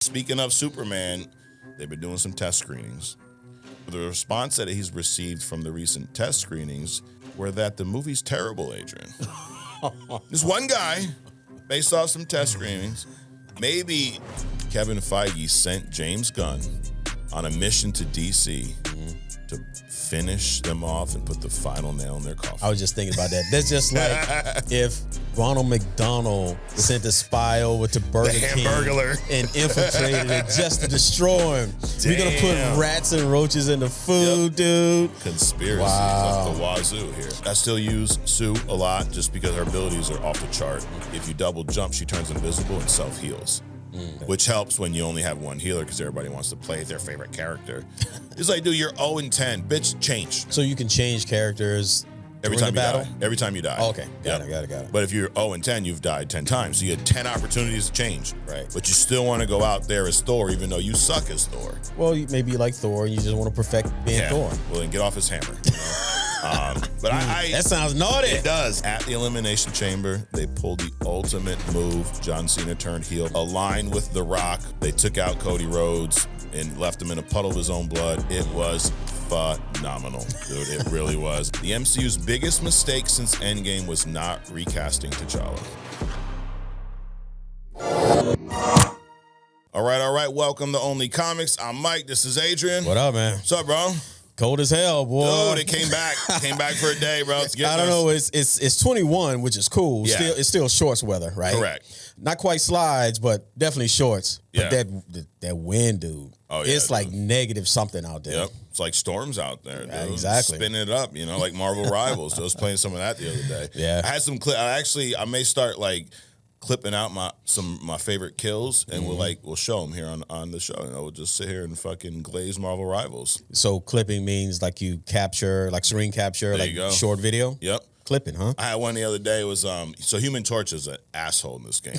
Speaking of Superman, they've been doing some test screenings. The response that he's received from the recent test screenings were that the movie's terrible, Adrian. This one guy, based off some test screenings, maybe Kevin Feige sent James Gunn on a mission to DC to finish them off and put the final nail in their coffin. I was just thinking about that. That's just like if Ronald McDonald sent a spy over to Burger King and infiltrated it just to destroy him. We're going to put rats and roaches in the food, dude. Conspiracies up the wazoo here. I still use Sue a lot just because her abilities are off the chart. If you double jump, she turns invisible and self-heals. Which helps when you only have one healer because everybody wants to play their favorite character. It's like, dude, you're 0-10. Bitch, change. So you can change characters every time you die. Every time you die. Oh, okay. Got it. But if you're 0-10, you've died 10 times. So you had 10 opportunities to change. Right. But you still want to go out there as Thor, even though you suck as Thor. Well, maybe you like Thor and you just want to perfect being Thor. Well, then get off his hammer. You know? But that sounds naughty. It does. At the Elimination Chamber, they pulled the ultimate move. John Cena turned heel, aligned with The Rock. They took out Cody Rhodes and left him in a puddle of his own blood. It was phenomenal, dude. It really was. The MCU's biggest mistake since Endgame was not recasting T'Challa. All right. Welcome to Only Comics. I'm Mike. This is Adrian. What up, man? What's up, bro? Cold as hell, boy. Dude, it came back. Came back for a day, bro. I don't know. It's 21, which is cool. Yeah. It's still shorts weather, right? Correct. Not quite slides, but definitely shorts. Yeah. But that wind, dude. Oh, yeah, it's like negative something out there. Yep. It's like storms out there, dude. Exactly. Spinning it up, like Marvel Rivals. So I was playing some of that the other day. Yeah. I had some I may start clipping out my favorite kills, and we'll show them here on the show. We'll just sit here and fucking glaze Marvel Rivals. So clipping means like you capture, like screen capture, there like short video. Yep. Clipping, huh? I had one the other day. It was so Human Torch is an asshole in this game.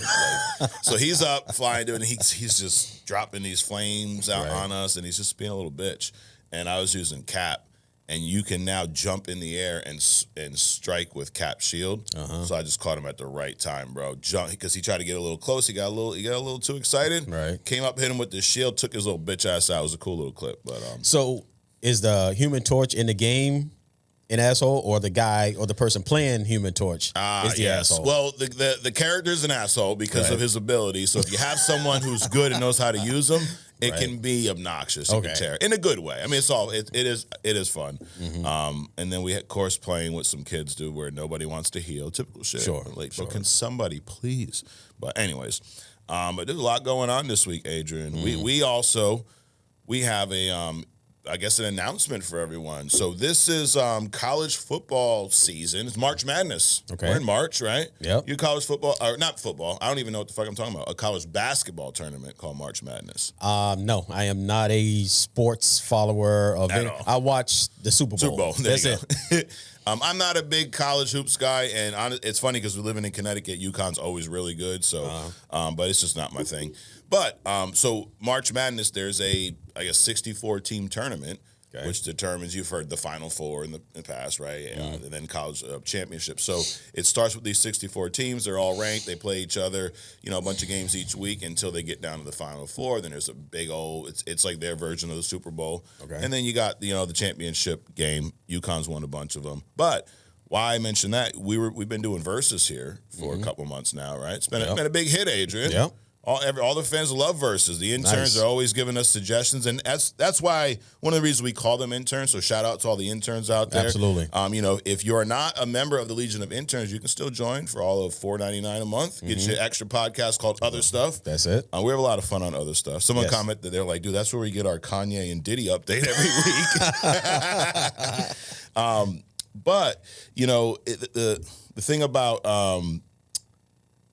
So he's up flying, dude, and he's just dropping these flames out on us, and he's just being a little bitch. And I was using Cap. And you can now jump in the air and strike with Cap's shield. So I just caught him at the right time, bro. Jump because he tried to get a little close. He got a little too excited. Right. Came up, hit him with the shield, took his little bitch ass out. It was a cool little clip. But so is the Human Torch in the game an asshole, or the guy or the person playing Human Torch is the asshole? Well, the character's an asshole because of his ability. So if you have someone who's good and knows how to use them, it can be obnoxious. It can tear in a good way. I mean, it is fun. And then we had course playing with some kids, dude, where nobody wants to heal. Typical shit. Sure. But can somebody please? But anyways, but there's a lot going on this week, Adrian. We have I guess an announcement for everyone. So this is college football season. It's March Madness. Okay. We're in March, right? Yep. You college football, or not football. I don't even know what the fuck I'm talking about. A college basketball tournament called March Madness. No, I am not a sports follower of it. I watch the Super Bowl. Super Bowl. That's it. I'm not a big college hoops guy, and it's funny because we're living in Connecticut. UConn's always really good, so but it's just not my thing. But so March Madness, there's a 64 team tournament, which determines, you've heard the Final Four in the past, right? And then college championships. So it starts with these 64 teams. They're all ranked. They play each other, a bunch of games each week until they get down to the Final Four. Then there's a big old, it's like their version of the Super Bowl. Okay. And then you got, the championship game. UConn's won a bunch of them. But why I mentioned that, we've been doing Versus here for a couple months now, right? It's been a big hit, Adrian. Yep. All the fans love Versus. The interns are always giving us suggestions, and that's why one of the reasons we call them interns. So shout out to all the interns out there. Absolutely. If you're not a member of the Legion of Interns, you can still join for all of $4.99 a month. Get your extra podcast called Other Stuff. That's it. We have a lot of fun on Other Stuff. Someone commented that they're like, dude, that's where we get our Kanye and Diddy update every week. But the thing about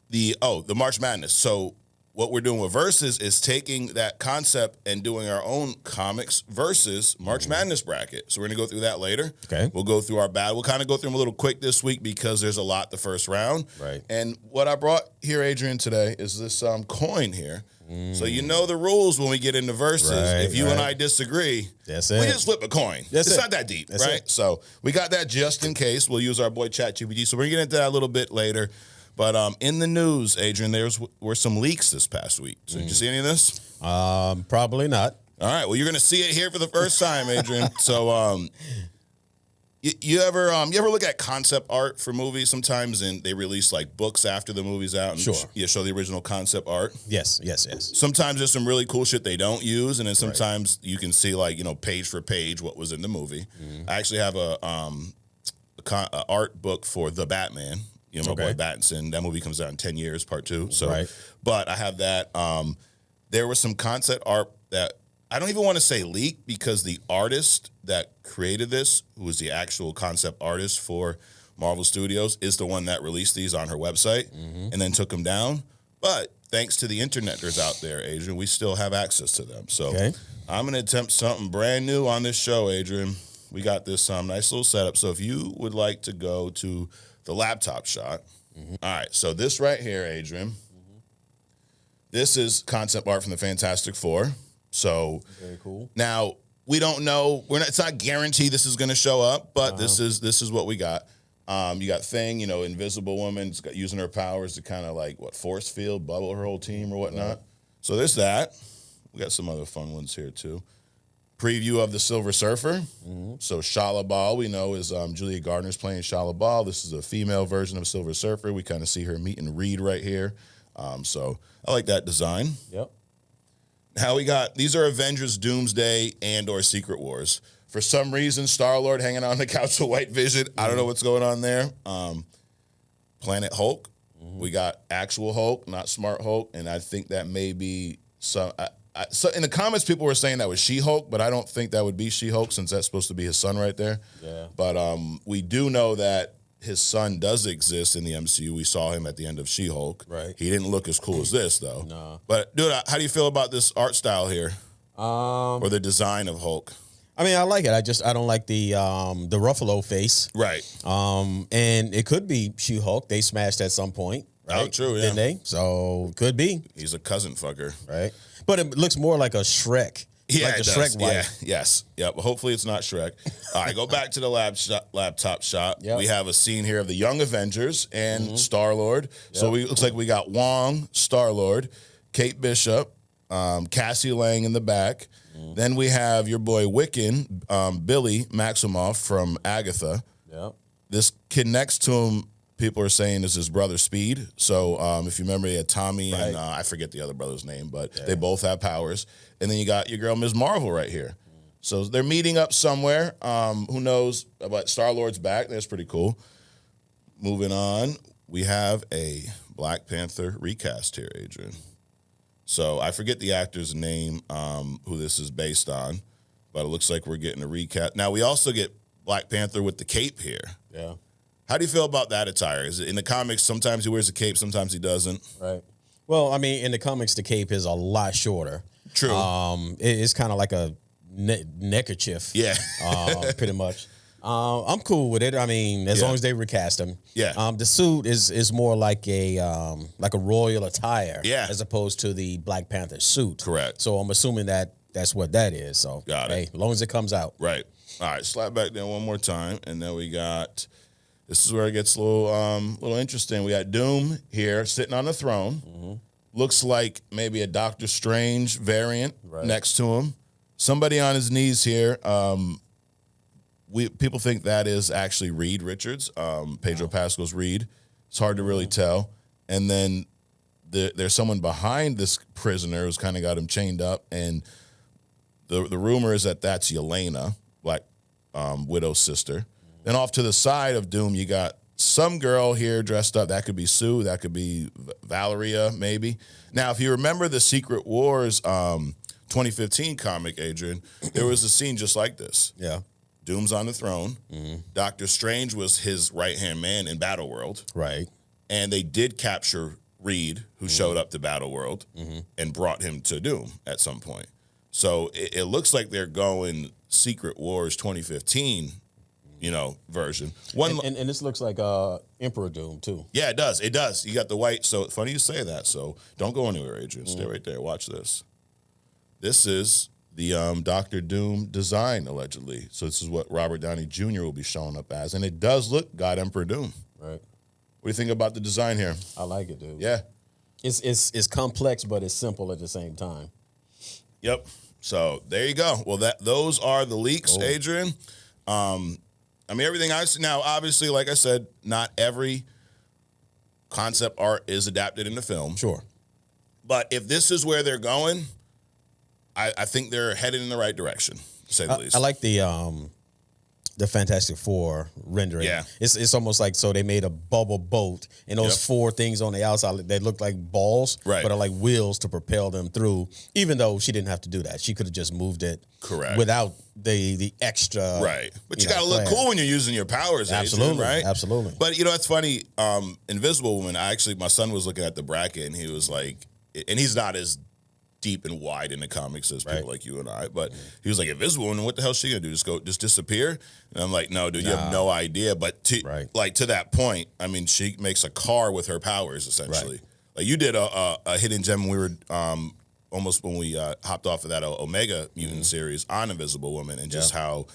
the March Madness. So what we're doing with Versus is taking that concept and doing our own comics versus March Madness bracket. So we're going to go through that later. Okay. We'll go through our battle. We'll kind of go through them a little quick this week because there's a lot the first round. Right. And what I brought here, Adrian, today is this coin here. So you know the rules when we get into Versus. Right, if you and I disagree, that's it. We just flip a coin. That's it's it. not that deep, That's right? it. So we got that just in case. We'll use our boy ChatGPT. So we're going to get into that a little bit later. But in the news, Adrian, were some leaks this past week. So did you see any of this? Probably not. All right. Well, you're going to see it here for the first time, Adrian. So you ever look at concept art for movies sometimes, and they release like books after the movie's out and show the original concept art? Yes. Sometimes there's some really cool shit they don't use, and then sometimes you can see like, page for page what was in the movie. I actually have a art book for The Batman. My boy Pattinson. That movie comes out in 10 years, part 2. So, but I have that. There was some concept art that I don't even want to say leaked, because the artist that created this, who was the actual concept artist for Marvel Studios, is the one that released these on her website and then took them down. But thanks to the interneters out there, Adrian, we still have access to them. So I'm going to attempt something brand new on this show, Adrian. We got this nice little setup. So if you would like to go to the laptop shot. All right, so this right here, Adrian, this is concept art from the Fantastic Four. So very cool. Now we don't know. It's not guaranteed this is going to show up, but this is what we got. You got Thing, Invisible Woman, using her powers to kind of like force field, bubble her whole team or whatnot. So there's that. We got some other fun ones here too. Preview of the Silver Surfer. So Shala Ball, we know, is Julia Gardner's playing Shala Ball. This is a female version of Silver Surfer. We kind of see her meeting Reed right here. So I like that design. Yep. Now these are Avengers Doomsday and or Secret Wars. For some reason, Star-Lord hanging on the couch with White Vision. I don't know what's going on there. Planet Hulk. We got actual Hulk, not Smart Hulk. And I think that may be some... So in the comments, people were saying that was She-Hulk, but I don't think that would be She-Hulk, since that's supposed to be his son right there. Yeah. But we do know that his son does exist in the MCU. We saw him at the end of She-Hulk. Right. He didn't look as cool as this, though. No. But, dude, how do you feel about this art style here? Or the design of Hulk? I mean, I like it. I don't like the Ruffalo face. Right. And it could be She-Hulk. They smashed at some point. Right? Oh, true, yeah. Didn't they? So, could be. He's a cousin fucker. Right. But it looks more like a Shrek. Yeah, like the it does. Shrek wife. Yeah, yes. Yep. Hopefully it's not Shrek. All right, go back to the laptop shot. Yep. We have a scene here of the Young Avengers and Star-Lord. Yep. So it looks like we got Wong, Star-Lord, Kate Bishop, Cassie Lang in the back. Then we have your boy Wiccan, Billy Maximoff from Agatha. Yep. This kid next to him, people are saying is his brother Speed. So if you remember, he had Tommy and I forget the other brother's name, but they both have powers. And then you got your girl Ms. Marvel right here. So they're meeting up somewhere. Who knows? But Star-Lord's back. That's pretty cool. Moving on, we have a Black Panther recast here, Adrian. So I forget the actor's name, who this is based on, but it looks like we're getting a recast. Now, we also get Black Panther with the cape here. Yeah. How do you feel about that attire? Is it in the comics, sometimes he wears a cape, sometimes he doesn't? Right. Well, I mean, in the comics, the cape is a lot shorter. True. It's kind of like a neckerchief. Yeah. Pretty much. I'm cool with it. I mean, as long as they recast him. Yeah. The suit is more like a royal attire. Yeah. As opposed to the Black Panther suit. Correct. So I'm assuming that's what that is. So got it. Hey, as long as it comes out. Right. All right. Slap back there one more time, and then we got. This is where it gets a little interesting. We got Doom here sitting on the throne. Looks like maybe a Doctor Strange variant next to him. Somebody on his knees here. People think that is actually Reed Richards, Pedro Pascal's Reed. It's hard to really tell. And then there's someone behind this prisoner who's kind of got him chained up. And the rumor is that that's Yelena, Black Widow's sister. Then off to the side of Doom, you got some girl here dressed up. That could be Sue. That could be Valeria, maybe. Now, if you remember the Secret Wars 2015 comic, Adrian, there was a scene just like this. Yeah. Doom's on the throne. Doctor Strange was his right-hand man in Battleworld. Right. And they did capture Reed, who showed up to Battleworld, and brought him to Doom at some point. So it looks like they're going Secret Wars 2015 version. And this looks like Emperor Doom too. Yeah, it does. It does. You got the white. So funny you say that. So don't go anywhere, Adrian. Stay right there. Watch this. This is the Doctor Doom design, allegedly. So this is what Robert Downey Jr. will be showing up as. And it does look God Emperor Doom. Right. What do you think about the design here? I like it, dude. Yeah. It's complex, but it's simple at the same time. Yep. So there you go. Well, those are the leaks, Adrian. I mean, everything I see now, obviously, like I said, not every concept art is adapted into film. Sure. But if this is where they're going, I think they're headed in the right direction, to say the least. I like the Fantastic Four rendering. Yeah. It's almost like, so they made a bubble boat, and those four things on the outside, they look like balls, right, but are like wheels to propel them through, even though she didn't have to do that. She could have just moved it without the extra. Right. But you got to look cool when you're using your powers, absolutely, Adrian, right? Absolutely. But, you know, it's funny. Invisible Woman, my son was looking at the bracket, and he was like, and he's not as deep and wide in the comics as people like you and I, but he was like, Invisible Woman, what the hell is she gonna do? Just disappear? And I'm like, no, dude, you have no idea. But to that point, I mean, she makes a car with her powers essentially. Like you did a hidden gem when we were almost when we hopped off of that Omega Mutant series on Invisible Woman, and just how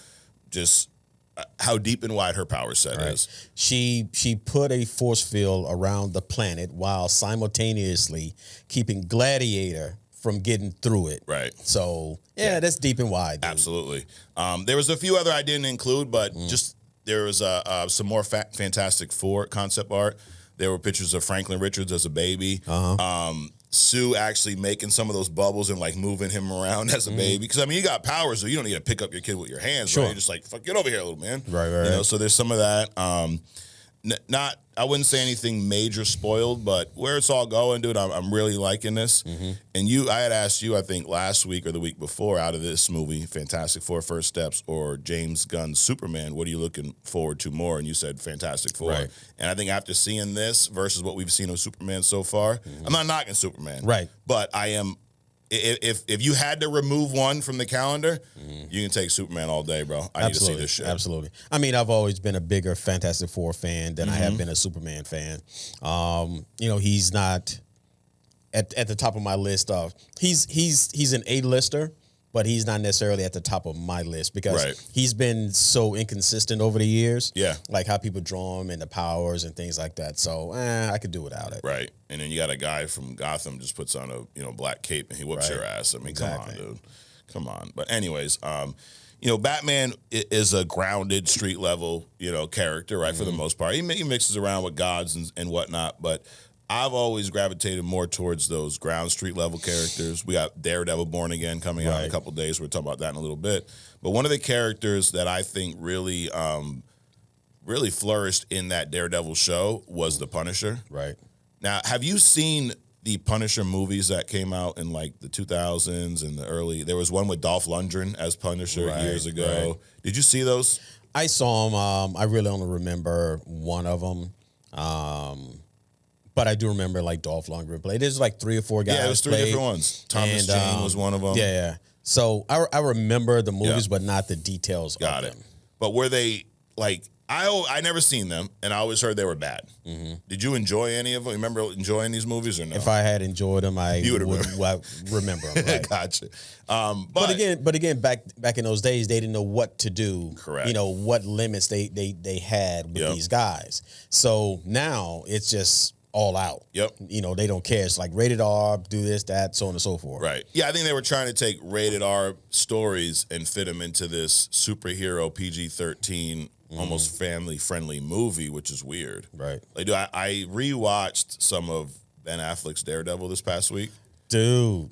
deep and wide her power set is. She put a force field around the planet while simultaneously keeping Gladiator from getting through it. Right. So, that's deep and wide, dude. Absolutely. There was a few other I didn't include, but just there was some more Fantastic Four concept art. There were pictures of Franklin Richards as a baby. Sue actually making some of those bubbles and like moving him around as a baby. Because, I mean, you got powers, so you don't need to pick up your kid with your hands. Right? You're just like, fuck, get over here, little man. Right. You know, so there's some of that. I wouldn't say anything major spoiled, but where it's all going, dude, I'm really liking this. And I had asked you, I think last week or the week before, out of this movie, Fantastic Four: First Steps or James Gunn's Superman, what are you looking forward to more? And you said Fantastic Four. Right. And I think after seeing this versus what we've seen of Superman so far, I'm not knocking Superman. Right. But I am. If you had to remove one from the calendar, you can take Superman all day, bro. I need to see this shit. Absolutely. I mean, I've always been a bigger Fantastic Four fan than I have been a Superman fan. You know, he's not at the top of my list of he's an A-lister, but he's not necessarily at the top of my list because he's been so inconsistent over the years. Yeah. Like how people draw him and the powers and things like that. So I could do without it. Right. And then you got a guy from Gotham just puts on a black cape and he whoops your ass. I mean, come on, dude. Come on. But anyways, Batman is a grounded street level, character, right, for the most part. He mixes around with gods and whatnot, but I've always gravitated more towards those ground street level characters. We got Daredevil Born Again coming out in a couple of days. We'll talk about that in a little bit. But one of the characters that I think really flourished in that Daredevil show was the Punisher. Right. Now, have you seen the Punisher movies that came out in like the 2000s and the early? There was one with Dolph Lundgren as Punisher years ago. Right. Did you see those? I saw them. I really only remember one of them. But I do remember like Dolph Lundgren played. There's like 3 or 4 guys. Yeah, it was 3 different ones. Thomas Jane was one of them. Yeah. So I remember the movies, but not the details of them. But were they like? I never seen them, and I always heard they were bad. Did you enjoy any of them? Remember enjoying these movies or no? If I had enjoyed them, I would remember them. Right? Gotcha. But again, back in those days, they didn't know what to do. Correct. What limits they had with these guys. So now it's just all out. Yep. They don't care. It's like rated R, do this, that, so on and so forth. Right. Yeah, I think they were trying to take rated R stories and fit them into this superhero PG-13 almost family-friendly movie, which is weird. Right. Like, dude, I rewatched some of Ben Affleck's Daredevil this past week. Dude.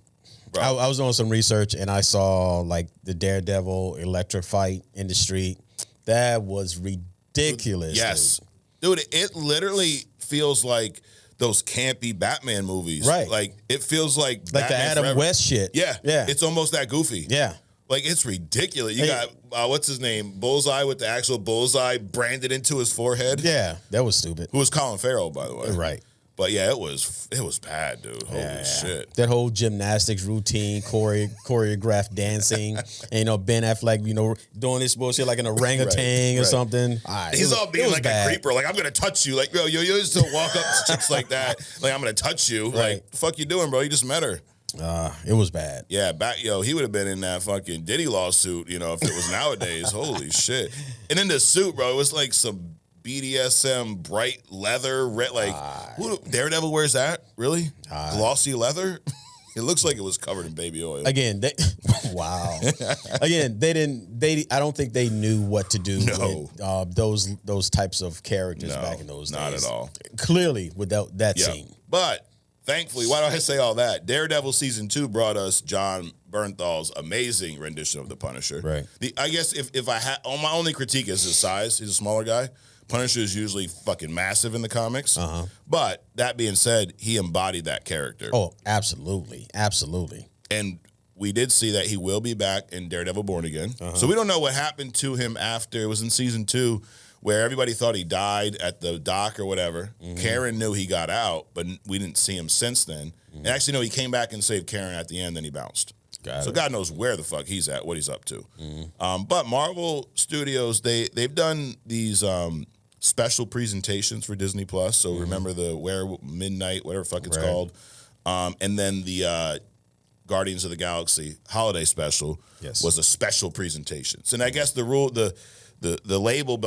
I was doing some research, and I saw, like, the Daredevil electric fight in the street. That was ridiculous. Yes. Dude, it literally feels like those campy Batman movies. Right. Like, it feels like Batman the Adam Forever. West shit. Yeah. It's almost that goofy. Yeah. Like, it's ridiculous. You got, what's his name? Bullseye with the actual bullseye branded into his forehead. Yeah, that was stupid. Who was Colin Farrell, by the way. Right. But, yeah, it was bad, dude. Holy shit. That whole gymnastics routine, choreographed dancing, and, Ben Affleck, doing this bullshit like an orangutan or something. He's all being like a creeper. Like, I'm going to touch you. Like, yo, you used to walk up to chicks like that. Like, I'm going to touch you. Right. Like, the fuck you doing, bro? You just met her. It was bad. Yeah, he would have been in that fucking Diddy lawsuit, if it was nowadays. Holy shit. And in the suit, bro, it was like some BDSM bright leather, red, like who Daredevil wears that? Really? Glossy leather? It looks like it was covered in baby oil. Again, wow. Again, I don't think they knew what to do with those types of characters back in those days. Not at all. Clearly, without that scene. But thankfully, why do I say all that? Daredevil season 2 brought us John Bernthal's amazing rendition of the Punisher. Right. I guess if I had, my only critique is his size. He's a smaller guy. Punisher is usually fucking massive in the comics. But that being said, he embodied that character. Oh, absolutely. Absolutely. And we did see that he will be back in Daredevil Born Again. So we don't know what happened to him after. It was in season 2 where everybody thought he died at the dock or whatever. Karen knew he got out, but we didn't see him since then. And actually, no, he came back and saved Karen at the end, then he bounced. So God knows where the fuck he's at, what he's up to. But Marvel Studios, they've done these special presentations for Disney Plus. So remember the Midnight, whatever the fuck it's called. And then the Guardians of the Galaxy holiday special was a special presentation. So, and I guess the label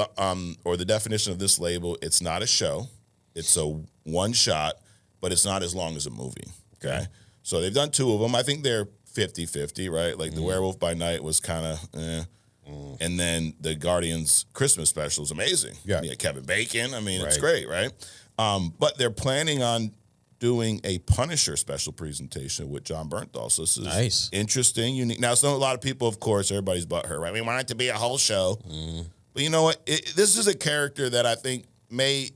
or the definition of this label, it's not a show. It's a one shot, but it's not as long as a movie. Okay. So they've done 2 of them. I think they're 50-50, right? Like the Werewolf by Night was kind of and then the Guardians Christmas special is amazing. Yeah. Kevin Bacon. I mean, it's great, right? But they're planning on doing a Punisher special presentation with John Bernthal. So this is interesting, unique. Now, a lot of people, of course, everybody's butthurt, right? We want it to be a whole show. But you know what? This is a character that I think may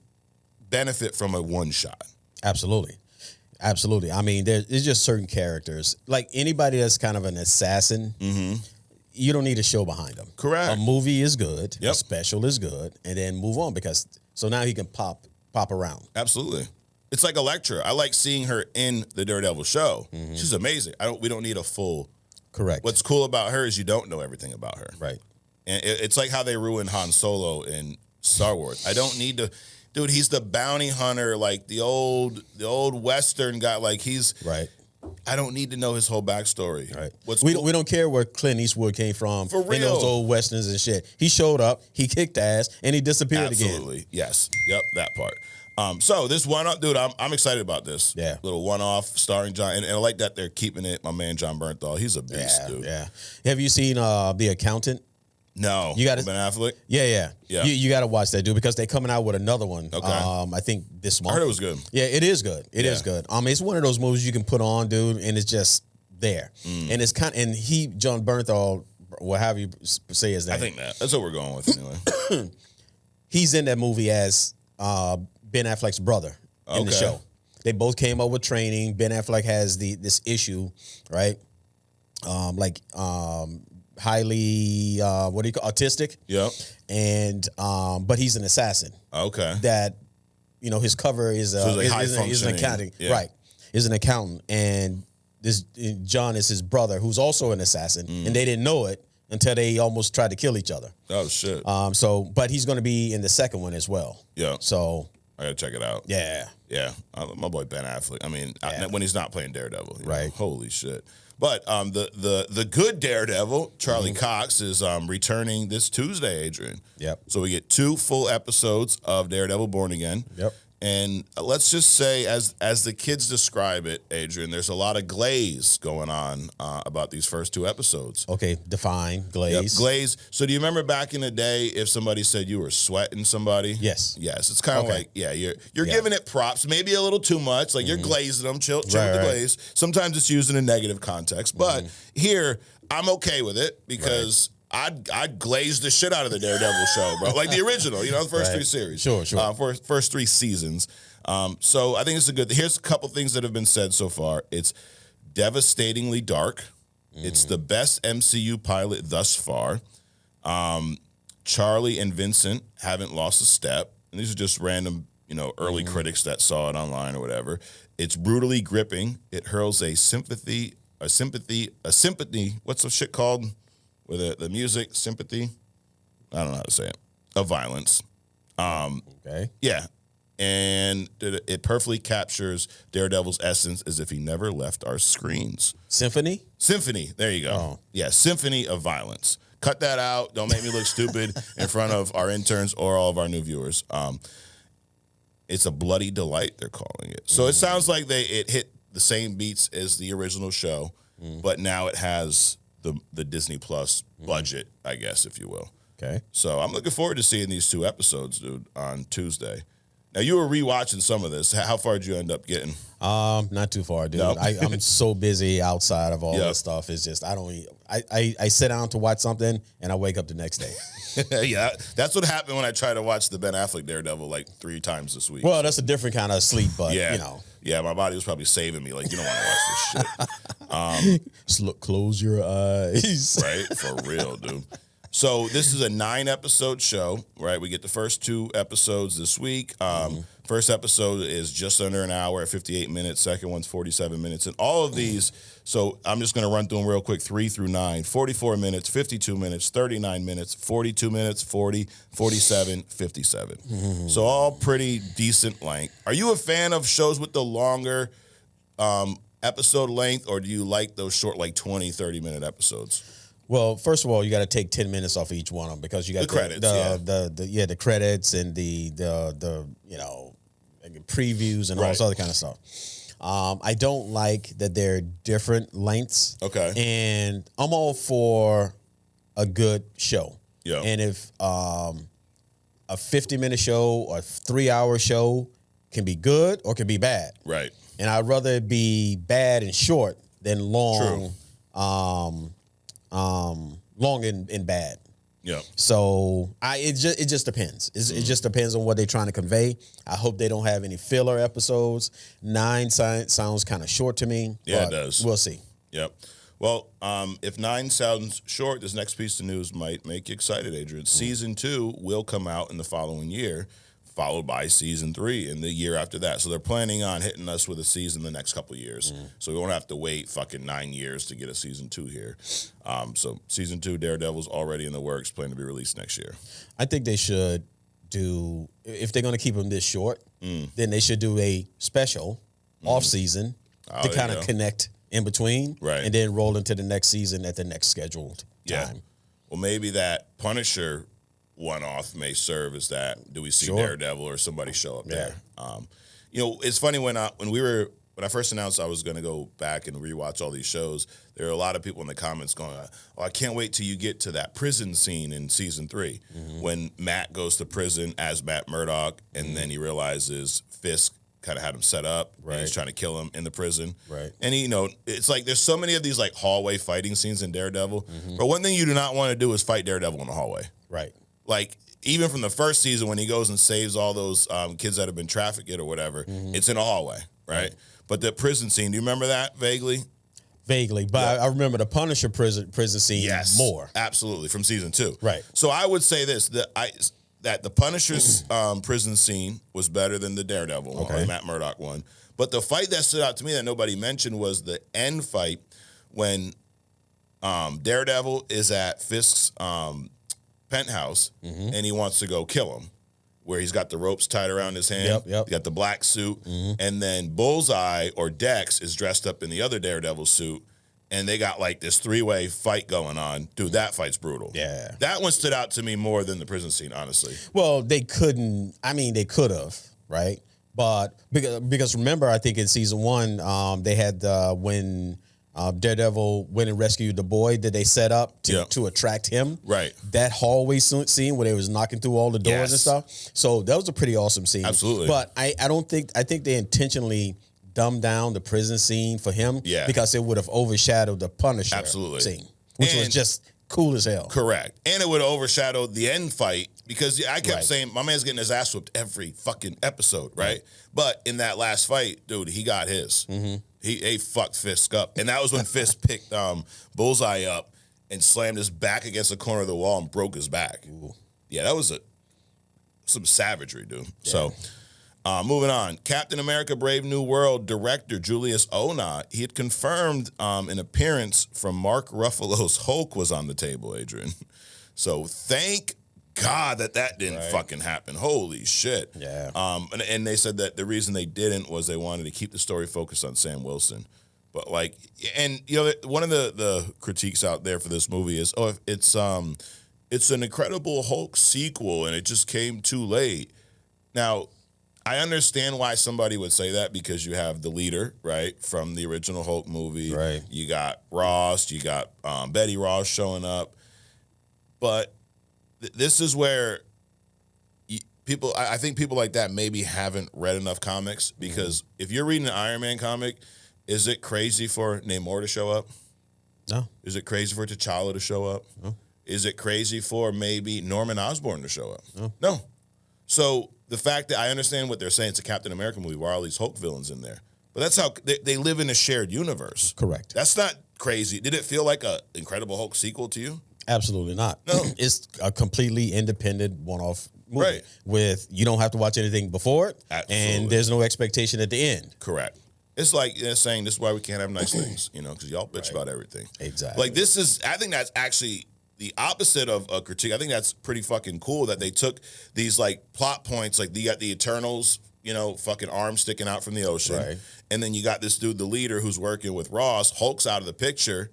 benefit from a one shot. Absolutely. Absolutely. I mean, there's just certain characters. Like anybody that's kind of an assassin, you don't need a show behind them. Correct. A movie is good. A special is good. And then move on so now he can pop around. Absolutely. It's like Elektra. I like seeing her in the Daredevil show. She's amazing. We don't need a full. Correct. What's cool about her is you don't know everything about her. Right. And it's like how they ruined Han Solo in Star Wars. I don't need to. Dude, he's the bounty hunter, like the old Western guy. Like he's right. I don't need to know his whole backstory. Right. We don't care where Clint Eastwood came from for real. In those old westerns and shit. He showed up, he kicked ass, and he disappeared again. Absolutely. Yes. Yep. That part. So this one-off, dude, I'm excited about this. Yeah. Little one-off starring John, and I like that they're keeping it. My man John Bernthal, he's a beast, dude. Yeah. Have you seen The Accountant? No. You got Ben Affleck? Yeah. You got to watch that, dude, because they're coming out with another one. Okay. I think this month. I heard it was good. Yeah, it is good. It is good. It's one of those movies you can put on, dude, and it's just there. And it's John Bernthal, or however you say his name. I think that's what we're going with anyway. He's in that movie as Ben Affleck's brother in the show. They both came up with training. Ben Affleck has this issue, right? Highly autistic. Yep. And but he's an assassin. Okay. That his cover is an accounting. Yeah. Right. Is an accountant, and this John is his brother, who's also an assassin, and they didn't know it until they almost tried to kill each other. Oh shit. But he's going to be in the second one as well. Yeah. So I gotta check it out. Yeah. Yeah. My boy Ben Affleck. I mean, when he's not playing Daredevil, right? Holy shit. But the good Daredevil, Charlie Cox, is returning this Tuesday, Adrian. Yep. So we get 2 full episodes of Daredevil Born Again. Yep. And let's just say, as the kids describe it, Adrian, there's a lot of glaze going on about these first 2 episodes. Okay, define glaze. Yep, glaze. So do you remember back in the day if somebody said you were sweating somebody? Yes. Yes. It's kind of like, you're giving it props, maybe a little too much. Like you're glazing them, chill with the glaze. Sometimes it's used in a negative context. But here, I'm okay with it because I'd glaze the shit out of the Daredevil show, bro. Like the original, the first 3 series. Sure. First 3 seasons. So I think it's here's a couple things that have been said so far. It's devastatingly dark. It's the best MCU pilot thus far. Charlie and Vincent haven't lost a step. And these are just random, early critics that saw it online or whatever. It's brutally gripping. It hurls a sympathy. What's the shit called? With the music, sympathy, I don't know how to say it, of violence. Okay. Yeah. And it perfectly captures Daredevil's essence as if he never left our screens. Symphony? Symphony. There you go. Oh. Yeah, symphony of violence. cut that out. Don't make me look stupid in front of our interns or all of our new viewers. It's a bloody delight, they're calling it. So it sounds like it hit the same beats as the original show, but now it has the Disney Plus budget, I guess, if you will. Okay. So I'm looking forward to seeing these 2 episodes, dude, on Tuesday. Now, you were rewatching some of this. How far did you end up getting? Not too far, dude. No. I'm so busy outside of all this stuff. It's just I sit down to watch something and I wake up the next day. Yeah, that's what happened when I tried to watch the Ben Affleck Daredevil like 3 times this week. Well, that's a different kind of sleep, but yeah, you know. Yeah, my body was probably saving me. Like, you don't want to watch this shit. Just look, close your eyes. Right? For real, dude. So this is a 9-episode show, right? We get the first 2 episodes this week. First episode is just under an hour at 58 minutes. Second one's 47 minutes. And all of these, so I'm just going to run through them real quick, 3 through 9, 44 minutes, 52 minutes, 39 minutes, 42 minutes, 40, 47, 57. So all pretty decent length. Are you a fan of shows with the longer episode length, or do you like those short, like 20, 30-minute episodes? Well, first of all, you got to take 10 minutes off each one of them because you got the credits, the credits and the you know, previews and all this other kind of stuff. I don't like that they're different lengths. Okay. And I'm all for a good show. Yeah. And if a 50-minute show or a 3-hour show can be good or can be bad. Right. And I'd rather it be bad and short than long. True. Long and bad. Yeah. So it just depends. It just depends on what they're trying to convey. I hope they don't have any filler episodes. 9 sounds kind of short to me. Yeah, it does. We'll see. Yep. Well, if 9 sounds short, this next piece of news might make you excited, Adrian. Season 2 will come out in the following year, followed by season 3 in the year after that. So they're planning on hitting us with a season the next couple of years. So we won't have to wait fucking 9 years to get a season 2 here. So season 2, Daredevil's already in the works, planned to be released next year. I think they should do, if they're going to keep them this short, then they should do a special off season to kind of connect in between, right, and then roll into the next season at the next scheduled time. Well, maybe that Punisher one-off may serve as that. Do we see Daredevil or somebody show up there? You know, it's funny when I first announced I was going to go back and rewatch all these shows, there are a lot of people in the comments going, "Oh, I can't wait till you get to that prison scene in season 3 when Matt goes to prison as Matt Murdock, and then he realizes Fisk kind of had him set up, and he's trying to kill him in the prison, and he, you know, it's like there's so many of these like hallway fighting scenes in Daredevil, but one thing you do not want to do is fight Daredevil in the hallway, right? Like, even from the first season when he goes and saves all those kids that have been trafficked or whatever, it's in a hallway, right? But the prison scene, do you remember that vaguely? Vaguely, but I remember the Punisher prison scene more. Absolutely, from season 2. Right. So I would say this, that the Punisher's prison scene was better than the Daredevil one, or the Matt Murdock one. But the fight that stood out to me that nobody mentioned was the end fight when Daredevil is at Fisk's penthouse and he wants to go kill him, where he's got the ropes tied around his hand. He got the black suit, and then Bullseye or Dex is dressed up in the other Daredevil suit, and they got like this 3-way fight going on. Dude, that fight's brutal. Yeah. That one stood out to me more than the prison scene, honestly. Well, they couldn't, I mean, they could have, right? But because remember, I think in season 1, they had when Daredevil went and rescued the boy that they set up to attract him. Right. That hallway scene where they was knocking through all the doors and stuff. So that was a pretty awesome scene. Absolutely. But I think they intentionally dumbed down the prison scene for him because it would have overshadowed the Punisher scene, which was just cool as hell. Correct. And it would have overshadowed the end fight because I kept saying, my man's getting his ass whooped every fucking episode, right? But in that last fight, dude, he got his. He fucked Fisk up. And that was when Fisk picked Bullseye up and slammed his back against the corner of the wall and broke his back. Ooh. Yeah, that was some savagery, dude. Yeah. So, moving on. Captain America Brave New World director Julius Onah, he had confirmed an appearance from Mark Ruffalos HULK was on the table, Adrian. So thank God that didn't fucking happen. Holy shit. Yeah. And they said that the reason they didn't was they wanted to keep the story focused on Sam Wilson. But like, and you know, one of the critiques out there for this movie is, it's an Incredible Hulk sequel and it just came too late. Now, I understand why somebody would say that because you have the leader, right, from the original Hulk movie. Right. You got Ross, you got Betty Ross showing up. But this is where I think people like that maybe haven't read enough comics, because if you're reading an Iron Man comic, is it crazy for Namor to show up? No. Is it crazy for T'Challa to show up? No. Is it crazy for maybe Norman Osborn to show up? No. No. So the fact that I understand what they're saying, it's a Captain America movie, where all these Hulk villains in there. But that's how they live in a shared universe. Correct. That's not crazy. Did it feel like a Incredible Hulk sequel to you? Absolutely not. No. It's a completely independent one-off movie. Right. With, you don't have to watch anything before it, Absolutely. and there's no expectation at the end. Correct. It's like saying this is why we can't have nice things, because y'all bitch about everything. Exactly. Like I think that's actually the opposite of a critique. I think that's pretty fucking cool that they took these like plot points, like you got the Eternals, fucking arms sticking out from the ocean. Right. And then you got this dude, the leader, who's working with Ross. Hulk's out of the picture.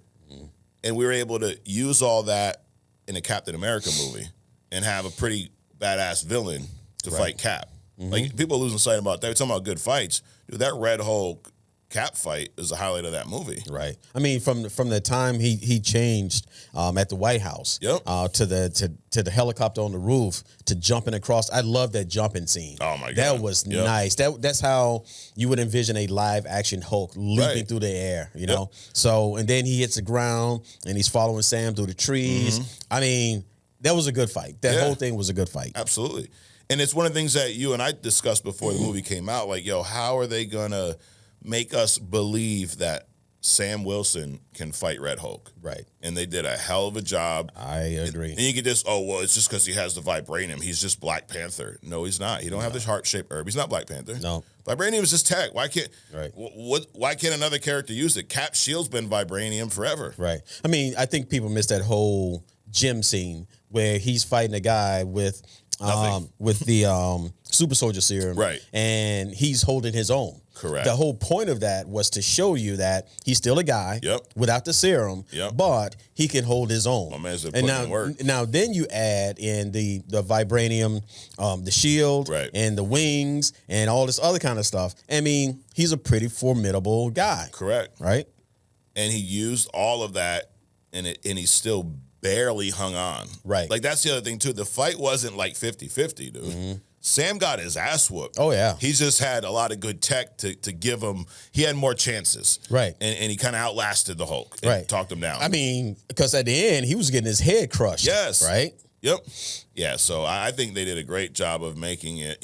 And we were able to use all that in a Captain America movie and have a pretty badass villain to fight Cap. Like, people are losing sight about that. We're talking about good fights. Dude, that Red Hulk Cap fight is the highlight of that movie. Right. I mean, from the time he changed at the White House, Yep. to the helicopter on the roof, to jumping across. I love that jumping scene. Oh my God. That was nice. That's how you would envision a live action Hulk leaping through the air. You know. So, and then he hits the ground and he's following Sam through the trees. I mean, that was a good fight. That whole thing was a good fight. Absolutely. And it's one of the things that you and I discussed before the movie came out. Like, how are they gonna make us believe that Sam Wilson can fight Red Hulk? Right. And they did a hell of a job. I agree. And you could just, it's just because he has the vibranium. He's just Black Panther. No, he's not. He don't have this heart-shaped herb. He's not Black Panther. No. Vibranium is just tech. Why can't Right. Why can't another character use it? Cap Shield's been vibranium forever. Right. I mean, I think people miss that whole gym scene where he's fighting a guy with the super soldier serum. Right. And he's holding his own. Correct. The whole point of that was to show you that he's still a guy without the serum, but he can hold his own. My man's been putting in work. Now then you add in the vibranium, the shield, and the wings, and all this other kind of stuff. I mean, he's a pretty formidable guy. Correct. Right? And he used all of that, and he still barely hung on. Right. Like, that's the other thing, too. The fight wasn't like 50-50, dude. Sam got his ass whooped. Oh, yeah. He just had a lot of good tech to give him. He had more chances. Right. And he kind of outlasted the Hulk. And Right. talked him down. I mean, because at the end, he was getting his head crushed. Yes. Right? Yep. Yeah, so I think they did a great job of making it,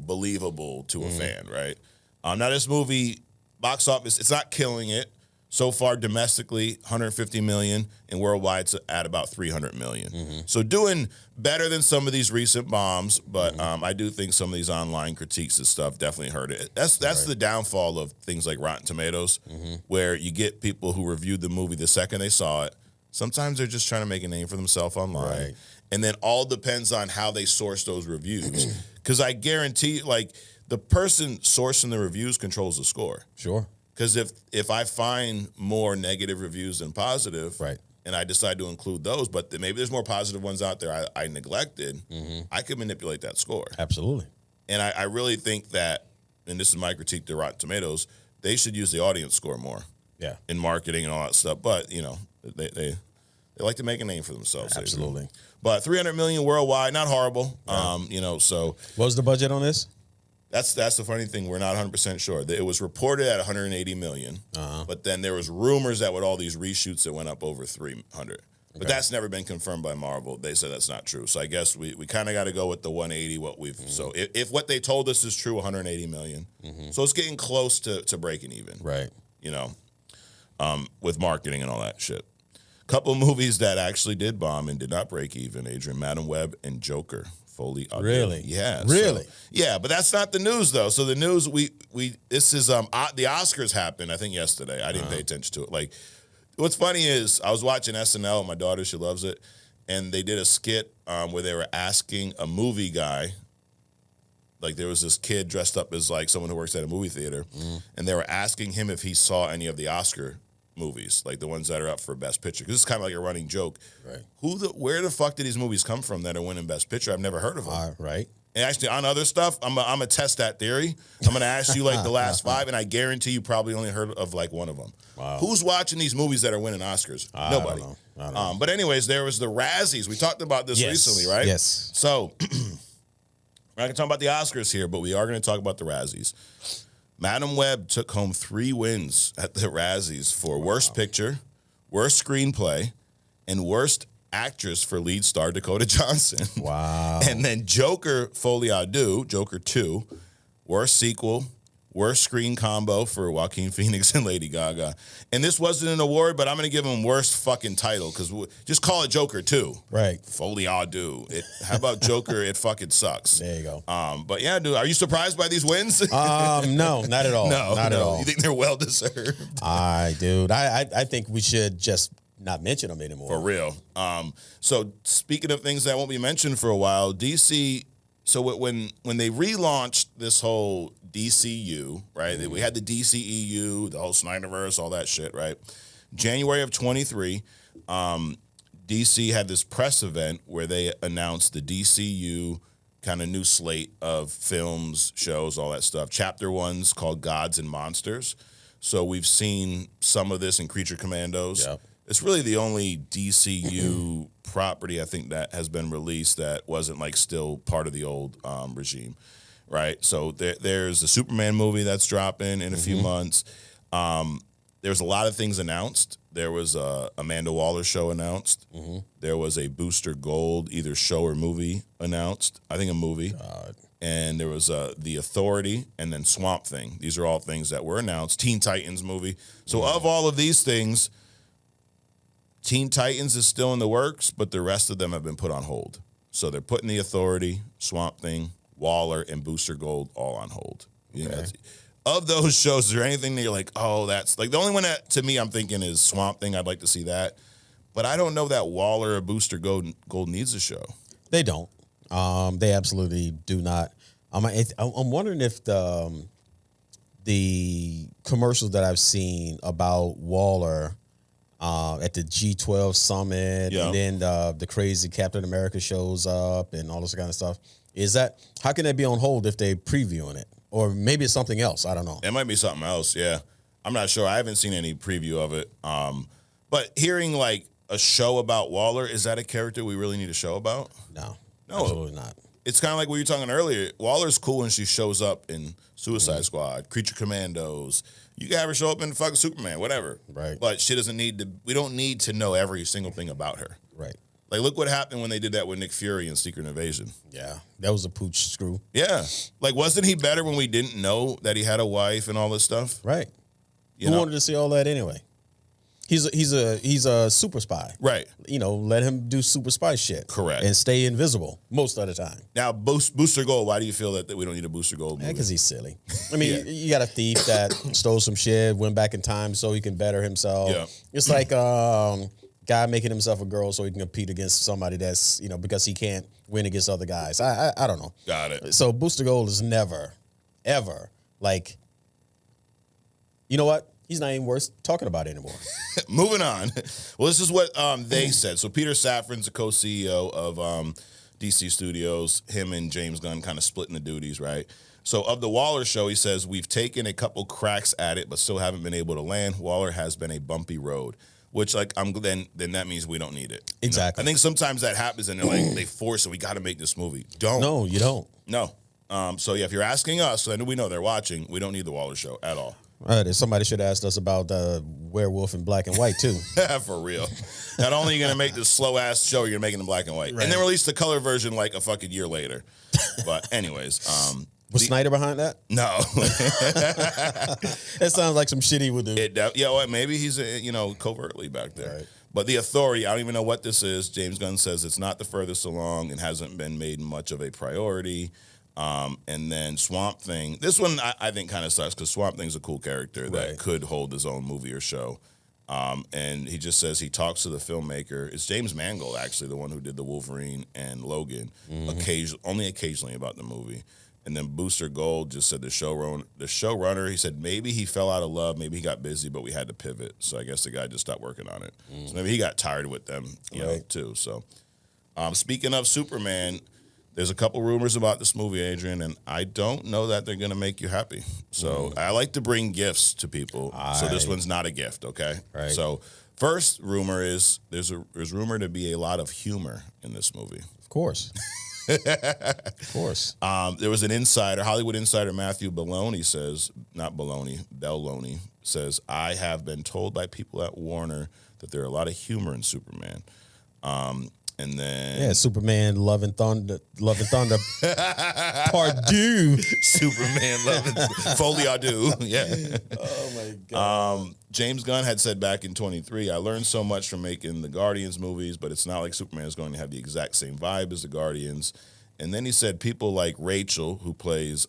believable to a fan, right? Now, this movie, box office, it's not killing it. So far, domestically, 150 million, and worldwide, it's at about 300 million. So doing better than some of these recent bombs, but I do think some of these online critiques and stuff definitely hurt it. That's the downfall of things like Rotten Tomatoes, where you get people who reviewed the movie the second they saw it. Sometimes they're just trying to make a name for themselves online. Right. And then all depends on how they source those reviews. Because I guarantee, like, the person sourcing the reviews controls the score. Sure. Because if I find more negative reviews than positive, and I decide to include those, but maybe there's more positive ones out there I neglected, I can manipulate that score. Absolutely. And I really think that, and this is my critique to Rotten Tomatoes, they should use the audience score more. Yeah. In marketing and all that stuff. But, they like to make a name for themselves. Absolutely. But 300 million worldwide, not horrible. So what was the budget on this? That's the funny thing. We're not 100% sure. It was reported at 180 million, but then there was rumors that with all these reshoots, it went up over 300. But that's never been confirmed by Marvel. They said that's not true. So I guess we kind of got to go with the 180. So if what they told us is true, 180 million. So it's getting close to breaking even. Right. With marketing and all that shit. Couple movies that actually did bomb and did not break even. Adrian, Madam Web and Joker. Folie. Really? Yeah. Really? So, but that's not the news though. So the news this is the Oscars happened I think yesterday. I didn't pay attention to it. Like, what's funny is I was watching SNL with my daughter. She loves it, and they did a skit where they were asking a movie guy Like there was this kid dressed up as like someone who works at a movie theater, and they were asking him if he saw any of the Oscar movies, like the ones that are up for Best Picture. Because it's kind of like a running joke. Right. Where the fuck did these movies come from that are winning Best Picture? I've never heard of them. Right. And actually, on other stuff, I'm gonna test that theory. I'm gonna ask you like the last 5, and I guarantee you probably only heard of like one of them. Wow. Who's watching these movies that are winning Oscars? Nobody. I don't know. But anyways, there was the Razzies. We talked about this recently, right? Yes. So we're not gonna talk about the Oscars here, but we are gonna talk about the Razzies. Madam Web took home 3 wins at the Razzies for Worst Picture, Worst Screenplay, and Worst Actress for lead star Dakota Johnson. Wow. And then Joker, Folie, deux, Joker 2, Worst Sequel, Worst Screen Combo for Joaquin Phoenix and Lady Gaga. And this wasn't an award, but I'm going to give him Worst fucking title because just call it Joker 2. Right. Folie, deux. How about Joker, It Fucking Sucks. There you go. But yeah, dude, are you surprised by these wins? No, not at all. Not at all. You think they're well deserved? Dude. I think we should just not mention them anymore. For real. So speaking of things that won't be mentioned for a while, DC. So when they relaunched this whole DCU, right? We had the DCEU, the whole Snyderverse, all that shit, right? January of 23, DC had this press event where they announced the DCU kind of new slate of films, shows, all that stuff. Chapter 1's called Gods and Monsters. So we've seen some of this in Creature Commandos. Yep. It's really the only DCU property I think that has been released that wasn't like still part of the old regime, right? So there's the Superman movie that's dropping in a few months. There's a lot of things announced. There was a Amanda Waller show announced. There was a Booster Gold either show or movie announced. I think a movie. God. And there was The Authority and then Swamp Thing. These are all things that were announced. Teen Titans movie. So of all of these things, Teen Titans is still in the works, but the rest of them have been put on hold. So they're putting The Authority, Swamp Thing, Waller, and Booster Gold all on hold. You know, of those shows, is there anything that you're like, oh, that's like the only one that to me I'm thinking is Swamp Thing. I'd like to see that. But I don't know that Waller or Booster Gold needs a show. They don't. They absolutely do not. I'm wondering if the commercials that I've seen about Waller at the G12 summit, and then the crazy Captain America shows up and all this kind of stuff. How can that be on hold if they're previewing it? Or maybe it's something else. I don't know. It might be something else, yeah. I'm not sure. I haven't seen any preview of it. But hearing like a show about Waller, is that a character we really need a show about? No, absolutely not. It's kind of like what you were talking earlier. Waller's cool when she shows up in Suicide Squad, Creature Commandos. You can have her show up in fucking Superman, whatever. Right. But she doesn't need to. We don't need to know every single thing about her. Right. Like, look what happened when they did that with Nick Fury in Secret Invasion. Yeah, that was a pooch screw. Yeah. Like, wasn't he better when we didn't know that he had a wife and all this stuff? Right. Who wanted to see all that anyway? He's a super spy. Right. You know, let him do super spy shit. Correct. And stay invisible most of the time. Now, Booster Gold, why do you feel that we don't need a Booster Gold movie? Because he's silly. I mean, you got a thief that stole some shit, went back in time so he can better himself. Yeah. It's like guy making himself a girl so he can compete against somebody that's, because he can't win against other guys. I don't know. Got it. So Booster Gold is never, ever, like, you know what? He's not even worth talking about anymore. Moving on. Well, this is what they said. So Peter Safran's the co-CEO of DC Studios. Him and James Gunn kind of splitting the duties, right? So of the Waller show, he says, we've taken a couple cracks at it, but still haven't been able to land. Waller has been a bumpy road, which like then that means we don't need it. Exactly. I think sometimes that happens and they're like, they force it. We got to make this movie. Don't. No, you don't. No. So yeah, if you're asking us, I know we know they're watching, we don't need the Waller show at all. Somebody should have asked us about Werewolf in black and white, too. For real. Not only are you going to make this slow-ass show, you're making it in black and white. Right. And then release the color version like a fucking year later. But anyways. Was Snyder behind that? No. That sounds like some shit he would do. Maybe he's, covertly back there. Right. But The Authority, I don't even know what this is. James Gunn says it's not the furthest along and hasn't been made much of a priority. And then Swamp Thing. This one I think kind of sucks because Swamp Thing's a cool character that could hold his own movie or show. And he just says he talks to the filmmaker. It's James Mangold, actually, the one who did the Wolverine and Logan, only occasionally about the movie. And then Booster Gold just said the showrunner, he said maybe he fell out of love, maybe he got busy, but we had to pivot. So I guess the guy just stopped working on it. So maybe he got tired with them, you know, too. So speaking of Superman, there's a couple rumors about this movie, Adrian, and I don't know that they're going to make you happy. So I like to bring gifts to people. So this one's not a gift, okay? Right. So first rumor is there's rumor to be a lot of humor in this movie. Of course. Of course. There was an insider, Hollywood insider Matthew Belloni says, Belloni says, I have been told by people at Warner that there are a lot of humor in Superman. And then Superman, Love and Thunder, Part 2. Superman, Love and Folie, yeah. Oh my God. James Gunn had said back in 23, I learned so much from making the Guardians movies, but it's not like Superman is going to have the exact same vibe as the Guardians. And then he said people like Rachel, who plays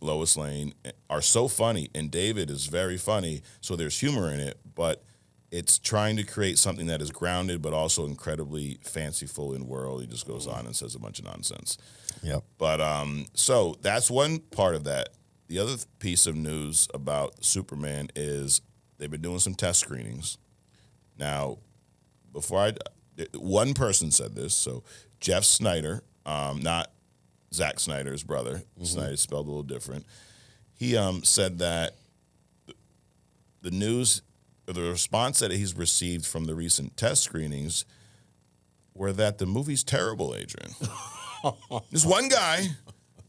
Lois Lane, are so funny, and David is very funny, so there's humor in it, but it's trying to create something that is grounded but also incredibly fanciful in world. He just goes on and says a bunch of nonsense. Yep. But so that's one part of that. The other piece of news about Superman is they've been doing some test screenings. Now, one person said this. So Jeff Snyder, not Zack Snyder's brother. Snyder spelled a little different. He said that the news, or the response that he's received from the recent test screenings were that the movie's terrible, Adrian. This one guy,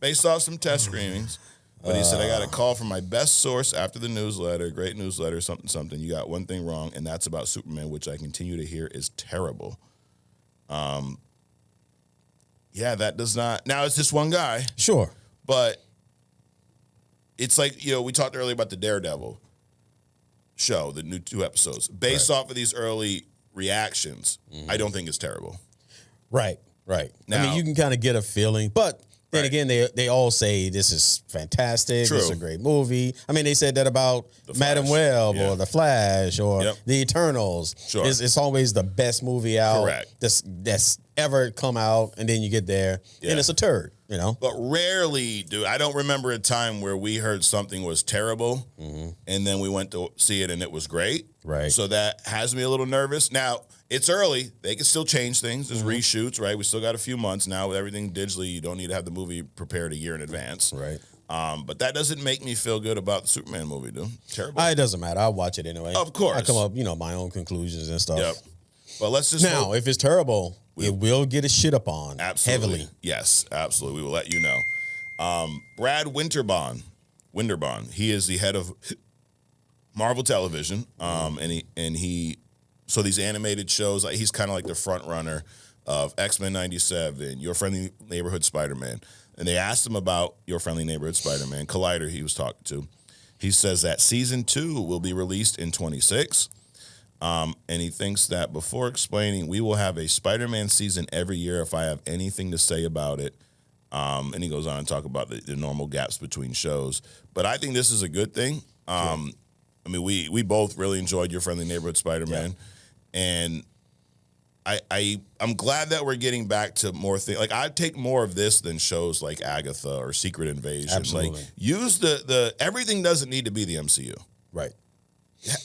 based off some test screenings, but he said, I got a call from my best source after the newsletter, great newsletter, something. You got one thing wrong, and that's about Superman, which I continue to hear is terrible. Yeah, that does not. Now, it's just one guy. Sure. But it's like, you know, we talked earlier about the Daredevil show, the new 2 episodes. Based off of these early reactions, I don't think it's terrible. Right. Now, I mean, you can kind of get a feeling, but then again, they all say this is fantastic. True. This is a great movie. I mean, they said that about Madam Web or The Flash or The Eternals. Sure. It's always the best movie out Correct. that's ever come out, and then you get there, and it's a turd, you know? But rarely I don't remember a time where we heard something was terrible, and then we went to see it and it was great. Right. So that has me a little nervous. Now, it's early. They can still change things. There's reshoots, right? We still got a few months now with everything digitally. You don't need to have the movie prepared a year in advance. Right. But that doesn't make me feel good about the Superman movie, dude. Terrible. It doesn't matter. I'll watch it anyway. Of course. I come up, my own conclusions and stuff. Yep. But let's just Now, if it's terrible, it will get a shit up on heavily. Yes, absolutely. We will let you know. Brad Winderbaun. He is the head of Marvel Television, and he so these animated shows, he's kind of like the front runner of X-Men 97, Your Friendly Neighborhood Spider-Man. And they asked him about Your Friendly Neighborhood Spider-Man, Collider he was talking to. He says that season 2 will be released in 26. And he thinks that before explaining, we will have a Spider-Man season every year if I have anything to say about it. And he goes on and talk about the normal gaps between shows. But I think this is a good thing. I mean, we both really enjoyed Your Friendly Neighborhood Spider-Man. And I'm glad that we're getting back to more things. Like, I'd take more of this than shows like Agatha or Secret Invasion. Absolutely. Like, use the everything doesn't need to be the MCU. Right.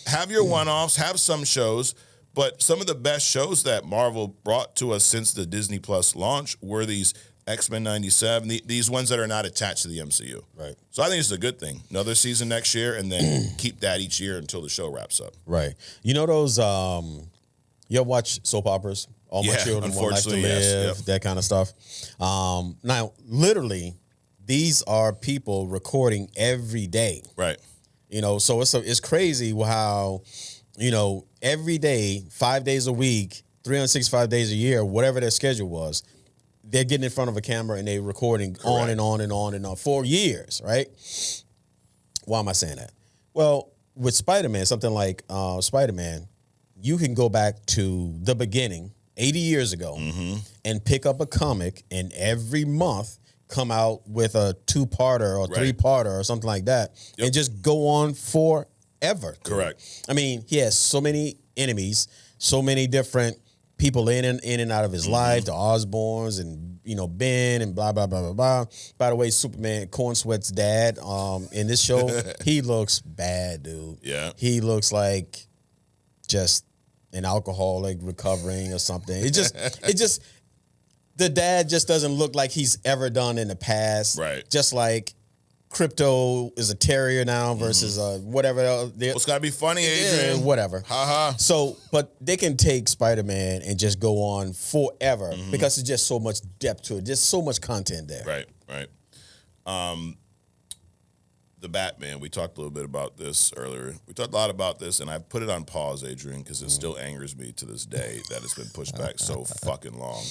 Have your one-offs, have some shows, but some of the best shows that Marvel brought to us since the Disney Plus launch were these X-Men 97, these ones that are not attached to the MCU. Right. So I think it's a good thing. Another season next year, and then keep that each year until the show wraps up. Right. You know those, you ever watch soap operas? All My Children, One Life to Live, yes. that kind of stuff. Now, literally, these are people recording every day. Right. So it's crazy how, every day, 5 days a week, 365 days a year, whatever their schedule was, they're getting in front of a camera and they're recording on and on and on and on for years, right? Why am I saying that? Well, with Spider-Man, something like Spider-Man, you can go back to the beginning, 80 years ago, and pick up a comic, and every month come out with a 2-parter or 3-parter or something like that, and just go on forever. Correct. I mean, he has so many enemies, so many different people in and out of his life, the Osborns and Ben and blah blah blah blah blah. By the way, Superman, Corn Sweat's dad, in this show, he looks bad, dude. Yeah, he looks like just an alcoholic recovering or something. It just the dad just doesn't look like he's ever done in the past. Right. Just like Crypto is a terrier now versus whatever else. Well, it's got to be funny, Adrian. Yeah, whatever. Ha-ha. So, but they can take Spider-Man and just go on forever because there's just so much depth to it. There's so much content there. Right. The Batman, we talked a little bit about this earlier. We talked a lot about this, and I put it on pause, Adrian, because it still angers me to this day that it's been pushed back so fucking long.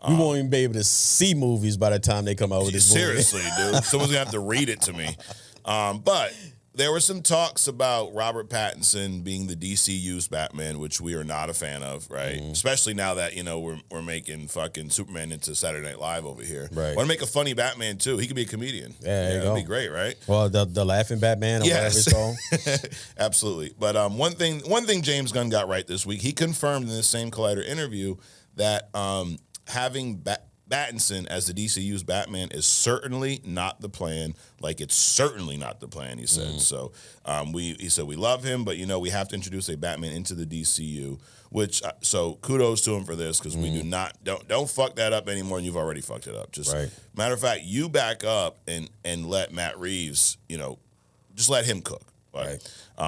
We won't even be able to see movies by the time they come out with this movie. Seriously, dude. Someone's going to have to read it to me. But there were some talks about Robert Pattinson being the DCU's Batman, which we are not a fan of, right? Especially now that, we're making fucking Superman into Saturday Night Live over here. Right. Want to make a funny Batman, too. He could be a comedian. Yeah, that'd be great, right? Well, the Laughing Batman or whatever it's called. Absolutely. But one thing James Gunn got right this week, he confirmed in the same Collider interview that having Pattinson as the DCU's Batman is certainly not the plan. Like, it's certainly not the plan, he said. So he said we love him, but, we have to introduce a Batman into the DCU, which, so kudos to him for this, because we don't fuck that up anymore, and you've already fucked it up. Just matter of fact, you back up and let Matt Reeves, just let him cook. Right.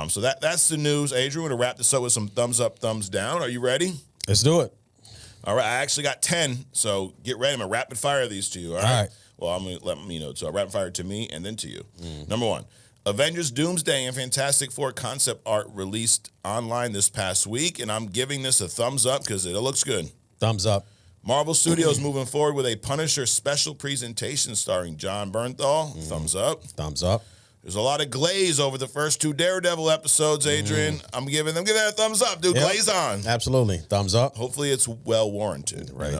So that's the news. Adrian, we're going to wrap this up with some thumbs up, thumbs down. Are you ready? Let's do it. All right, I actually got 10, so get ready. I'm going to rapid fire these to you, all right? Well, I'm going to let me know. So rapid fire to me and then to you. Number 1, Avengers Doomsday and Fantastic Four concept art released online this past week, and I'm giving this a thumbs up because it looks good. Thumbs up. Marvel Studios moving forward with a Punisher special presentation starring John Bernthal. Thumbs up. Thumbs up. There's a lot of glaze over the first 2 Daredevil episodes, Adrian. I'm giving that a thumbs up, dude. Yep. Glaze on. Absolutely. Thumbs up. Hopefully it's well warranted. Right.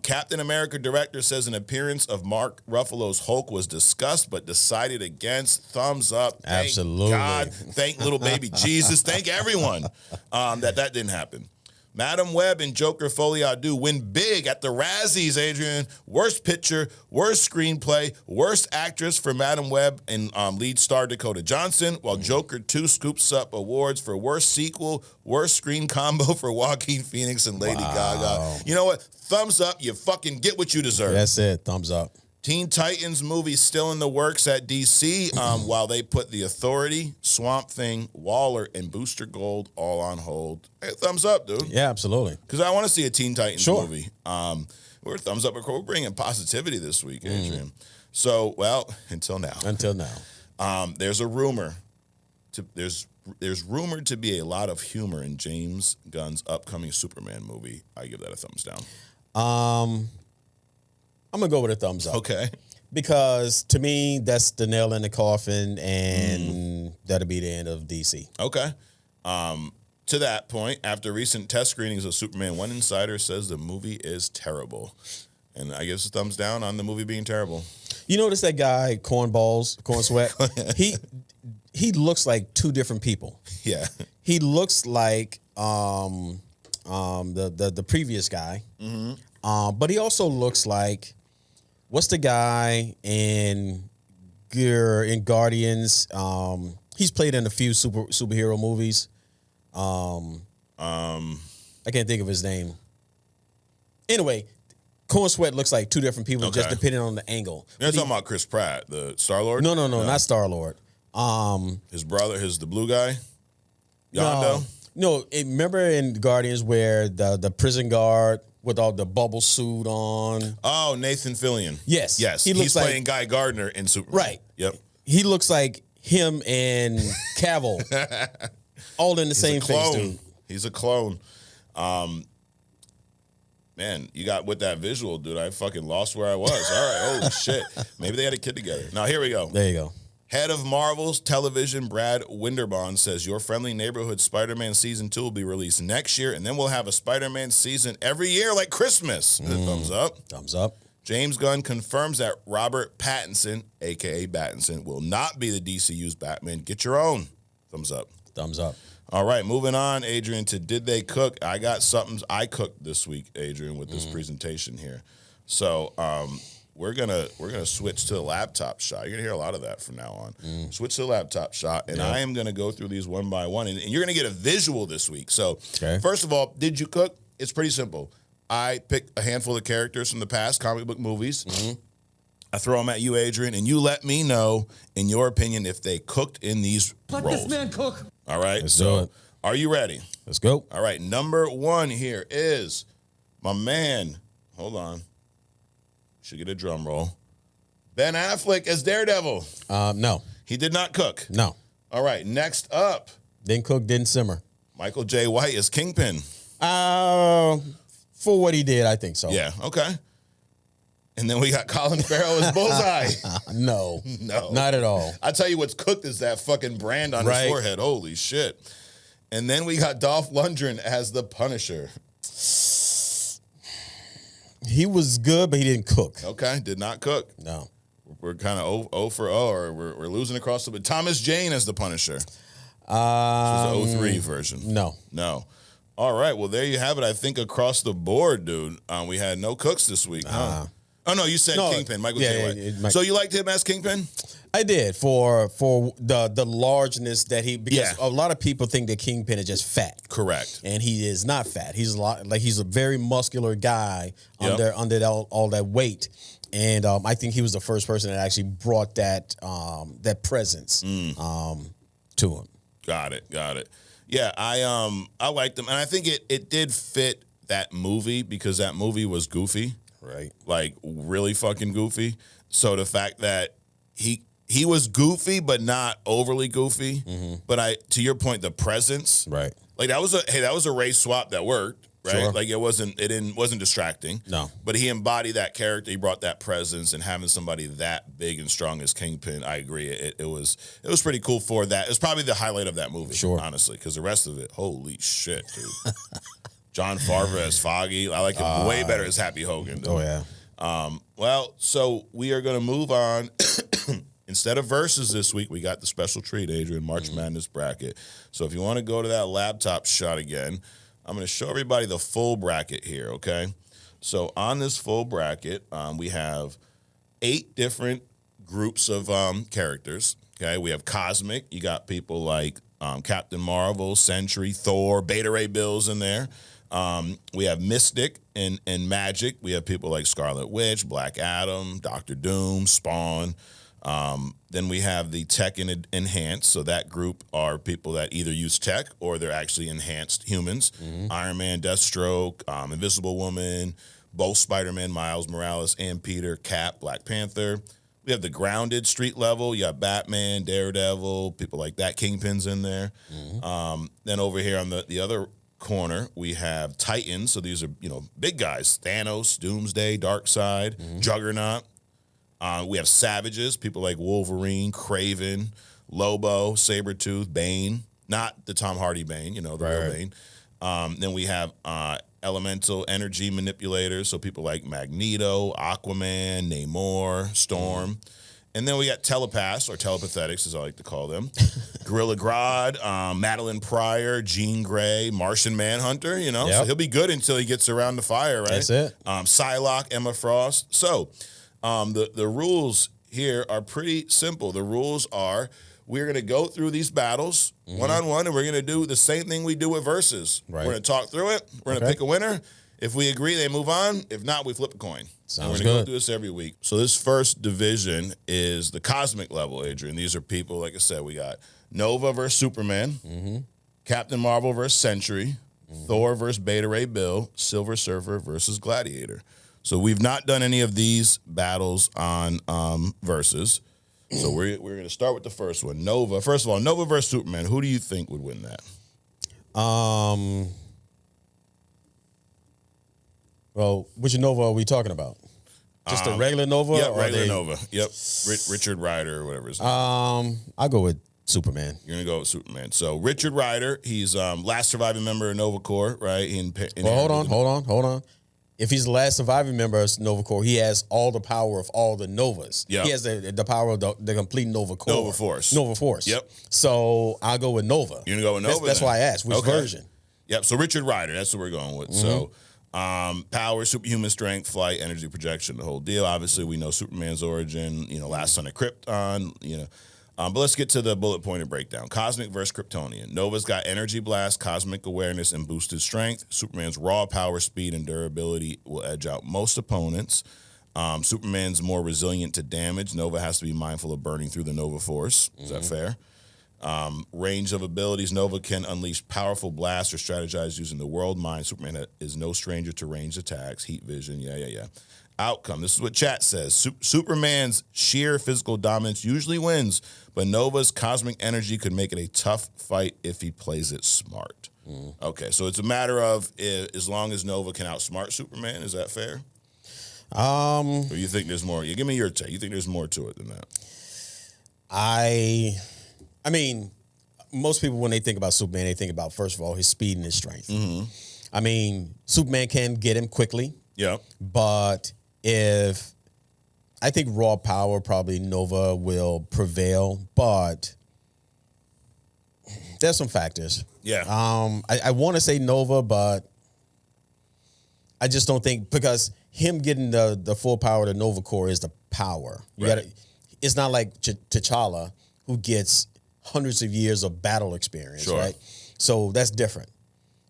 Captain America director says an appearance of Mark Ruffalos HULK was discussed but decided against. Thumbs up. Thank Absolutely. God. Thank little baby Jesus. Thank everyone that didn't happen. Madam Web and Joker Folie win big at the Razzies, Adrian. Worst picture, worst screenplay, worst actress for Madam Web and lead star Dakota Johnson, while Joker 2 scoops up awards for worst sequel, worst screen combo for Joaquin Phoenix and Lady Gaga. You know what? Thumbs up. You fucking get what you deserve. That's it. Thumbs up. Teen Titans movie still in the works at DC while they put The Authority, Swamp Thing, Waller, and Booster Gold all on hold. Hey, thumbs up, dude. Yeah, absolutely. Because I want to see a Teen Titans movie. We're thumbs up. We're bringing positivity this week, Adrian. So, well, until now. There's a rumor. There's rumored to be a lot of humor in James Gunn's upcoming Superman movie. I give that a thumbs down. I'm going to go with a thumbs up. Okay. Because to me, that's the nail in the coffin, and that'll be the end of DC. Okay. To that point, after recent test screenings of Superman, one insider says the movie is terrible. And I give a thumbs down on the movie being terrible. You notice that guy, Corn Sweat? He looks like 2 different people. Yeah. He looks like the previous guy. But he also looks like, what's the guy in Guardians? He's played in a few superhero movies. I can't think of his name. Anyway, Corn Sweat looks like 2 different people, just depending on the angle. You're talking about Chris Pratt, the Star-Lord? No, not Star-Lord. His brother, the blue guy? Yondo? No, remember in Guardians where the prison guard with all the bubble suit on? Oh, Nathan Fillion. Yes. He's playing Guy Gardner in Superman. Right. Yep. He looks like him and Cavill, all in the same face, dude. He's a clone. Man, you got with that visual, dude. I fucking lost where I was. All right, holy shit. Maybe they had a kid together. Now, here we go. There you go. Head of Marvel's Television Brad Winderbaun says Your Friendly Neighborhood Spider-Man Season 2 will be released next year, and then we'll have a Spider-Man season every year like Christmas. Thumbs up. Thumbs up. James Gunn confirms that Robert Pattinson, a.k.a. Pattinson, will not be the DCU's Batman. Get your own. Thumbs up. Thumbs up. All right, moving on, Adrian, to Did They Cook? I got something I cooked this week, Adrian, with this presentation here. So we're gonna switch to the laptop shot. You're gonna hear a lot of that from now on. Switch to the laptop shot, and I am gonna go through these one by one, and you're gonna get a visual this week. So first of all, did you cook? It's pretty simple. I pick a handful of characters from the past comic book movies. I throw them at you, Adrian, and you let me know, in your opinion, if they cooked in these roles. Let this man cook. All right, Let's do it. Are you ready? Let's go. All right, number one here is my man. Hold on. Should get a drum roll. Ben Affleck as Daredevil. No. He did not cook. No. All right, next up, Didn't cook, didn't simmer. Michael J. White as Kingpin. For what he did, I think so. Yeah, okay. And then we got Colin Farrell as Bullseye. No. No. Not at all. I tell you what's cooked is that fucking brand on his forehead. Holy shit. And then we got Dolph Lundgren as the Punisher. He was good, but he didn't cook. Okay, did not cook. No. We're kind of 0 for 0, or we're losing across the board. Thomas Jane as the Punisher. This is the 03 version. No. No. All right, well, there you have it. I think across the board, dude, we had no cooks this week, huh? Oh, no, you said Kingpin, Michael J. White. So you liked him as Kingpin? I did, for the largeness that because a lot of people think that Kingpin is just fat. Correct. And he is not fat. He's he's a very muscular guy under all that weight. And I think he was the first person that actually brought that presence to him. Got it. Yeah, I liked him, and I think it did fit that movie because that movie was goofy. Right. Like really fucking goofy. So the fact that he was goofy but not overly goofy. But to your point, the presence. Right. Like that was a race swap that worked, right? Sure. Like it wasn't distracting. No. But he embodied that character, he brought that presence, and having somebody that big and strong as Kingpin, I agree. It was pretty cool for that. It was probably the highlight of that movie, honestly, because the rest of it, holy shit, dude. John Farver as Foggy. I like him way better as Happy Hogan. Dude. Oh, yeah. Well, so we are going to move on. Instead of verses this week, we got the special treat, Adrian, March Madness bracket. So if you want to go to that laptop shot again, I'm going to show everybody the full bracket here, okay? So on this full bracket, we have 8 different groups of characters, okay? We have Cosmic. You got people like Captain Marvel, Sentry, Thor, Beta Ray Bill's in there. We have Mystic and Magic. We have people like Scarlet Witch, Black Adam, Doctor Doom, Spawn. Then we have the tech and enhanced. So that group are people that either use tech or they're actually enhanced humans. Iron Man, Deathstroke, Invisible Woman, both Spider-Man, Miles Morales and Peter, Cap, Black Panther. We have the grounded street level. You have Batman, Daredevil, people like that. Kingpin's in there. Then over here on the other corner, we have Titans. So these are, big guys. Thanos, Doomsday, Darkseid, Juggernaut. We have Savages, people like Wolverine, Kraven, Lobo, Sabretooth, Bane. Not the Tom Hardy Bane, the real Bane. Then we have elemental energy manipulators, so people like Magneto, Aquaman, Namor, Storm. And then we got telepaths, or telepathetics, as I like to call them. Gorilla Grodd, Madeline Pryor, Jean Grey, Martian Manhunter, So he'll be good until he gets around the fire, right? That's it. Psylocke, Emma Frost. So the rules here are pretty simple. The rules are we're going to go through these battles one-on-one, and we're going to do the same thing we do with Versus. Right. We're going to talk through it. We're going to pick a winner. If we agree, they move on. If not, we flip a coin. Sounds we're going to go through this every week. So this first division is the cosmic level, Adrian. These are people, like I said, we got Nova versus Superman, Captain Marvel versus Sentry, Thor versus Beta Ray Bill, Silver Surfer versus Gladiator. So we've not done any of these battles on Versus. So we're going to start with the first one. Nova. First of all, Nova versus Superman. Who do you think would win that? Well, which Nova are we talking about? Just a regular Nova? Yep, regular Nova. Yep. Richard Rider or whatever his name is. I'll go with Superman. You're going to go with Superman. So Richard Rider, he's last surviving member of Nova Corps, right? Hold on. if he's the last surviving member of Nova Corps, he has all the power of all the Novas. Yep. He has the power of the complete Nova Corps. Nova Force. Nova Force. Yep. So I'll go with Nova. You're going to go with Nova? That's why I asked. Which version? Yep. So Richard Rider, that's what we're going with. So power, superhuman strength, flight, energy projection, the whole deal. Obviously, we know Superman's origin, last son of Krypton, but let's get to the bullet pointed breakdown. Cosmic versus Kryptonian. Nova's got energy blast, cosmic awareness, and boosted strength. Superman's raw power, speed, and durability will edge out most opponents. Superman's more resilient to damage. Nova has to be mindful of burning through the Nova Force. Is that fair? Range of abilities. Nova can unleash powerful blasts or strategize using the world mind. Superman is no stranger to ranged attacks, heat vision. Yeah. Outcome. This is what chat says. Superman's sheer physical dominance usually wins, but Nova's cosmic energy could make it a tough fight if he plays it smart. Okay, so it's a matter of as long as Nova can outsmart Superman. Is that fair? Or you think there's more? Give me your take. You think there's more to it than that? I mean, most people, when they think about Superman, they think about, first of all, his speed and his strength. I mean, Superman can get him quickly. Yeah. But I think raw power, probably Nova will prevail. But there's some factors. Yeah. I want to say Nova, but I just don't think, because him getting the full power of the Nova Corps is the power. It's not like T'Challa, who gets hundreds of years of battle experience, right? So that's different.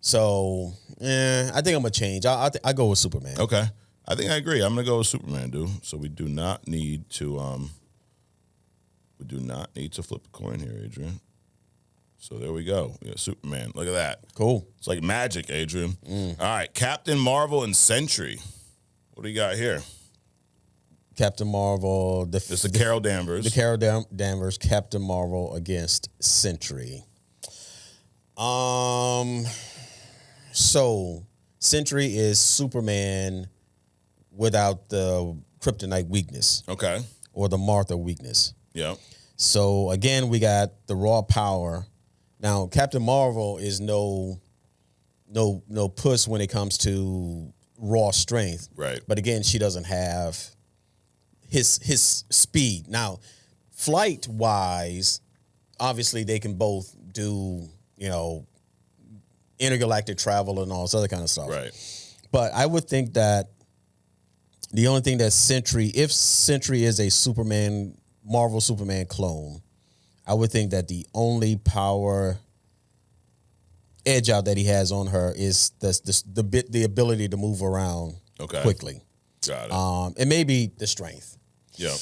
So, I think I'm going to change. I go with Superman. Okay. I think I agree. I'm going to go with Superman, dude. So we do not need to flip a coin here, Adrian. So there we go. We got Superman. Look at that. Cool. It's like magic, Adrian. All right. Captain Marvel and Sentry. What do you got here? Captain Marvel. This is the Carol Danvers. The Carol Danvers, Captain Marvel against Sentry. So Sentry is Superman without the kryptonite weakness. Okay. Or the Martha weakness. Yeah. So again, we got the raw power. Now, Captain Marvel is no puss when it comes to raw strength. Right. But again, she doesn't have his speed. Now, flight wise, obviously they can both do, intergalactic travel and all this other kind of stuff. Right. But I would think that the only thing that if Sentry is a Marvel Superman clone, I would think that the only power edge out that he has on her is the ability to move around quickly. Got it. It may be the strength. Yeah.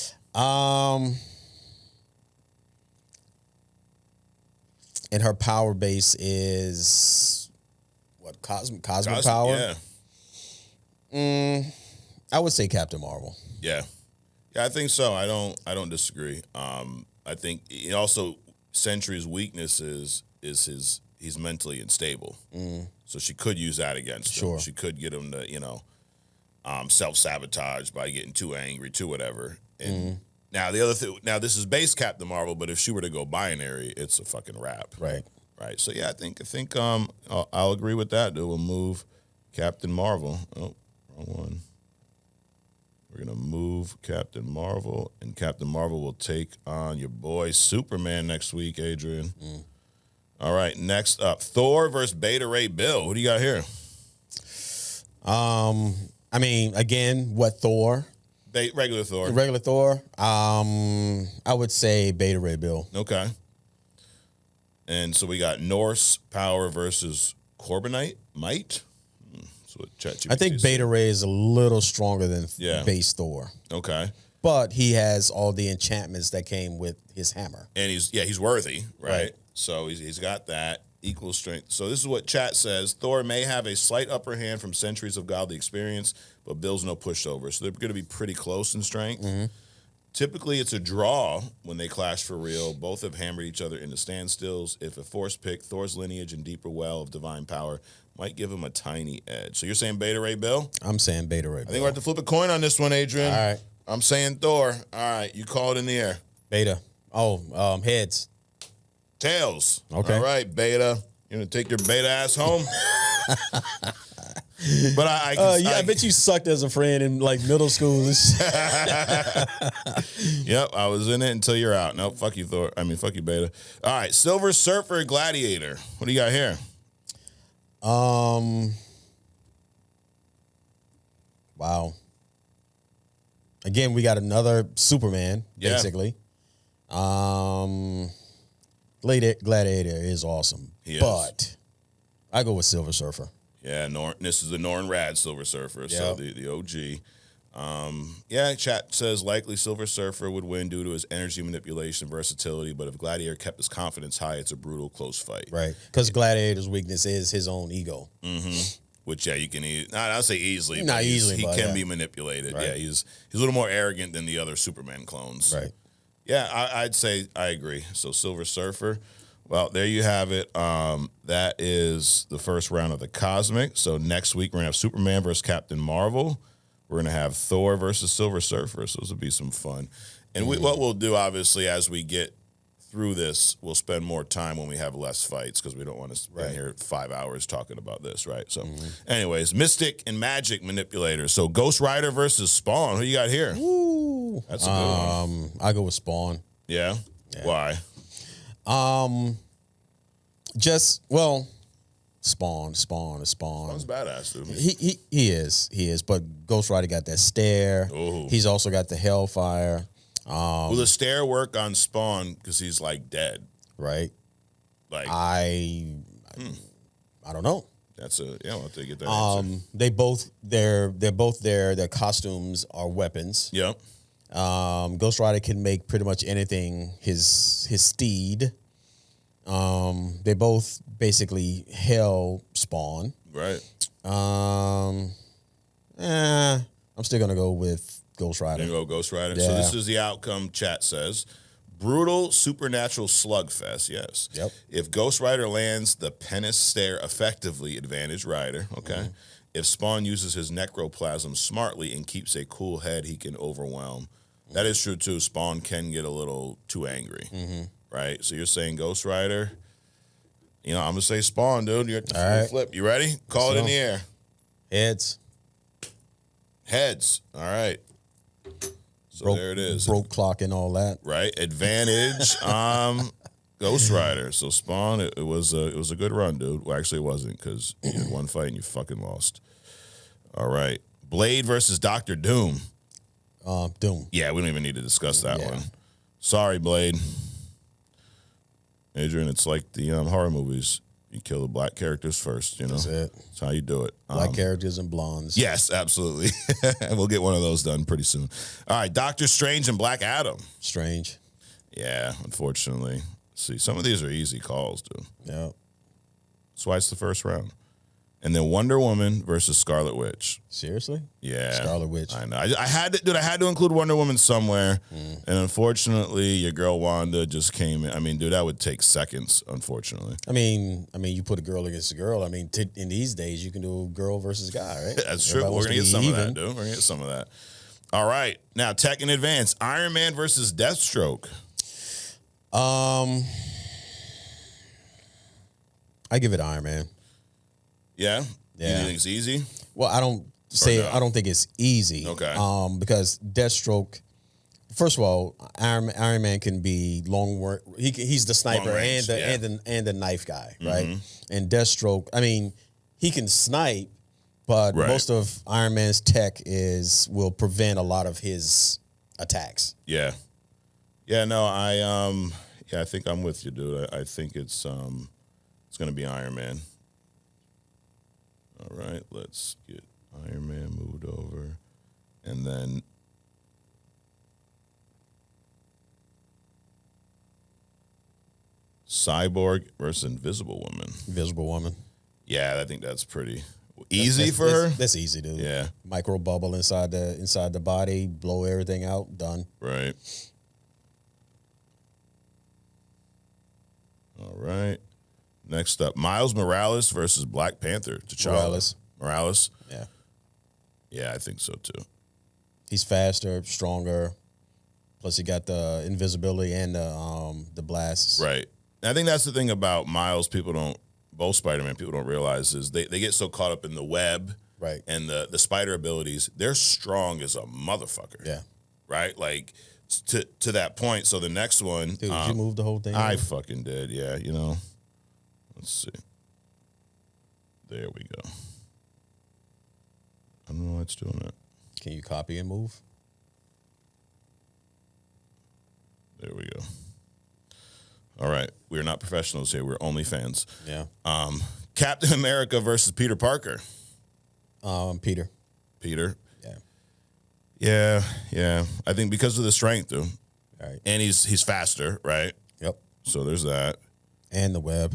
And her power base is what? Cosmic power? Yeah. I would say Captain Marvel. Yeah. Yeah, I think so. I don't disagree. I think also Sentry's weakness is he's mentally unstable. So she could use that against him. She could get him to, self-sabotage by getting too angry, too whatever. And now the other thing, this is base Captain Marvel, but if she were to go binary, it's a fucking wrap. Right. So yeah, I think I'll agree with that. Dude. We'll move Captain Marvel. Oh, wrong one. We're going to move Captain Marvel, and Captain Marvel will take on your boy Superman next week, Adrian. All right, next up, Thor versus Beta Ray Bill. Who do you got here? I mean, again, what Thor? Regular Thor. Regular Thor. I would say Beta Ray Bill. Okay. And so we got Norse power versus Corbinite might. I think Beta Ray is a little stronger than base Thor. Okay. But he has all the enchantments that came with his hammer. And he's worthy, right? So he's got that equal strength. So this is what chat says. Thor may have a slight upper hand from centuries of godly experience, but Bill's no pushover. So they're going to be pretty close in strength. Typically, it's a draw when they clash for real. Both have hammered each other into standstills. If a force pick, Thor's lineage and deeper well of divine power might give him a tiny edge. So you're saying Beta Ray Bill? I'm saying Beta Ray Bill. I think we're going to have to flip a coin on this one, Adrian. All right. I'm saying Thor. All right. You call it in the air. Beta. Oh, heads. Tails. Okay. All right, Beta. You going to take your beta ass home? But I bet you sucked as a friend in like middle school. Yep, I was in it until you're out. Nope, fuck you, Thor. I mean, fuck you, Beta. All right, Silver Surfer Gladiator. What do you got here? Wow. Again, we got another Superman, basically. Gladiator is awesome. But I go with Silver Surfer. Yeah, this is the Norrin Rad Silver Surfer, so the OG. Chat says likely Silver Surfer would win due to his energy manipulation versatility, but if Gladiator kept his confidence high, it's a brutal close fight. Right, because Gladiator's weakness is his own ego. Mm-hmm. Which, you can I'll say easily. Not easily, he can be manipulated. Right. Yeah, he's a little more arrogant than the other Superman clones. Right. Yeah, I'd say I agree. So Silver Surfer. Well, there you have it. That is the first round of the Cosmic. So next week we're gonna have Superman versus Captain Marvel. We're gonna have Thor versus Silver Surfer. So this will be some fun. And what we'll do, obviously, as we get through this, we'll spend more time when we have less fights because we don't want to spend here 5 hours talking about this, right? So, anyways, Mystic and Magic Manipulators. So Ghost Rider versus Spawn. Who you got here? Ooh. That's a good one. I go with Spawn. Yeah? Why? Spawn. Spawn's badass, dude. He is. But Ghost Rider got that stare. Ooh. He's also got the Hellfire. Will the stare work on Spawn because he's like dead? Right. Like I don't know. That's we'll have to get that answer. They're both there. Their costumes are weapons. Yep. Ghost Rider can make pretty much anything his steed. They both basically hell Spawn. Right. I'm still gonna go with Ghost Rider. There you go, Ghost Rider. Yeah. So this is the outcome, chat says. Brutal supernatural slugfest, yes. Yep. If Ghost Rider lands the penis stare effectively, advantage Rider, okay? Mm-hmm. If Spawn uses his necroplasm smartly and keeps a cool head, he can overwhelm. Mm-hmm. That is true, too. Spawn can get a little too angry, right? So you're saying Ghost Rider? I'm going to say Spawn, dude. You're right. Flip. You ready? Call it in the air. Heads. All right. So there it is. Broke clock and all that. Right. Advantage. Ghost Rider. So Spawn, it was a good run, dude. Well, actually, it wasn't because you had one fight and you fucking lost. All right. Blade versus Dr. Doom. Doom. Yeah, we don't even need to discuss that one. Sorry, Blade. Adrian, it's like the horror movies. You kill the black characters first, That's it. That's how you do it. Black characters and blondes. Yes, absolutely. We'll get one of those done pretty soon. All right, Doctor Strange and Black Adam. Strange. Yeah, unfortunately. See, some of these are easy calls, dude. Yeah. That's why it's the first round. And then Wonder Woman versus Scarlet Witch. Seriously? Yeah. Scarlet Witch. I know. I had to include Wonder Woman somewhere. And unfortunately, your girl Wanda just came in. I mean, dude, that would take seconds, unfortunately. I mean, you put a girl against a girl. I mean, in these days, you can do girl versus guy, right? That's true. We're going to get some of that, dude. We're going to get some of that. All right. Now, Tech in Advance. Iron Man versus Deathstroke. I give it Iron Man. Yeah? You think it's easy? Well, I don't think it's easy. Okay. Because Deathstroke, first of all, Iron Man can be long work. He's the sniper range, and the knife guy, right? And Deathstroke, I mean, he can snipe, but most of Iron Man's tech will prevent a lot of his attacks. Yeah. Yeah, no, I think I'm with you, dude. I think it's going to be Iron Man. All right, let's get Iron Man moved over. And then Cyborg versus Invisible Woman. Invisible Woman. Yeah, I think that's pretty easy for her. That's easy, dude. Yeah. Micro bubble inside the body, blow everything out, done. Right. All right. Next up, Miles Morales versus Black Panther. T'Challa. Morales. Yeah. Yeah, I think so too. He's faster, stronger. Plus, he got the invisibility and the blasts. Right. And I think that's the thing about Miles. Both Spider-Man people don't realize is they get so caught up in the web Right. And the spider abilities, they're strong as a motherfucker. Yeah. Right? Like, to that point. So the next one. Dude, did you move the whole thing? I fucking did, yeah. You know. Let's see. There we go. I don't know why it's doing that. Can you copy and move? There we go. All right. We're not professionals here. We're only fans. Yeah. Captain America versus Peter Parker. Peter. Peter. Yeah. Yeah. I think because of the strength, dude. Right. And he's faster, right? Yep. So there's that. And the web.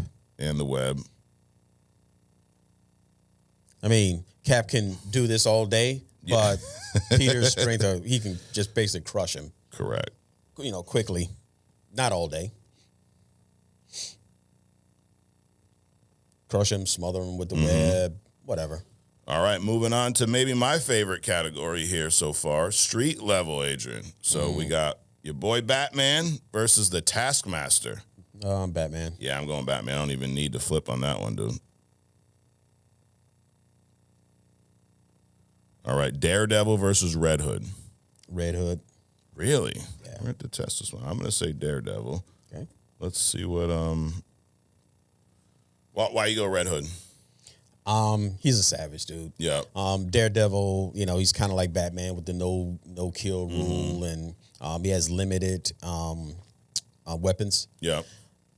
I mean, Cap can do this all day, but Peter's strength, he can just basically crush him. Correct. You know, quickly. Not all day. Crush him, smother him with the web, whatever. All right, moving on to maybe my favorite category here so far, street level, Adrian. So we got your boy Batman versus the Taskmaster. Batman. Yeah, I'm going Batman. I don't even need to flip on that one, dude. All right, Daredevil versus Red Hood. Red Hood. Really? Yeah. We're going to test this one. I'm going to say Daredevil. Okay. Let's see what why you go Red Hood? He's a savage, dude. Yeah. Daredevil, you know, he's kind of like Batman with the no kill rule, and he has limited weapons. Yeah.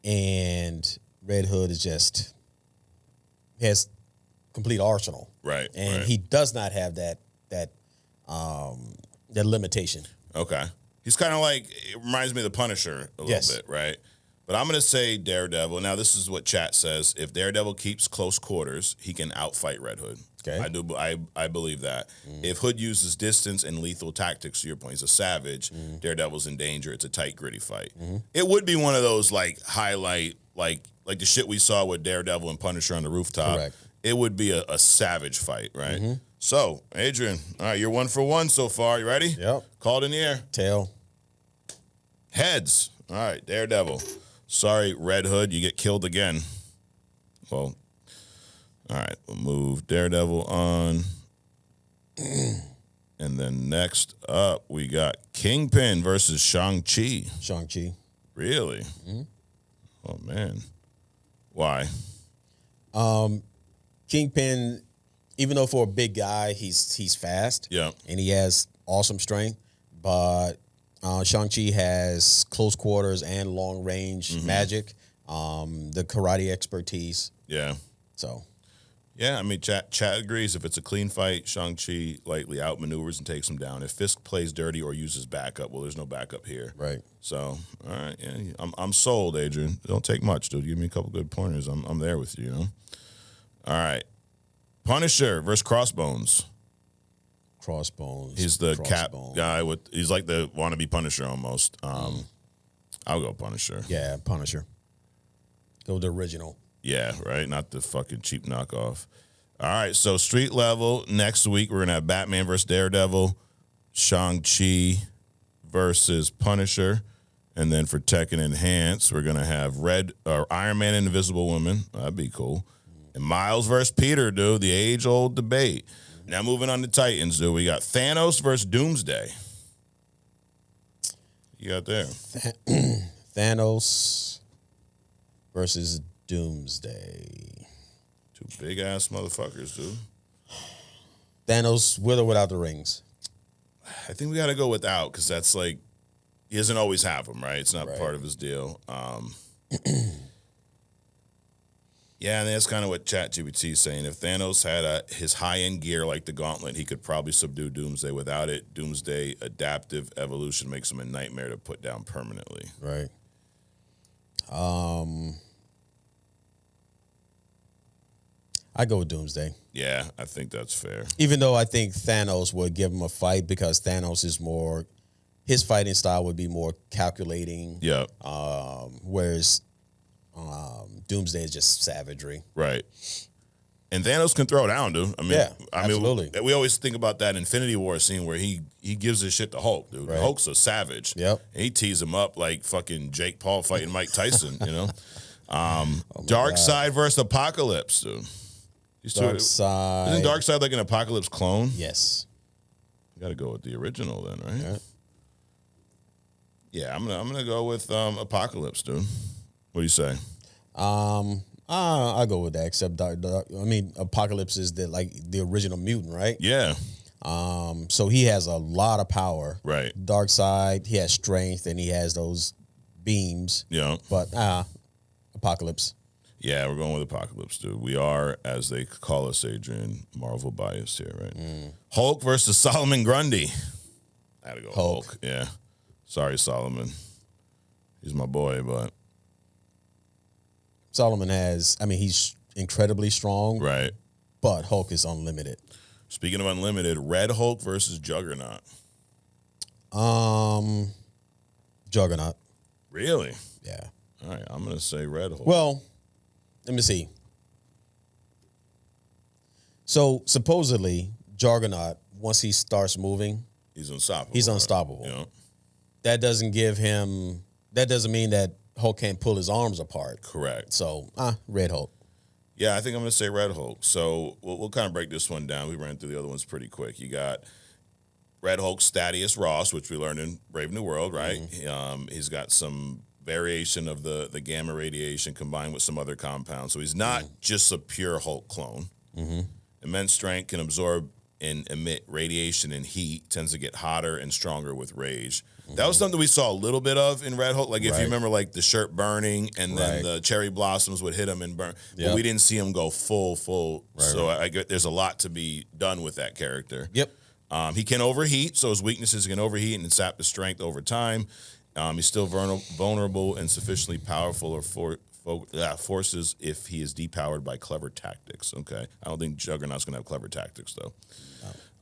And Red Hood is just has complete arsenal. Right. And right. he does not have that limitation. Okay. He's kind of like, it reminds me of the Punisher a little bit, right? But I'm going to say Daredevil. Now, this is what chat says. If Daredevil keeps close quarters, he can outfight Red Hood. Okay. I believe that. If Hood uses distance and lethal tactics, to your point, he's a savage. Daredevil's in danger. It's a tight, gritty fight. It would be one of those, like, highlight, like the shit we saw with Daredevil and Punisher on the rooftop. Correct. It would be a savage fight, right? So, Adrian, all right, you're 1 for 1 so far. You ready? Yep. Called in the air. Tail. Heads. All right, Daredevil. Sorry, Red Hood, you get killed again. Well, all right, we'll move Daredevil on. And then next up, we got Kingpin versus Shang-Chi. Shang-Chi. Really? Oh, man. Why? Kingpin, even though for a big guy, he's fast. Yeah. And he has awesome strength, but Shang-Chi has close quarters and long range magic, the karate expertise. Yeah. So. Yeah, I mean, chat agrees. If it's a clean fight, Shang-Chi lightly outmaneuvers and takes him down. If Fisk plays dirty or uses backup, well, there's no backup here. Right. So, all right, yeah, I'm sold, Adrian. It don't take much, dude. Give me a couple good pointers. I'm there with you, you know? All right. Punisher versus Crossbones. Crossbones. He's the cap guy he's like the wannabe Punisher almost. I'll go Punisher. Yeah, Punisher. Go the original. Yeah, right? Not the fucking cheap knockoff. All right, so street level, next week we're going to have Batman versus Daredevil, Shang-Chi versus Punisher, and then for Tekken Enhance, we're going to have Iron Man and Invisible Woman. That'd be cool. And Miles versus Peter, dude, the age-old debate. Now moving on to Titans, dude, we got Thanos versus Doomsday. You got there. Thanos versus Doomsday. Two big-ass motherfuckers, dude. Thanos with or without the rings? I think we got to go without because that's like, he doesn't always have them, right? It's not part of his deal. Yeah, and that's kind of what ChatGPT is saying. If Thanos had his high-end gear like the Gauntlet, he could probably subdue Doomsday. Without it, Doomsday adaptive evolution makes him a nightmare to put down permanently. Right. I go with Doomsday. Yeah, I think that's fair. Even though I think Thanos would give him a fight because Thanos is more, his fighting style would be more calculating. Yeah. Whereas Doomsday is just savagery. Right. And Thanos can throw down, dude. I mean, absolutely. We always think about that Infinity War scene where he gives his shit to Hulk, dude. Right. Hulk's a savage. Yep. And he tees him up like fucking Jake Paul fighting Mike Tyson, you know? Dark Side versus Apocalypse, dude. Darkseid. Isn't Darkseid like an Apocalypse clone? Yes. You got to go with the original then, right? Yeah. Yeah, I'm gonna go with Apocalypse, dude. What do you say? I'll go with that. Except Apocalypse is the original mutant, right? Yeah. So he has a lot of power. Right. Darkseid, he has strength and he has those beams. Yeah. But Apocalypse. Yeah, we're going with Apocalypse, dude. We are, as they call us, Adrian, Marvel biased here, right? Hulk versus Solomon Grundy. I had to go Hulk. Yeah. Sorry, Solomon. He's my boy, but Solomon he's incredibly strong. Right. But Hulk is unlimited. Speaking of unlimited, Red Hulk versus Juggernaut. Juggernaut. Really? Yeah. All right, I'm going to say Red Hulk. Well, let me see. So supposedly, Juggernaut, once he starts moving, he's unstoppable. He's unstoppable. Right? Yeah. That doesn't mean that Hulk can't pull his arms apart. Correct. So, Red Hulk. Yeah, I think I'm going to say Red Hulk. So we'll kind of break this one down. We ran through the other ones pretty quick. You got Red Hulk Stadius Ross, which we learned in Brave New World, right? Mm-hmm. He's got some variation of the gamma radiation combined with some other compounds. So he's not just a pure Hulk clone. Mm-hmm. Immense strength, can absorb and emit radiation and heat, tends to get hotter and stronger with rage. That was something we saw a little bit of in Red Hulk. Like, if you remember, like, the shirt burning and then the cherry blossoms would hit him and burn. Yep. But we didn't see him go full. So I get there's a lot to be done with that character. Yep. He can overheat, so his weaknesses can overheat and sap his strength over time. He's still vulnerable and sufficiently powerful or forces if he is depowered by clever tactics. Okay. I don't think Juggernaut's going to have clever tactics, though.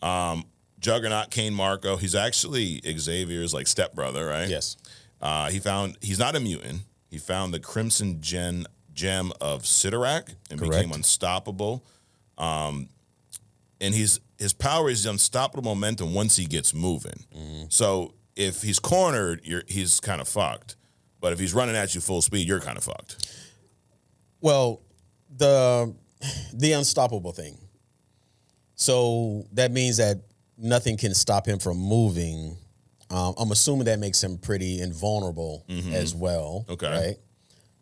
No. Juggernaut, Kane Marco, he's actually Xavier's like stepbrother, right? Yes. He's not a mutant. He found the Crimson Gem of Sidorak and became unstoppable. And his power is unstoppable momentum once he gets moving. Mm-hmm. So if he's cornered, he's kind of fucked. But if he's running at you full speed, you're kind of fucked. Well, the unstoppable thing. So that means that nothing can stop him from moving. I'm assuming that makes him pretty invulnerable as well. Okay. Right?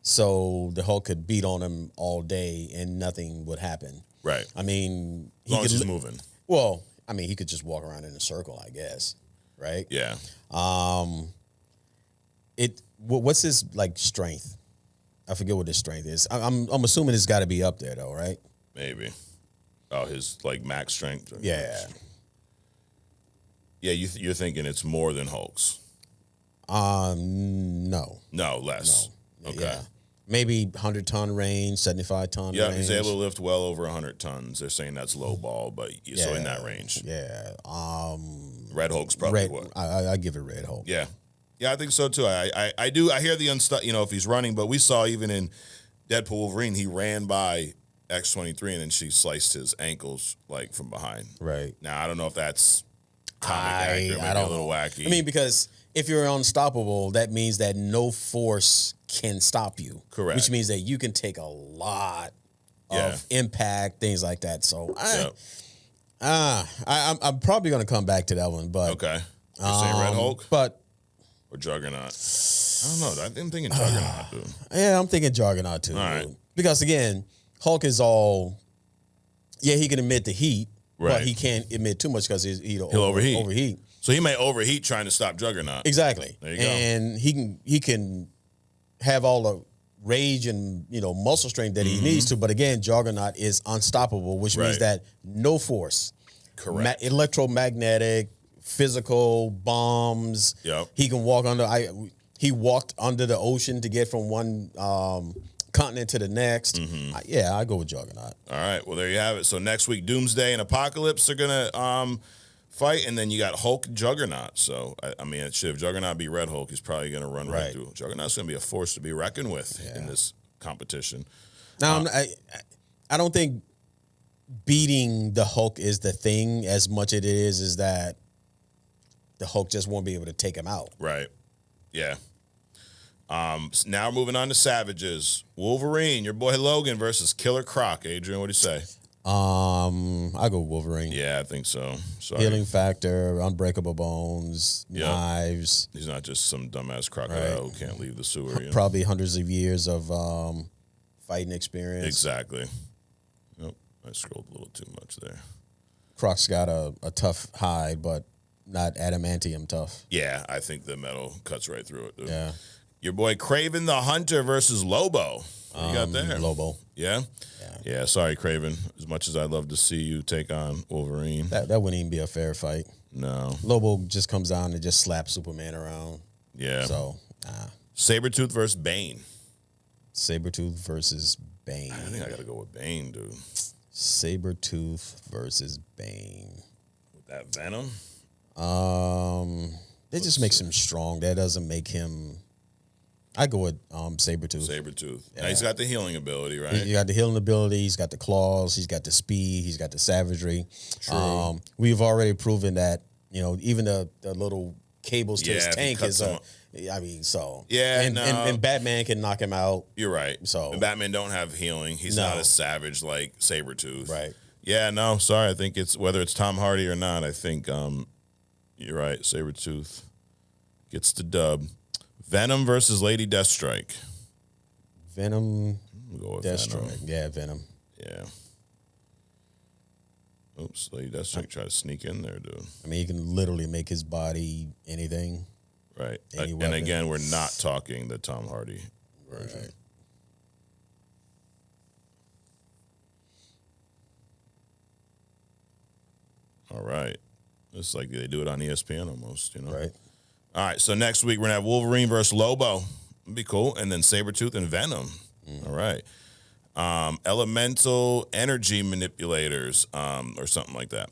So the Hulk could beat on him all day and nothing would happen. Right. I mean, as long as he's moving. Well, I mean, he could just walk around in a circle, I guess. Right? Yeah. What's his like strength? I forget what his strength is. I'm assuming it's got to be up there though, right? Maybe. Oh, his like max strength. Yeah. Yeah, you're thinking it's more than Hulk's. No. No, less. No. Okay. Yeah. Maybe 100-ton range, 75-ton range. Yeah, he's able to lift well over 100 tons. They're saying that's low ball, but so in that range. Yeah. Red Hulk's probably what? I give it Red Hulk. Yeah. Yeah, I think so too. I do. I hear the if he's running, but we saw even in Deadpool Wolverine, he ran by X-23 and then she sliced his ankles like from behind. Right. Now I don't know if that's comic accurate, maybe a little wacky. I mean, because if you're unstoppable, that means that no force can stop you. Correct. Which means that you can take a lot of impact, things like that. So I'm probably going to come back to that one. But okay, you're saying Red Hulk, or Juggernaut? I don't know. I'm thinking Juggernaut, dude. Yeah, I'm thinking Juggernaut too. All right. Because again, Hulk is all. Yeah, he can emit the heat, but he can't emit too much because he'll overheat. So he may overheat trying to stop Juggernaut. Exactly. There you go. And he can have all the rage and muscle strength that he needs to. But again, Juggernaut is unstoppable, which means that no force. Correct. Electromagnetic, physical, bombs. Yep. He can walk under. He walked under the ocean to get from one continent to the next. I go with Juggernaut. All right. Well, there you have it. So next week, Doomsday and Apocalypse are gonna fight, and then you got Hulk Juggernaut. So I mean, if Juggernaut be Red Hulk, he's probably gonna run right through. Juggernaut's gonna be a force to be reckoned with in this competition. Now, I don't think beating the Hulk is the thing as much as it is that the Hulk just won't be able to take him out. Right. Yeah. Now moving on to Savages. Wolverine, your boy Logan versus Killer Croc. Adrian, what do you say? I go Wolverine. Yeah, I think so. Sorry. Healing factor, unbreakable bones, Yep. knives. He's not just some dumbass crocodile who can't leave the sewer. You know? Probably hundreds of years of fighting experience. Exactly. Nope, I scrolled a little too much there. Croc's got a tough hide, but not adamantium tough. Yeah, I think the metal cuts right through it, dude. Yeah. Your boy Craven the Hunter versus Lobo. What you got there? Lobo. Yeah? Yeah, sorry, Craven. As much as I'd love to see you take on Wolverine. That wouldn't even be a fair fight. No. Lobo just comes down and just slaps Superman around. Yeah. So, Sabretooth versus Bane. Sabretooth versus Bane. I think I got to go with Bane, dude. Sabretooth versus Bane. With that Venom? That just makes him strong. That doesn't make him... I go with Sabretooth. Sabretooth. Yeah. Now, he's got the healing ability, right? He got the healing ability. He's got the claws. He's got the speed. He's got the savagery. True. We've already proven that, even the little cables to his tank is Yeah, and Batman can knock him out. You're right. So and Batman don't have healing. He's not as savage like Sabretooth. Right. Yeah, no, sorry. I think it's whether it's Tom Hardy or not, I think you're right. Sabretooth gets the dub. Venom versus Lady Deathstrike. Venom. We'll go with Deathstrike. Venom. Yeah, Venom. Yeah. Oops, Lady Deathstrike tried to sneak in there, dude. I mean, he can literally make his body anything. Right. Any And weapon. again, we're not talking the Tom Hardy version. Right. All right. It's like they do it on ESPN almost, Right. All right, so next week we're going to have Wolverine versus Lobo. That'd be cool. And then Sabretooth and Venom. All right. Elemental energy manipulators or something like that.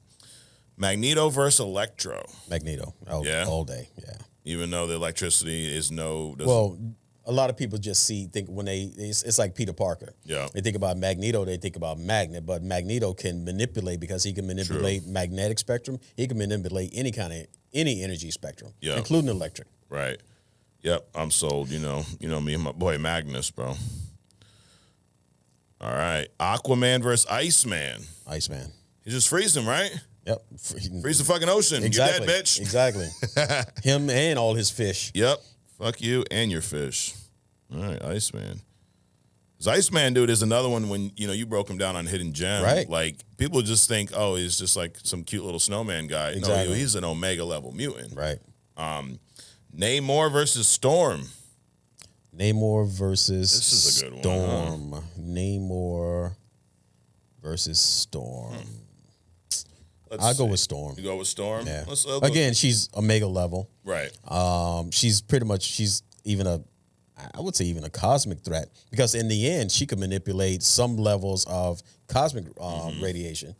Magneto versus Electro. Magneto. All day. Yeah. Even though the electricity is Well, a lot of people just think when it's like Peter Parker. Yeah. They think about Magneto, they think about Magnet, but Magneto can manipulate because he can manipulate magnetic spectrum. He can manipulate any energy spectrum, including electric. Right. Yep, I'm sold. You know me and my boy Magnus, bro. All right. Aquaman versus Iceman. Iceman. You just freeze him, right? Yep. Freeze the fucking ocean. Exactly. You're dead, bitch. Exactly. Him and all his fish. Yep. Fuck you and your fish. All right, Iceman. This Iceman dude is another one when, you broke him down on Hidden Gem. Right. Like, people just think, oh, he's just like some cute little snowman guy. Exactly. No, he's an Omega level mutant. Right. Namor versus Storm. Namor versus This is a good Storm. one. Namor versus Storm. I'll go with Storm. You go with Storm? Yeah. Again, she's Omega level. Right. She's even a cosmic threat because in the end she could manipulate some levels of cosmic radiation.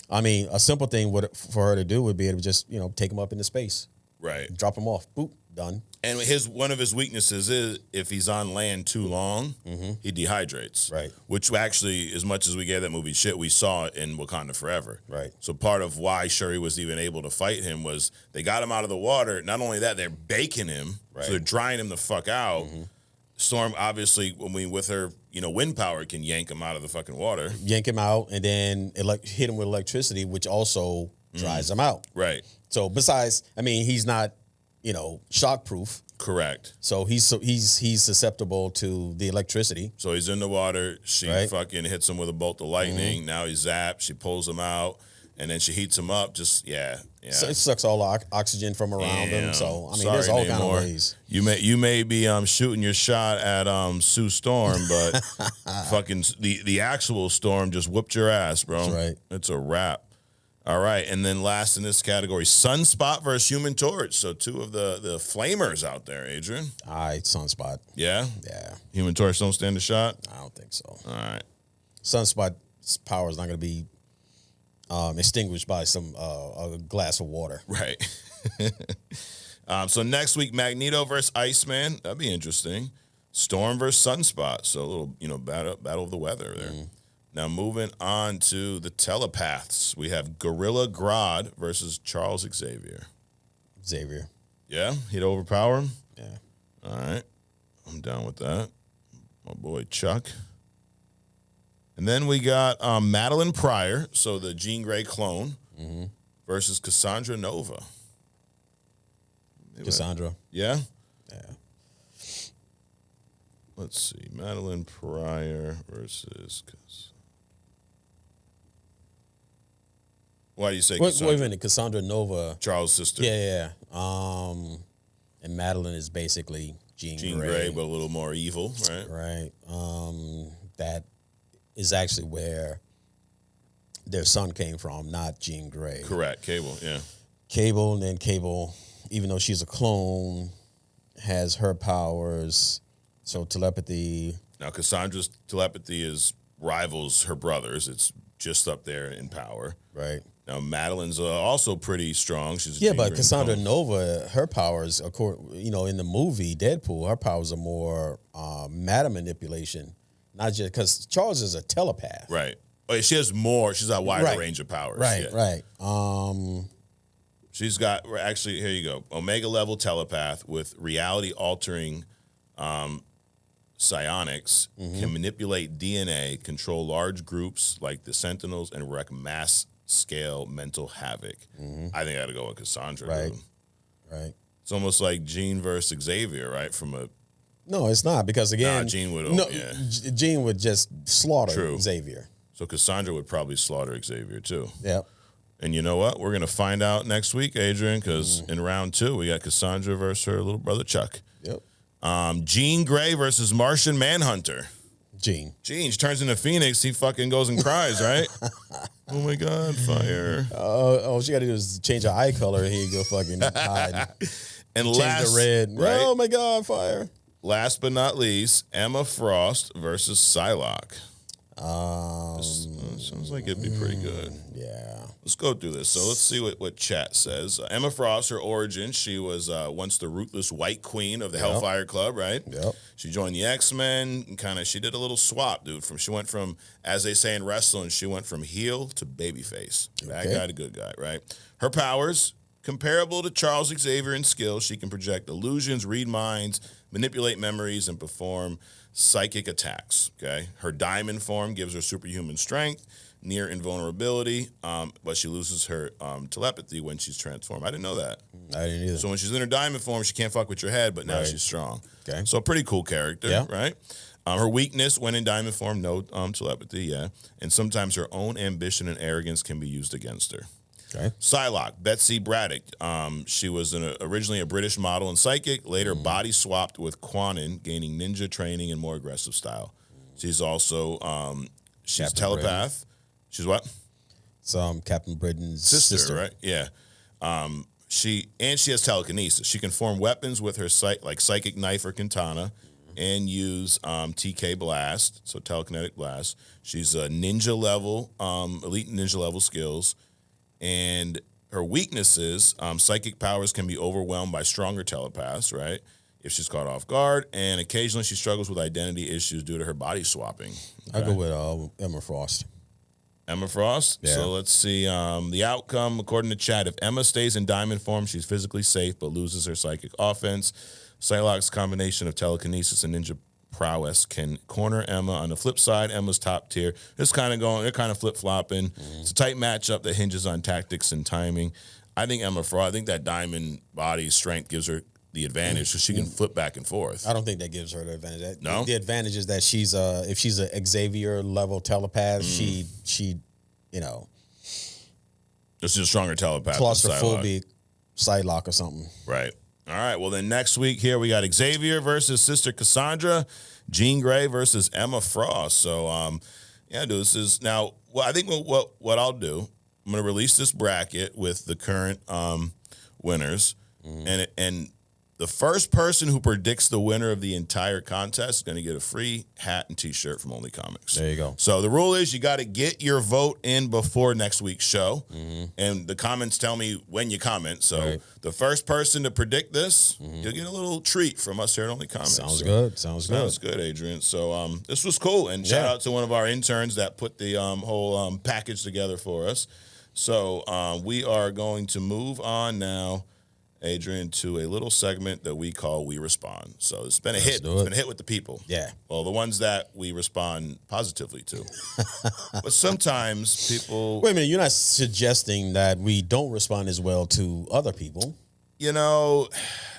I mean, a simple thing for her to do would be to just take him up into space, Right. drop him off, boop, done. And one of his weaknesses is if he's on land too long, he dehydrates. Right. Which actually, as much as we gave that movie shit, we saw it in Wakanda Forever. Right. So part of why Shuri was even able to fight him was they got him out of the water. Not only that, they're baking him. Right. So they're drying him the fuck out. Storm, obviously, with her, wind power can yank him out of the fucking water. Yank him out and then hit him with electricity, which also dries him out. Right. So besides, he's not, shockproof. Correct. So he's susceptible to the electricity. So he's in the water. She fucking hits him with a bolt of lightning. Now he's zapped. She pulls him out. And then she heats him up. So it sucks all the oxygen from around him. So there's all kind of ways. You may be shooting your shot at Sue Storm, but fucking the actual Storm just whooped your ass, bro. That's right. It's a wrap. All right, and then last in this category, Sunspot versus Human Torch. So two of the flamers out there, Adrian. All right, Sunspot. Yeah? Yeah. Human Torch don't stand a shot? I don't think so. All right. Sunspot's power is not going to be extinguished by a glass of water. Right. So next week, Magneto versus Iceman. That'd be interesting. Storm versus Sunspot. So a little, battle of the weather there. Now moving on to the telepaths. We have Gorilla Grodd versus Charles Xavier. Xavier. Yeah? He'd overpower him? Yeah. All right. I'm down with that. My boy Chuck. And then we got Madeline Pryor, so the Jean Grey clone, versus Cassandra Nova. Cassandra. Yeah? Yeah. Let's see. Madeline Pryor versus... Why do you say Cassandra? Wait a minute. Cassandra Nova. Charles' sister. Yeah. And Madeline is basically Jean Grey, but a little more evil, right? Right. That is actually where their son came from, not Jean Grey. Correct. Cable, yeah. Cable, and then Cable, even though she's a clone, has her powers. So telepathy. Now, Cassandra's telepathy rivals her brother's. It's just up there in power. Right. Now, Madeline's also pretty strong. She's but Cassandra Nova, her powers, in the movie Deadpool, her powers are more matter manipulation, not just because Charles is a telepath. Right. Oh, she has more. She's got a wider range of powers. Right. Yeah. Right. She's got actually. Here you go. Omega level telepath with reality altering psionics, can manipulate DNA, control large groups like the Sentinels, and wreak mass scale mental havoc. I think I got to go with Cassandra. Right. Dude. Right. It's almost like Jean versus Xavier, right? No, it's not, because again, Jean would. Jean would just slaughter Xavier. So Cassandra would probably slaughter Xavier too. Yep. And you know what? We're gonna find out next week, Adrian, because in round 2 we got Cassandra versus her little brother Chuck. Yep. Jean Grey versus Martian Manhunter. Jean. She turns into Phoenix. He fucking goes and cries, right? Oh my God, fire! All she got to do is change her eye color, and he go fucking hide. And change last, the red. Right? Oh my God, fire! Last but not least, Emma Frost versus Psylocke. Sounds like it'd be pretty good. Yeah. Let's go through this. So let's see what chat says. Emma Frost, her origin, she was once the ruthless White Queen of the Hellfire Club, right? Yep. She joined the X-Men, and she did a little swap, dude. She went from, as they say in wrestling, she went from heel to babyface. Bad guy to good guy, right? Her powers, comparable to Charles Xavier in skill, she can project illusions, read minds, manipulate memories, and perform psychic attacks, okay? Her diamond form gives her superhuman strength, near invulnerability, but she loses her telepathy when she's transformed. I didn't know that. I didn't either. So when she's in her diamond form, she can't fuck with your head, but now she's strong. Okay. So a pretty cool character, Yeah. right? Her weakness, when in diamond form, no telepathy, yeah. And sometimes her own ambition and arrogance can be used against her. Okay. Psylocke, Betsy Braddock. She was originally a British model and psychic, later body swapped with Quanon, gaining ninja training and more aggressive style. She's also, she's Captain telepath. Britain. She's what? Some Captain Britain's sister, right? Yeah. She has telekinesis. She can form weapons with her psychic knife or katana, and use TK blast, so telekinetic blast. She's a ninja level, elite ninja level skills, and her weaknesses, psychic powers can be overwhelmed by stronger telepaths, right? If she's caught off guard, and occasionally she struggles with identity issues due to her body swapping. Okay? I'll go with Emma Frost. Emma Frost. Yeah. So let's see the outcome according to chat. If Emma stays in diamond form, she's physically safe but loses her psychic offense. Psylocke's combination of telekinesis and ninja prowess can corner Emma. On the flip side, Emma's top tier. They're kind of flip-flopping. It's a tight matchup that hinges on tactics and timing. I think Emma Frost, I think that diamond body strength gives her the advantage so she can flip back and forth. I don't think that gives her the advantage. No? The advantage is that if she's a Xavier level telepath, she She's a stronger telepath. claustrophobic Psylocke or something. Right. All right. Well, then next week here we got Xavier versus Sister Cassandra, Jean Grey versus Emma Frost. So, dude, this is now. Well, I think what I'll do, I'm going to release this bracket with the current winners, and the first person who predicts the winner of the entire contest is going to get a free hat and T-shirt from Only Comics. There you go. So the rule is you got to get your vote in before next week's show, and the comments tell me when you comment. So the first person to predict this, you'll get a little treat from us here at Only Comics. Sounds Sounds good, Adrian. So this was cool, and shout out to one of our interns that put the whole package together for us. So we are going to move on now. Adrian, to a little segment that we call We Respond. So it's been a hit. It's been a hit with the people. Yeah. Well, the ones that we respond positively to. But sometimes people... Wait a minute. You're not suggesting that we don't respond as well to other people? You know,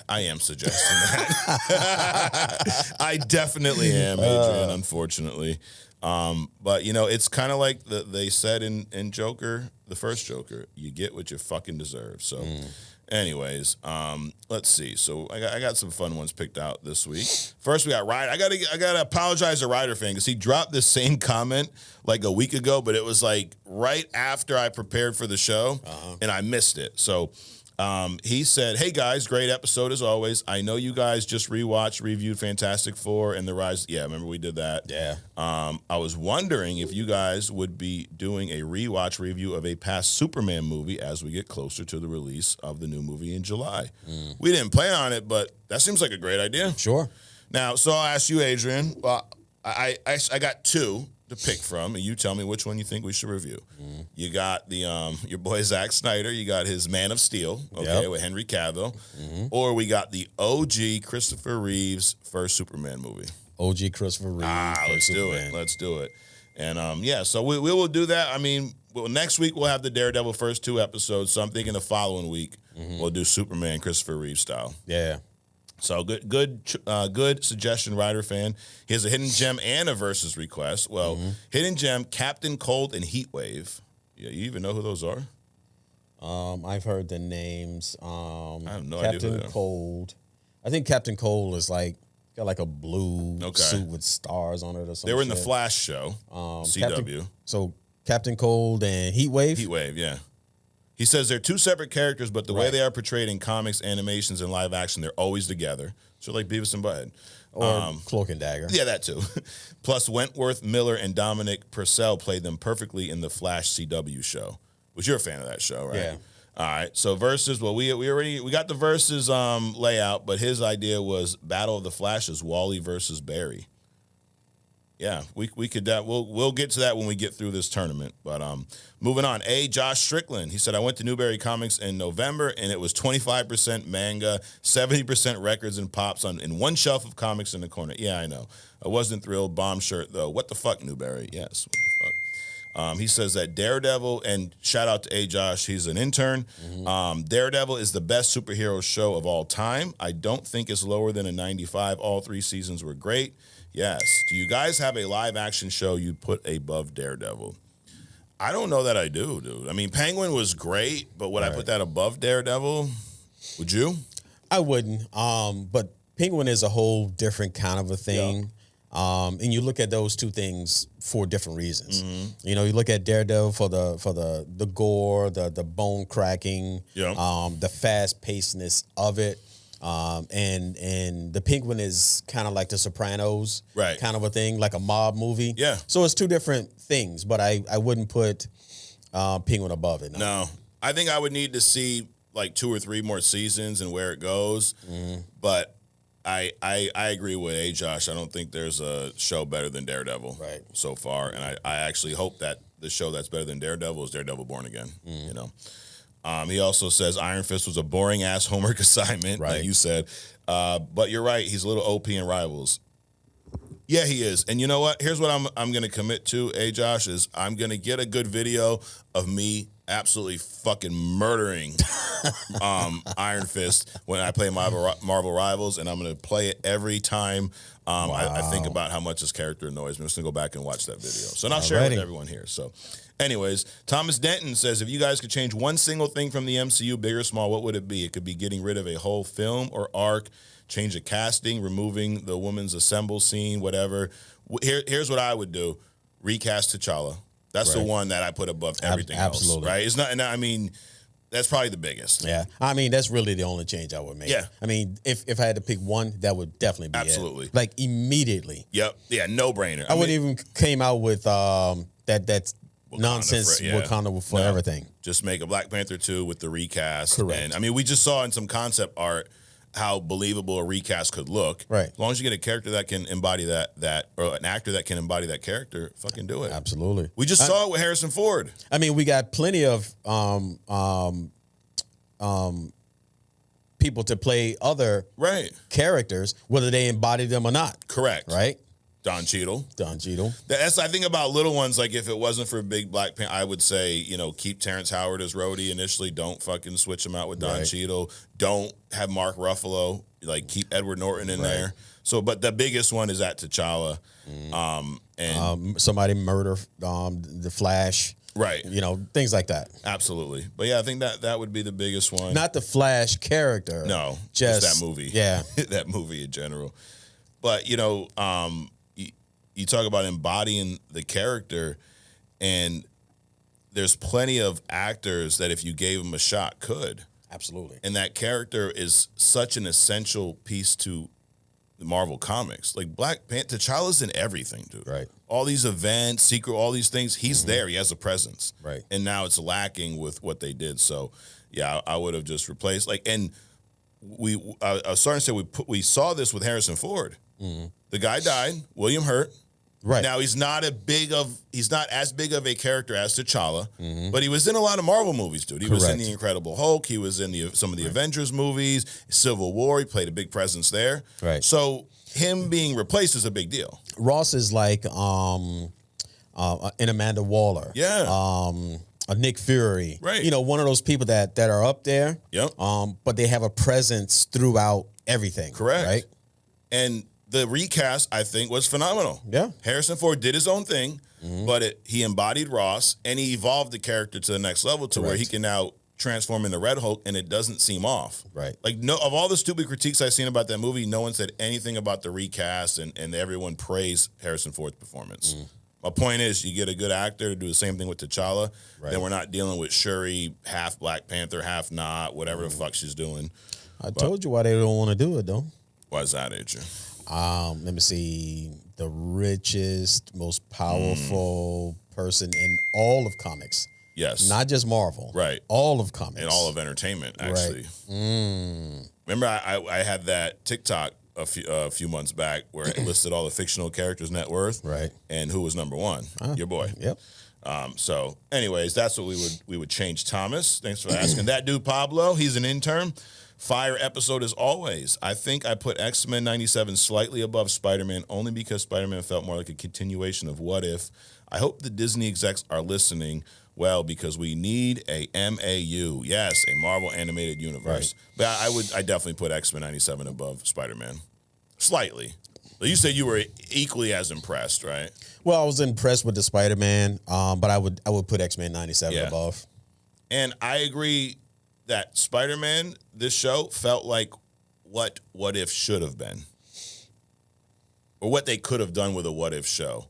I am suggesting that. I definitely am, Adrian, unfortunately. But, you know, it's kind of like they said in Joker, the first Joker, you get what you fucking deserve. So... Anyways, let's see. So I got some fun ones picked out this week. First, we got Ryder. I gotta apologize to Ryder fan because he dropped this same comment like a week ago, but it was like right after I prepared for the show, and I missed it. So he said, "Hey guys, great episode as always. I know you guys just reviewed Fantastic Four and the Rise. Yeah, remember we did that. Yeah. I was wondering if you guys would be doing a rewatch review of a past Superman movie as we get closer to the release of the new movie in July. We didn't plan on it, but that seems like a great idea. Sure. Now, so I'll ask you, Adrian. Well, I got two to pick from, and you tell me which one you think we should review. You got the your boy Zack Snyder. You got his Man of Steel, okay, with Henry Cavill, or we got the OG Christopher Reeve's first Superman movie. OG Christopher Reeve. Let's do it. Let's do it. And yeah, so we will do that. I mean, next week we'll have the Daredevil first 2 episodes. So I'm thinking the following week we'll do Superman Christopher Reeve style. Yeah. So good suggestion, Ryder fan. Here's a hidden gem and a versus request. Well, hidden gem, Captain Cold and Heatwave. Yeah, you even know who those are? I've heard the names. I have no idea who they are. Captain Cold. I think Captain Cold is got like a blue suit with stars on it or something. They were in the Flash show, CW. Captain Cold and Heatwave? Heatwave, yeah. He says they're 2 separate characters, but the way they are portrayed in comics, animations, and live action, they're always together. So like Beavis and Butthead. Or Cloak and Dagger. Yeah, that too. Plus, Wentworth Miller and Dominic Purcell played them perfectly in the Flash CW show. Was you're a fan of that show, right? Yeah. All right. So versus, well, we got the versus layout, but his idea was Battle of the Flashes, Wally versus Barry. Yeah, we could we'll get to that when we get through this tournament. But moving on, Josh Strickland. He said, I went to Newberry Comics in November, and it was 25% manga, 70% records and pops in one shelf of comics in the corner. Yeah, I know. I wasn't thrilled. Bomb shirt though. What the fuck, Newberry? Yes. What the fuck? He says that Daredevil, and shout out to Josh, he's an intern. Daredevil is the best superhero show of all time. I don't think it's lower than a 95. All 3 seasons were great. Yes. Do you guys have a live action show you put above Daredevil? I don't know that I do, dude. I mean, Penguin was great, but would I put that above Daredevil? Would you? I wouldn't. But Penguin is a whole different kind of a thing. Yeah. And you look at those 2 things for different reasons. You know, you look at Daredevil for the gore, the bone cracking, the fast pacedness of it. And the Penguin is kind of like the Sopranos, kind of a thing, like a mob movie. Yeah. So it's 2 different things, but I wouldn't put Penguin above it. No, I think I would need to see like 2 or 3 more seasons and where it goes. But I agree with Josh. I don't think there's a show better than Daredevil so far, and I actually hope that the show that's better than Daredevil is Daredevil Born Again. You know. He also says Iron Fist was a boring-ass homework assignment, like you said. But you're right. He's a little OP in Rivals. Yeah, he is. And you know what? Here's what I'm going to commit to, Josh, is I'm going to get a good video of me absolutely fucking murdering Iron Fist when I play Marvel Rivals, and I'm going to play it every time I think about how much this character annoys me. I'm just going to go back and watch that video. So I'll share it with everyone here. So anyways, Thomas Denton says, if you guys could change one single thing from the MCU, big or small, what would it be? It could be getting rid of a whole film or arc, change the casting, removing the woman's assemble scene, whatever. Here's what I would do. Recast T'Challa. That's the one that I put above everything else. Right? It's not, and I mean, that's probably the biggest. Yeah. I mean, that's really the only change I would make. Yeah. I mean, if I had to pick one, that would definitely be it. Like immediately. Yep. Yeah, no brainer. I wouldn't even came out with that's Wakanda nonsense Wakanda for everything. Just make a Black Panther 2 with the recast. Correct. And I mean, we just saw in some concept art how believable a recast could look. Right. As long as you get a character that can embody that or an actor that can embody that character, fucking do it. Absolutely. We just saw it with Harrison Ford. I mean, we got plenty of people to play other characters, whether they embody them or not. Correct. Right? Don Cheadle. That's I think about little ones, like if it wasn't for Big Black Panther, I would say, keep Terrence Howard as Rhodey initially. Don't fucking switch him out with Don Cheadle. Don't have Mark Ruffalo. Like, keep Edward Norton in there. So, but the biggest one is at T'Challa. And somebody murder the Flash. Right. Things like that. Absolutely. But yeah, I think that would be the biggest one. Not the Flash character. No. Just that movie. Yeah. That movie in general. But, you talk about embodying the character, and there's plenty of actors that if you gave them a shot could. Absolutely. And that character is such an essential piece to the Marvel comics. Like Black Panther, T'Challa's in everything, dude. Right. All these events, secret, all these things, he's there. He has a presence. Right. And now it's lacking with what they did. So, yeah, I would have just replaced. I was starting to say we saw this with Harrison Ford. The guy died. William Hurt. Right. Now he's not as big of a character as T'Challa, but he was in a lot of Marvel movies, dude. He was in the Incredible Hulk. He was in some of the Avengers movies, Civil War. He played a big presence there. Right. So him being replaced is a big deal. Ross is like an Amanda Waller. Yeah. A Nick Fury. Right. One of those people that are up there. Yep. But they have a presence throughout everything. Correct. Right. And the recast, I think, was phenomenal. Yeah. Harrison Ford did his own thing, but he embodied Ross, and he evolved the character to the next level to where he can now transform into Red Hulk, and it doesn't seem off. Right. Like, no, of all the stupid critiques I've seen about that movie, no one said anything about the recast, and everyone praised Harrison Ford's performance. My point is, you get a good actor to do the same thing with T'Challa, then we're not dealing with Shuri, half Black Panther, half not, whatever the fuck she's doing. I told you why they don't want to do it, though. Why is that, Adrian? Let me see. The richest, most powerful person in all of comics. Yes. Not just Marvel. Right. All of comics. And all of entertainment, actually. Right. Remember, I had that TikTok a few months back where it listed all the fictional characters' net worth. Right. And who was number one? Your boy. Yep. So, anyways, that's what we would change. Thomas, thanks for asking. That dude, Pablo, he's an intern. Fire episode as always. I think I put X-Men 97 slightly above Spider-Man only because Spider-Man felt more like a continuation of What If. I hope the Disney execs are listening well because we need a MAU. Yes, a Marvel Animated Universe. Right. But I definitely put X-Men 97 above Spider-Man. Slightly. But you said you were equally as impressed, right? Well, I was impressed with the Spider-Man, but I would put X-Men 97 above. And I agree that Spider-Man, this show, felt like what If should have been. Or what they could have done with a What If show.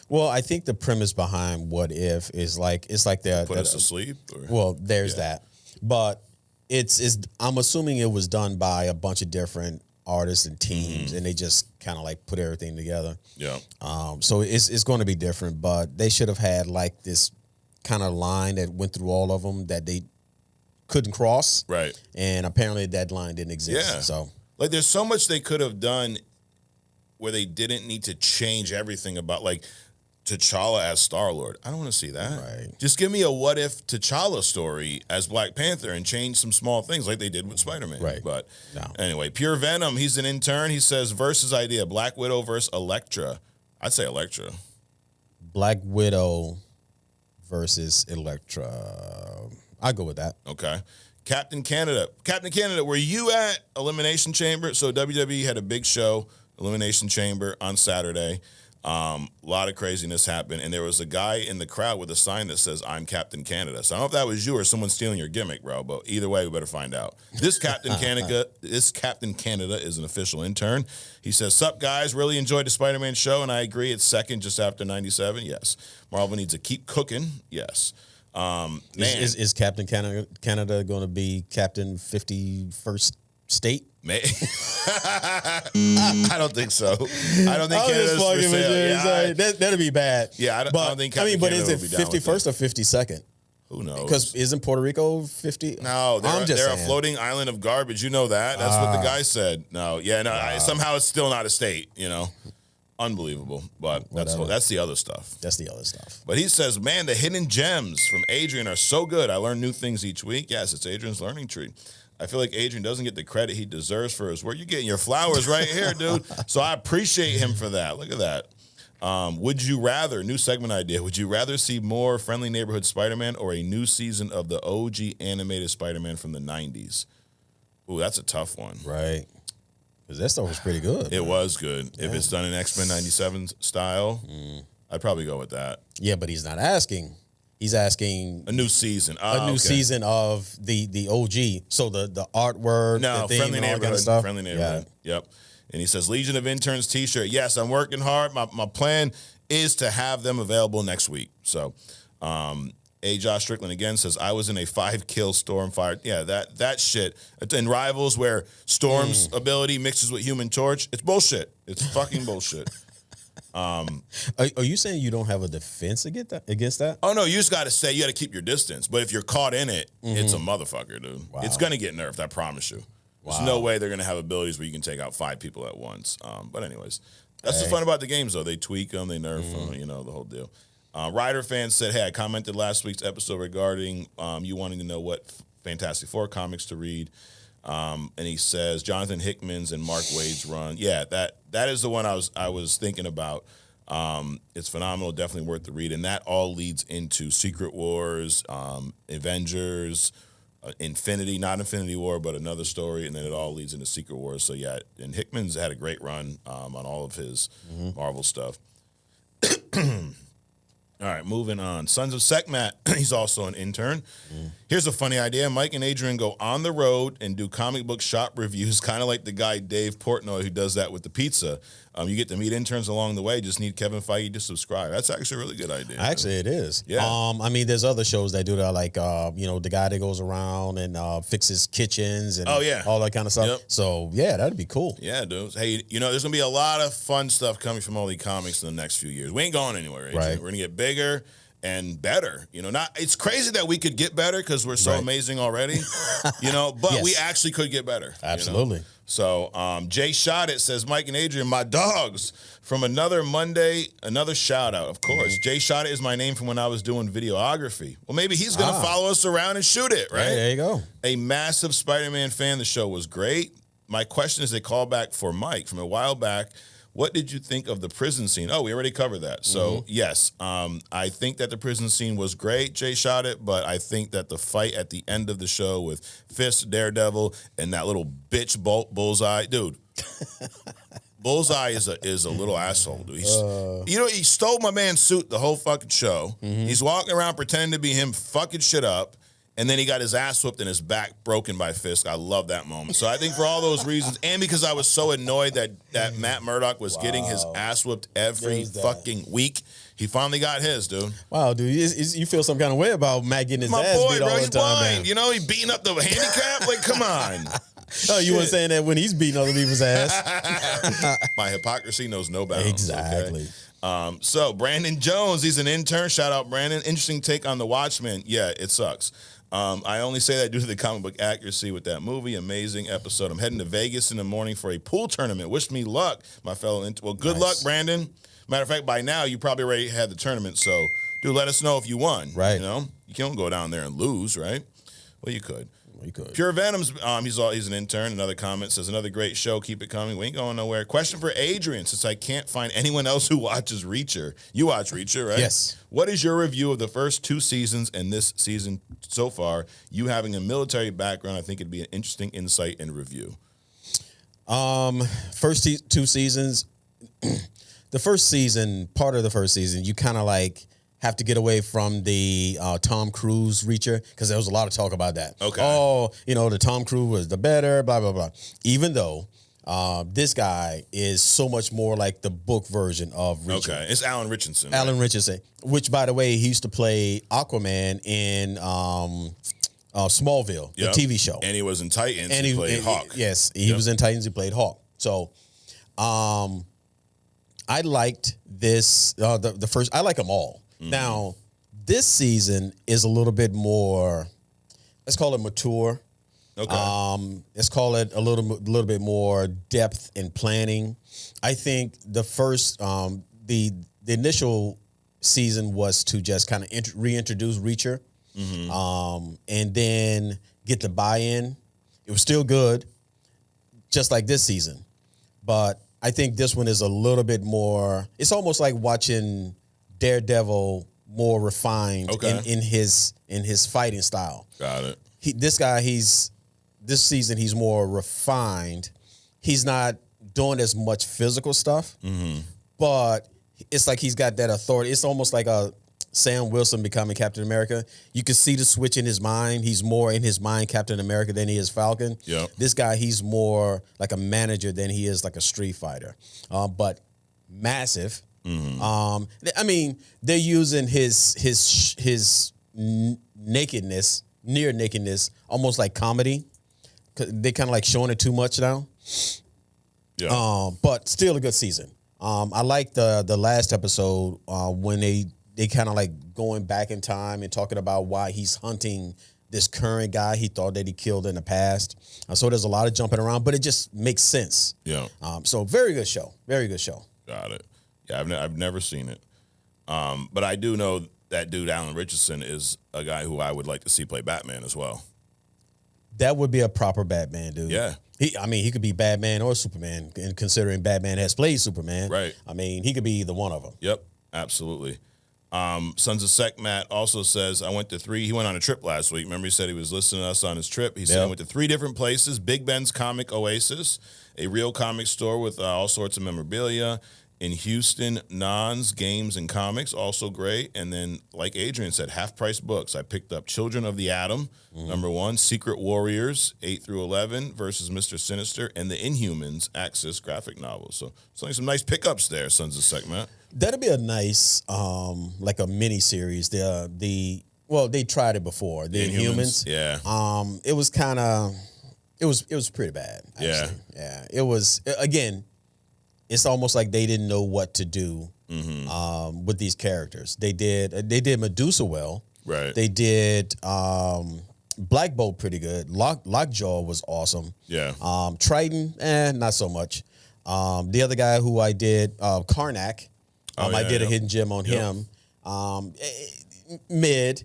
Well, I think the premise behind What If is like the put us to sleep. Or? Well, there's that, but it's I'm assuming it was done by a bunch of different artists and teams, and they just kind of like put everything together. Yeah. So it's going to be different, but they should have had like this kind of line that went through all of them that they couldn't cross. Right. And apparently that line didn't exist. Yeah. So like there's so much they could have done where they didn't need to change everything about like T'Challa as Star-Lord. I don't want to see that. Right. Just give me a What If T'Challa story as Black Panther and change some small things like they did with Spider-Man. Right. But no. Anyway, Pure Venom, he's an intern. He says versus idea, Black Widow versus Elektra. I'd say Elektra. Black Widow versus Elektra. I'll go with that. Okay. Captain Canada, were you at Elimination Chamber? So WWE had a big show, Elimination Chamber, on Saturday. A lot of craziness happened, and there was a guy in the crowd with a sign that says, "I'm Captain Canada." So I don't know if that was you or someone stealing your gimmick, bro, but either way, we better find out. This Captain Canada is an official intern. He says, "Sup, guys, really enjoyed the Spider-Man show, and I agree it's second just after 97. Yes. Marvel needs to keep cooking. Yes. Is Captain Canada going to be Captain 51st State? I don't think so. I don't think Canada's for sale. Yeah, that'd be bad. Yeah, I don't think Captain but Canada is it 51st or 52nd? Who knows? Because isn't Puerto Rico 50? No, they're a floating island of garbage. You know that. That's what the guy said. Somehow it's still not a state, you know. Unbelievable. But that's the other stuff. That's the other stuff. But he says, man, the hidden gems from Adrian are so good. I learn new things each week. Yes, it's Adrian's learning tree. I feel like Adrian doesn't get the credit he deserves for his work. You're getting your flowers right here, dude. So I appreciate him for that. Look at that. Would you rather, new segment idea, would you rather see more Friendly Neighborhood Spider-Man or a new season of the OG animated Spider-Man from the 90s? Ooh, that's a tough one. Right. Because that stuff was pretty good. It was good. Yeah. If it's done in X-Men 97 style, I'd probably go with that. Yeah, but he's not asking. He's asking a new season. A new season of the OG. So the artwork, the theme, Friendly and all Neighborhood. that kind of stuff. Friendly Neighborhood. Yeah. Yep. And he says, Legion of Interns t-shirt. Yes, I'm working hard. My plan is to have them available next week. So, Josh Strickland again says, I was in a 5-kill Storm fire. Yeah, that shit. In Rivals where Storm's ability mixes with Human Torch, it's bullshit. It's fucking bullshit. Are you saying you don't have a defense against that? Oh, no, you just got to say, you got to keep your distance. But if you're caught in it, it's a motherfucker, dude. Wow. It's going to get nerfed, I promise you. There's no way they're going to have abilities where you can take out 5 people at once. But anyways, that's the fun about the games, though. They tweak them, they nerf them, the whole deal. Ryder fans said, hey, I commented last week's episode regarding you wanting to know what Fantastic Four comics to read. And he says, Jonathan Hickman's and Mark Waid's run. Yeah, that is the one I was thinking about. It's phenomenal, definitely worth the read. And that all leads into Secret Wars, Avengers, Infinity, not Infinity War, but another story, and then it all leads into Secret Wars. So yeah, and Hickman's had a great run on all of his Marvel stuff. All right, moving on. Sons of Sekhmet, he's also an intern. Here's a funny idea. Mike and Adrian go on the road and do comic book shop reviews, kind of like the guy Dave Portnoy who does that with the pizza. You get to meet interns along the way. Just need Kevin Feige to subscribe. That's actually a really good idea. Actually, it is. Yeah. I mean, there's other shows that do that, like, the guy that goes around and fixes kitchens and all that kind of stuff. Yep. So, yeah, that'd be cool. Yeah, dude. Hey, there's going to be a lot of fun stuff coming from all the comics in the next few years. We ain't going anywhere, Adrian. Right. We're going to get bigger and better. It's crazy that we could get better because we're so amazing already, but we actually could get better. Absolutely. So Jay Shot It says, Mike and Adrian, my dogs from another Monday, another shout out, of course. Jay Shot It is my name from when I was doing videography. Well, maybe he's going to follow us around and shoot it, right? Yeah, there you go. A massive Spider-Man fan. The show was great. My question is a callback for Mike from a while back. What did you think of the prison scene? Oh, we already covered that. So, yes, I think that the prison scene was great. Jay Shot It, but I think that the fight at the end of the show with Fist, Daredevil, and that little bitch Bullseye, dude. Bullseye is a little asshole, dude. He stole my man's suit the whole fucking show. He's walking around pretending to be him, fucking shit up. And then he got his ass whooped and his back broken by Fisk. I love that moment. So I think for all those reasons, and because I was so annoyed that Matt Murdock was getting his ass whooped every fucking week, he finally got his, dude. Wow, dude. You feel some kind of way about Matt getting his ass beat all the time, blind. man. He beating up the handicap? Like, come on. Oh, you weren't saying that when he's beating other people's ass. My hypocrisy knows no bounds. Exactly. Okay? So Brandon Jones, he's an intern. Shout out, Brandon. Interesting take on The Watchmen. Yeah, it sucks. I only say that due to the comic book accuracy with that movie. Amazing episode. I'm heading to Vegas in the morning for a pool tournament. Wish me luck, my fellow. Well, good luck, Brandon. Matter of fact, by now, you probably already had the tournament. So, dude, let us know if you won. Right. You can't go down there and lose, right? Well, you could. You could. Pure Venom's, he's an intern. Another comment says, another great show. Keep it coming. We ain't going nowhere. Question for Adrian, since I can't find anyone else who watches Reacher. You watch Reacher, right? Yes. What is your review of the first 2 seasons and this season so far? You having a military background, I think it'd be an interesting insight and review. First 2 seasons, the first season, part of the first season, you kind of like have to get away from the Tom Cruise Reacher because there was a lot of talk about that. Okay. Oh, the Tom Cruise was the better, blah, blah, blah. Even though this guy is so much more like the book version of Reacher. Okay. It's Alan Richardson. Alan Richardson, which, by the way, he used to play Aquaman in Smallville, the TV show. And he was in Titans. And he played Hawk. Yes, he was in Titans. He played Hawk. So I liked this, the first. I like them all. Now, this season is a little bit more, let's call it mature. Okay. Let's call it a little bit more depth and planning. I think the first, the initial season was to just kind of reintroduce Reacher, and then get the buy-in. It was still good, just like this season. But I think this one is a little bit more. It's almost like watching Daredevil more refined in his fighting style. Got it. This season he's more refined. He's not doing as much physical stuff, but it's like he's got that authority. It's almost like a Sam Wilson becoming Captain America. You can see the switch in his mind. He's more in his mind Captain America than he is Falcon. Yep. This guy, he's more like a manager than he is like a street fighter. But massive. I mean, they're using his nakedness, near nakedness, almost like comedy. They kind of like showing it too much now. Yeah. But still a good season. I like the last episode when they kind of like going back in time and talking about why he's hunting this current guy he thought that he killed in the past. So there's a lot of jumping around, but it just makes sense. Yeah. So very good show. Very good show. Got it. Yeah, I've never seen it. But I do know that dude, Alan Richardson, is a guy who I would like to see play Batman as well. That would be a proper Batman, dude. Yeah. He could be Batman or Superman, and considering Batman has played Superman. Right. I mean, he could be either one of them. Yep, absolutely. Sons of Sekhmat also says, I went to 3. He went on a trip last week. Remember, he said he was listening to us on his trip. He said he went to 3 different places: Big Ben's Comic Oasis, a real comic store with all sorts of memorabilia. In Houston, Nons, Games, and Comics, also great. And then, like Adrian said, half-price books. I picked up Children of the Atom, number 1, Secret Warriors, 8 through 11, versus Mr. Sinister, and the Inhumans, Axis graphic novels. So, some nice pickups there, Sons of Sekhmat. That'd be a nice, like a mini series. Well, they tried it before. The Inhumans. Yeah. It was kind of, it was pretty bad. Actually. Yeah. It was, again, it's almost like they didn't know what to do with these characters. They did Medusa well. Right. They did Black Bolt pretty good. Lockjaw was awesome. Yeah. Triton, not so much. The other guy who I did, Karnak, I did a hidden gem on him. Mid,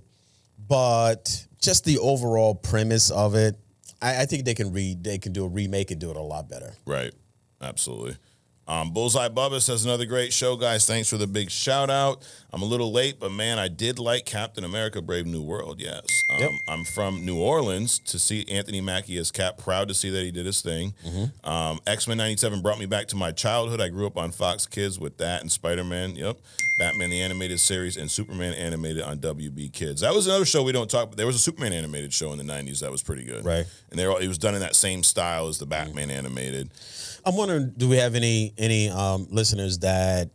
but just the overall premise of it, I think they can do a remake and do it a lot better. Right. Absolutely. Bullseye Bubba says, another great show, guys. Thanks for the big shout out. I'm a little late, but man, I did like Captain America Brave New World. Yes. I'm from New Orleans to see Anthony Mackie as Cap. Proud to see that he did his thing. X-Men 97 brought me back to my childhood. I grew up on Fox Kids with that and Spider-Man. Yep. Batman the Animated Series and Superman Animated on WB Kids. That was another show we don't talk about. There was a Superman animated show in the 90s that was pretty good. Right. And it was done in that same style as the Batman animated. I'm wondering, do we have any listeners that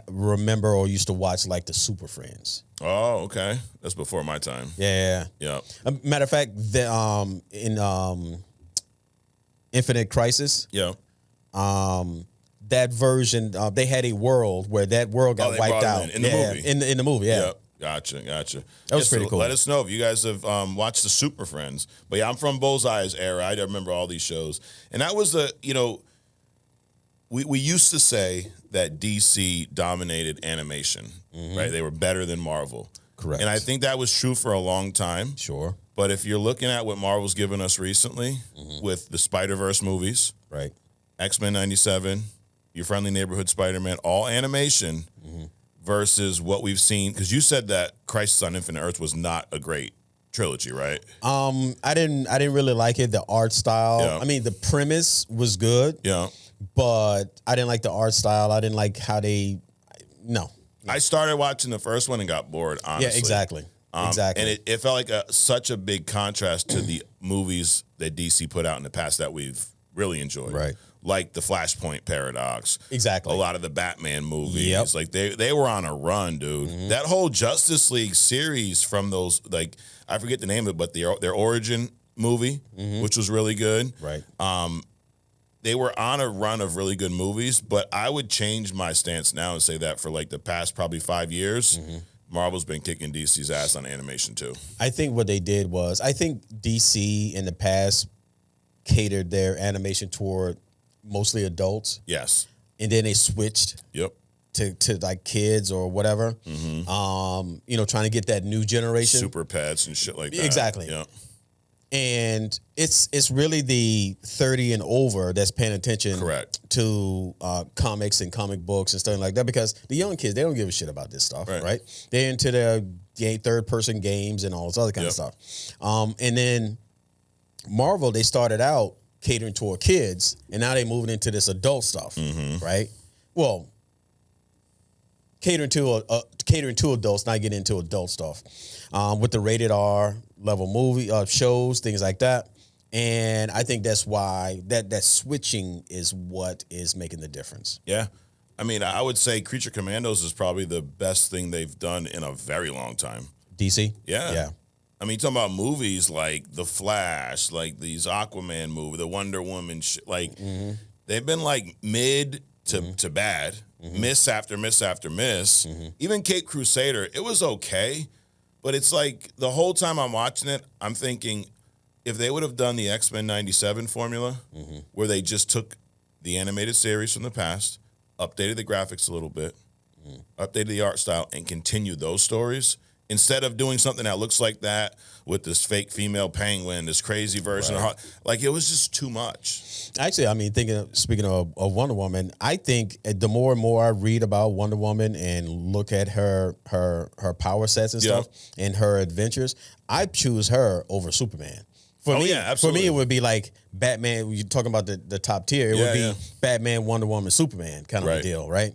remember or used to watch like the Super Friends? Oh, okay. That's before my time. Yeah. Matter of fact, in Infinite Crisis, that version, they had a world where that world got wiped out in the movie. In the movie, yeah. Yep. Gotcha. That was pretty cool. Let us know if you guys have watched the Super Friends. But yeah, I'm from Bullseye's era. I remember all these shows. And that was we used to say that DC dominated animation, right? They were better than Marvel. Correct. And I think that was true for a long time. Sure. But if you're looking at what Marvel's given us recently with the Spider-Verse movies, right, X-Men 97, Your Friendly Neighborhood Spider-Man, all animation versus what we've seen, because you said that Crisis on Infinite Earth was not a great trilogy, right? I didn't really like it. The art style. Yeah. I mean, the premise was good. Yeah. But I didn't like the art style. I didn't like how they. No. I started watching the first one and got bored, honestly. Yeah, exactly. And it felt like such a big contrast to the movies that DC put out in the past that we've really enjoyed. Right. Like the Flashpoint Paradox. Exactly. A lot of the Batman movies. Yep. Like they were on a run, dude. That whole Justice League series from those, like, I forget the name of it, but their origin movie, which was really good. Right. They were on a run of really good movies, but I would change my stance now and say that for like the past probably 5 years, Marvel's been kicking DC's ass on animation too. I think what they did was, I think DC in the past catered their animation toward mostly adults. Yes. And then they switched. Yep. To like kids or whatever. Trying to get that new generation. Super pets and shit like that. Exactly. Yeah. And it's really the 30 and over that's paying attention to comics and comic books and stuff like that, because the young kids, they don't give a shit about this stuff, right? They're into their third-person games and all this other kind of stuff. And then Marvel, they started out catering toward kids, and now they're moving into this adult stuff, right? Well, catering to adults, not getting into adult stuff, with the rated R level movie shows, things like that. And I think that's why that switching is what is making the difference. Yeah. I mean, I would say Creature Commandos is probably the best thing they've done in a very long time. DC? Yeah. I mean, talking about movies like The Flash, like these Aquaman movie, the Wonder Woman, they've been like mid to bad, miss after miss after miss. Even Cape Crusader, it was okay, but it's like the whole time I'm watching it, I'm thinking if they would have done the X-Men 97 formula, where they just took the animated series from the past, updated the graphics a little bit, updated the art style, and continued those stories, instead of doing something that looks like that with this fake female penguin, this crazy version of like, it was just too much. Actually, I mean, speaking of Wonder Woman, I think the more and more I read about Wonder Woman and look at her power sets and stuff and her adventures, I choose her over Superman. For me, it would be like Batman. You're talking about the top tier. It would be Batman, Wonder Woman, Superman kind of a deal, right?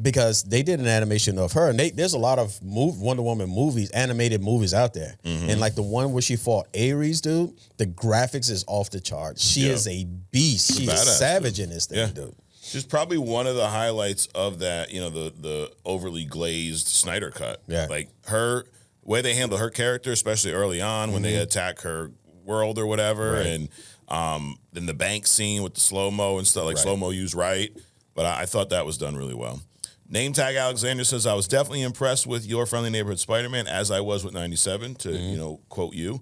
Because they did an animation of her, and there's a lot of Wonder Woman movies, animated movies out there. And like the one where she fought Ares, dude, the graphics is off the charts. She is a beast. She's a savage in this thing, dude. She's probably one of the highlights of that, the overly glazed Snyder cut. Yeah. Like her way they handle her character, especially early on when they attack her world or whatever, and then the bank scene with the slow-mo and stuff, like slow-mo used right. But I thought that was done really well. Name Tag Alexander says, I was definitely impressed with Your Friendly Neighborhood Spider-Man, as I was with 97, to, quote you.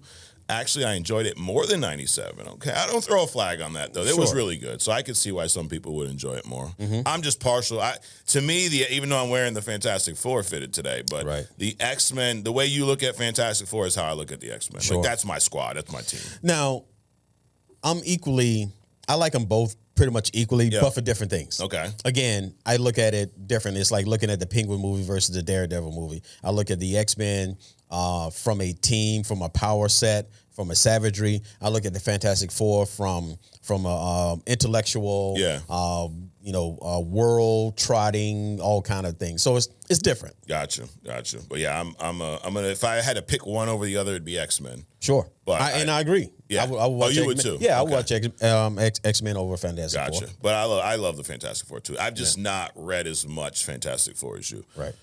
Actually, I enjoyed it more than 97, okay? I don't throw a flag on that, though. It was really good, so I could see why some people would enjoy it more. I'm just partial. To me, even though I'm wearing the Fantastic Four fitted today, but the X-Men, the way you look at Fantastic Four is how I look at the X-Men. Like, that's my squad. That's my team. Now, I like them both pretty much equally, but for different things. Okay. Again, I look at it differently. It's like looking at the Penguin movie versus the Daredevil movie. I look at the X-Men from a team, from a power set, from a savagery. I look at the Fantastic Four from a intellectual, world trotting, all kind of things. So it's different. Gotcha. But yeah, I'm gonna. If I had to pick one over the other, it'd be X-Men. Sure, but I agree. Yeah, I would watch you would too. Yeah, I would watch X-Men over Fantastic Four. Gotcha. But I love the Fantastic Four too. I've just not read as much Fantastic Four as you. Right.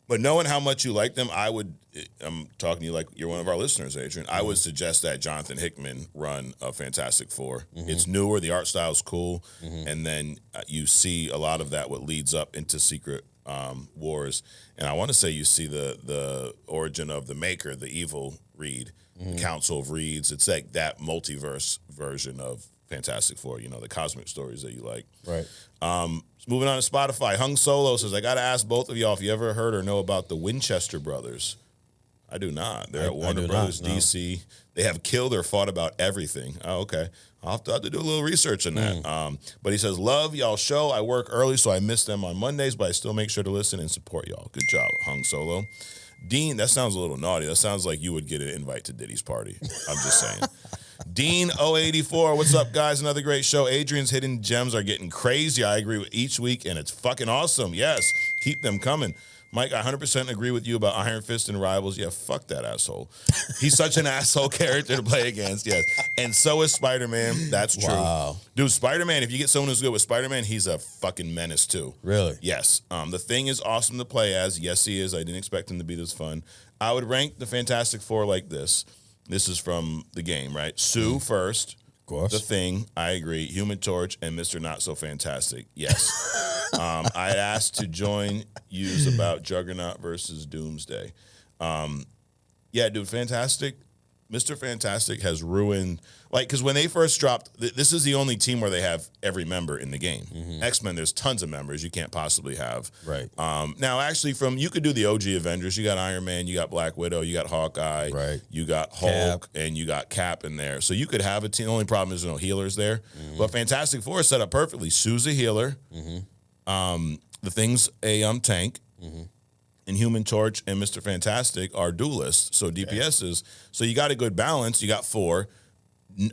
But knowing how much you like them, I'm talking to you like you're one of our listeners, Adrian. I would suggest that Jonathan Hickman run a Fantastic Four. It's newer, the art style's cool, and then you see a lot of that what leads up into Secret Wars. And I want to say you see the origin of the Maker, the evil Reed, the Council of Reeds. It's like that multiverse version of Fantastic Four, the cosmic stories that you like. Right. Moving on to Spotify, Hung Solo says, I got to ask both of y'all if you ever heard or know about the Winchester brothers. I do not. They're at Warner Brothers, DC. They have killed or fought about everything. Oh, okay. I'll have to do a little research on that. But he says, love y'all show. I work early, so I miss them on Mondays, but I still make sure to listen and support y'all. Good job, Hung Solo. Dean, that sounds a little naughty. That sounds like you would get an invite to Diddy's party. I'm just saying. Dean 084, what's up, guys? Another great show. Adrian's hidden gems are getting crazy. I agree with each week, and it's fucking awesome. Yes, keep them coming. Mike, I 100% agree with you about Iron Fist and Rivals. Yeah, fuck that asshole. He's such an asshole character to play against, yes. And so is Spider-Man. That's true. Wow. Dude, Spider-Man, if you get someone who's good with Spider-Man, he's a fucking menace, too. Really? Yes. The Thing is awesome to play as. Yes, he is. I didn't expect him to be this fun. I would rank the Fantastic Four like this. This is from the game, right? Sue first. Of course. The Thing, I agree. Human Torch and Mr. Not So Fantastic. Yes. I had asked to join yous about Juggernaut versus Doomsday. Yeah, dude, Fantastic. Mr. Fantastic has ruined, like, because when they first dropped, this is the only team where they have every member in the game. X-Men, there's tons of members you can't possibly have. Right. Now, actually, you could do the OG Avengers. You got Iron Man, you got Black Widow, you got Hawkeye, right. You got Hulk, and you got Cap in there. So you could have a team. The only problem is no healers there. But Fantastic Four is set up perfectly. Sue's a healer. The Thing's a tank. And Human Torch and Mr. Fantastic are duelists, so DPSs. So you got a good balance. You got 4.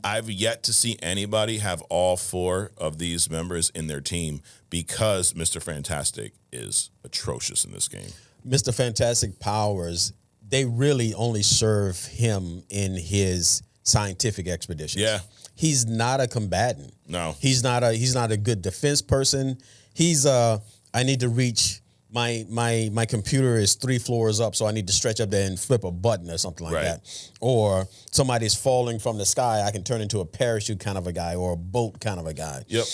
I've yet to see anybody have all 4 of these members in their team because Mr. Fantastic is atrocious in this game. Mr. Fantastic powers, they really only serve him in his scientific expeditions. Yeah. He's not a combatant. No. He's not a good defense person. He's I need to reach my computer is 3 floors up, so I need to stretch up there and flip a button or something like that. Or somebody's falling from the sky, I can turn into a parachute kind of a guy or a boat kind of a guy. Yep.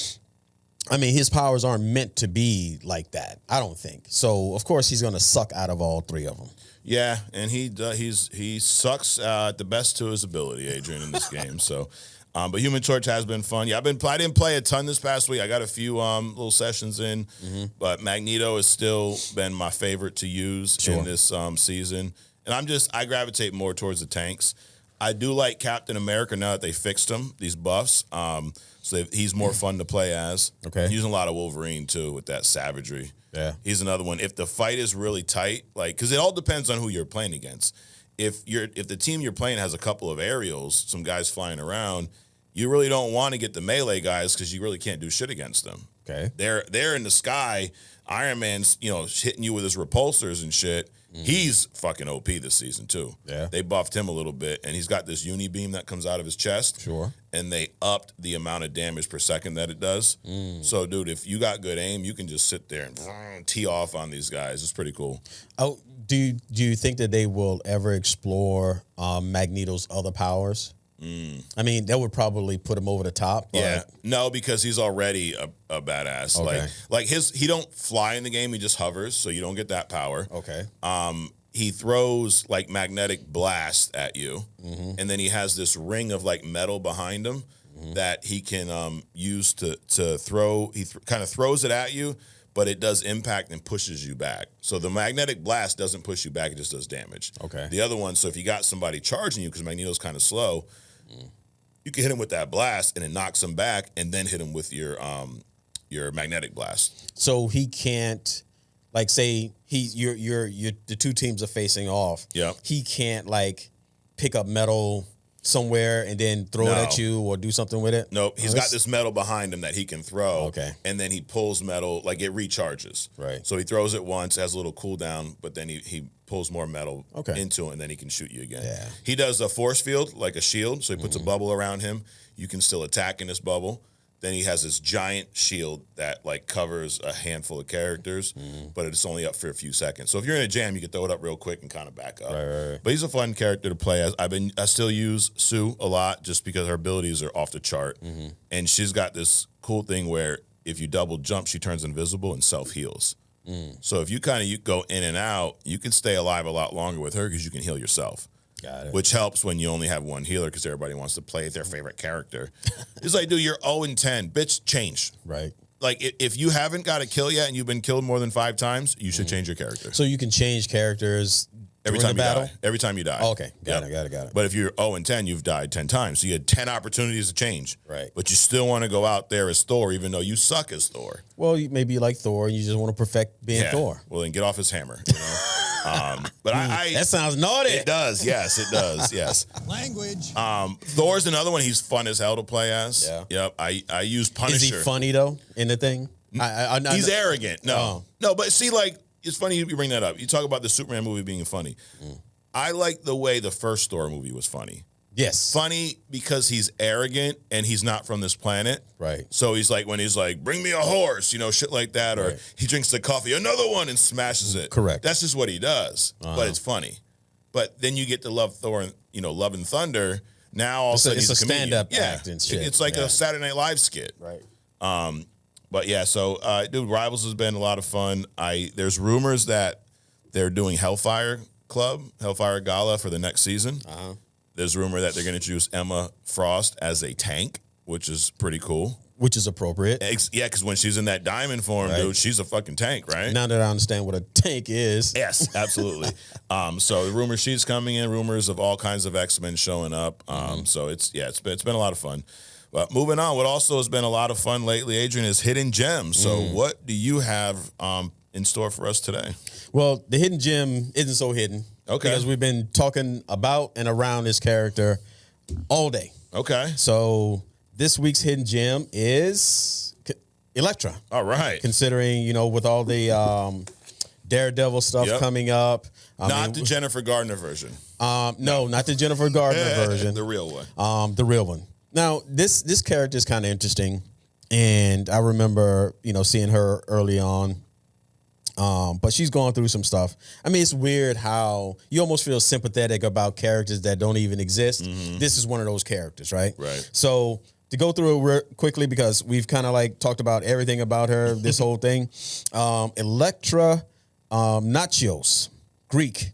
I mean, his powers aren't meant to be like that, I don't think. So, of course, he's going to suck out of all 3 of them. Yeah, and he sucks at the best to his ability, Adrian, in this game. So, but Human Torch has been fun. Yeah, I didn't play a ton this past week. I got a few little sessions in, but Magneto has still been my favorite to use in this season. And I gravitate more towards the tanks. I do like Captain America now that they fixed him, these buffs. So he's more fun to play as. Okay. I'm using a lot of Wolverine too with that savagery. Yeah. He's another one. If the fight is really tight, like, because it all depends on who you're playing against. If the team you're playing has a couple of aerials, some guys flying around, you really don't want to get the melee guys because you really can't do shit against them. Okay. They're in the sky. Iron Man's, hitting you with his repulsors and shit. He's fucking OP this season too. Yeah. They buffed him a little bit, and he's got this uni beam that comes out of his chest. Sure. And they upped the amount of damage per second that it does. So, dude, if you got good aim, you can just sit there and tee off on these guys. It's pretty cool. Oh, do you think that they will ever explore Magneto's other powers? I mean, that would probably put him over the top. But... Yeah, no, because he's already a badass. Okay. Like he don't fly in the game; he just hovers, so you don't get that power. Okay. He throws like magnetic blast at you, and then he has this ring of like metal behind him that he can use to throw. He kind of throws it at you, but it does impact and pushes you back. So the magnetic blast doesn't push you back; it just does damage. Okay. The other one, so if you got somebody charging you, because Magneto's kind of slow. You can hit him with that blast, and it knocks him back, and then hit him with your magnetic blast. So he can't, like, say you're the 2 teams are facing off. Yeah. He can't like pick up metal somewhere and then throw it at you or do something with it. Nope. He's got this metal behind him that he can throw. Okay. And then he pulls metal, like it recharges. Right. So he throws it once, has a little cooldown, but then he pulls more metal Okay. into it, and then he can shoot you again. Yeah. He does a force field, like a shield, so he puts a bubble around him. You can still attack in this bubble. Then he has this giant shield that like covers a handful of characters, but it's only up for a few seconds. So if you're in a jam, you can throw it up real quick and kind of back up. Right. But he's a fun character to play as. I still use Sue a lot just because her abilities are off the chart, and she's got this cool thing where if you double jump, she turns invisible and self heals. So if you go in and out, you can stay alive a lot longer with her because you can heal yourself. Got it. Which helps when you only have one healer because everybody wants to play their favorite character. It's like, dude, you're 0-10. Bitch, change. Right. Like, if you haven't got a kill yet and you've been killed more than 5 times, you should change your character. So you can change characters Every during time the you battle? die. Every time you die. Oh, okay. Got Yep. it. But if you're 0-10, you've died 10 times. So you had 10 opportunities to change. Right. But you still want to go out there as Thor, even though you suck as Thor. Well, maybe you like Thor and you just want to perfect being Thor. Well, then get off his hammer, you know? But that sounds naughty. It does. Yes, it does. Yes. Language. Thor's another one. He's fun as hell to play as. Yeah. Yep. I use Punisher. Is he funny though in the thing? He's arrogant. No, but see, like, it's funny you bring that up. You talk about the Superman movie being funny. I like the way the first Thor movie was funny. Yes. Funny because he's arrogant and he's not from this planet. Right. So he's like, when he's like, bring me a horse, shit like that. Or he drinks the coffee, another one, and smashes it. Correct. That's just what he does. But it's funny. But then you get to love Thor and, Love and Thunder. Now all of a sudden it's he's a a comedian. stand-up act and shit. It's like a Saturday Night Live skit. Right. But yeah, so dude, Rivals has been a lot of fun. There's rumors that they're doing Hellfire Gala for the next season. there's rumor that they're going to introduce Emma Frost as a tank, which is pretty cool. Which is appropriate. Yeah, because when she's in that diamond form, dude, she's a fucking tank, right? Now that I understand what a tank is. Yes, absolutely. So the rumors she's coming in, rumors of all kinds of X-Men showing up. So it's been a lot of fun. But moving on, what also has been a lot of fun lately, Adrian, is hidden gems. So what do you have in store for us today? Well, the hidden gem isn't so hidden. Okay. Because we've been talking about and around this character all day. Okay. So this week's hidden gem is Elektra. All right. Considering, with all the Daredevil stuff coming up. Not the Jennifer Gardner version. No, not the Jennifer Gardner version. The real one. The real one. Now, this character is kind of interesting. And I remember, seeing her early on. But she's going through some stuff. I mean, it's weird how you almost feel sympathetic about characters that don't even exist. This is one of those characters, right? Right. So to go through it quickly, because we've kind of like talked about everything about her, this whole thing. Elektra Nachios, Greek,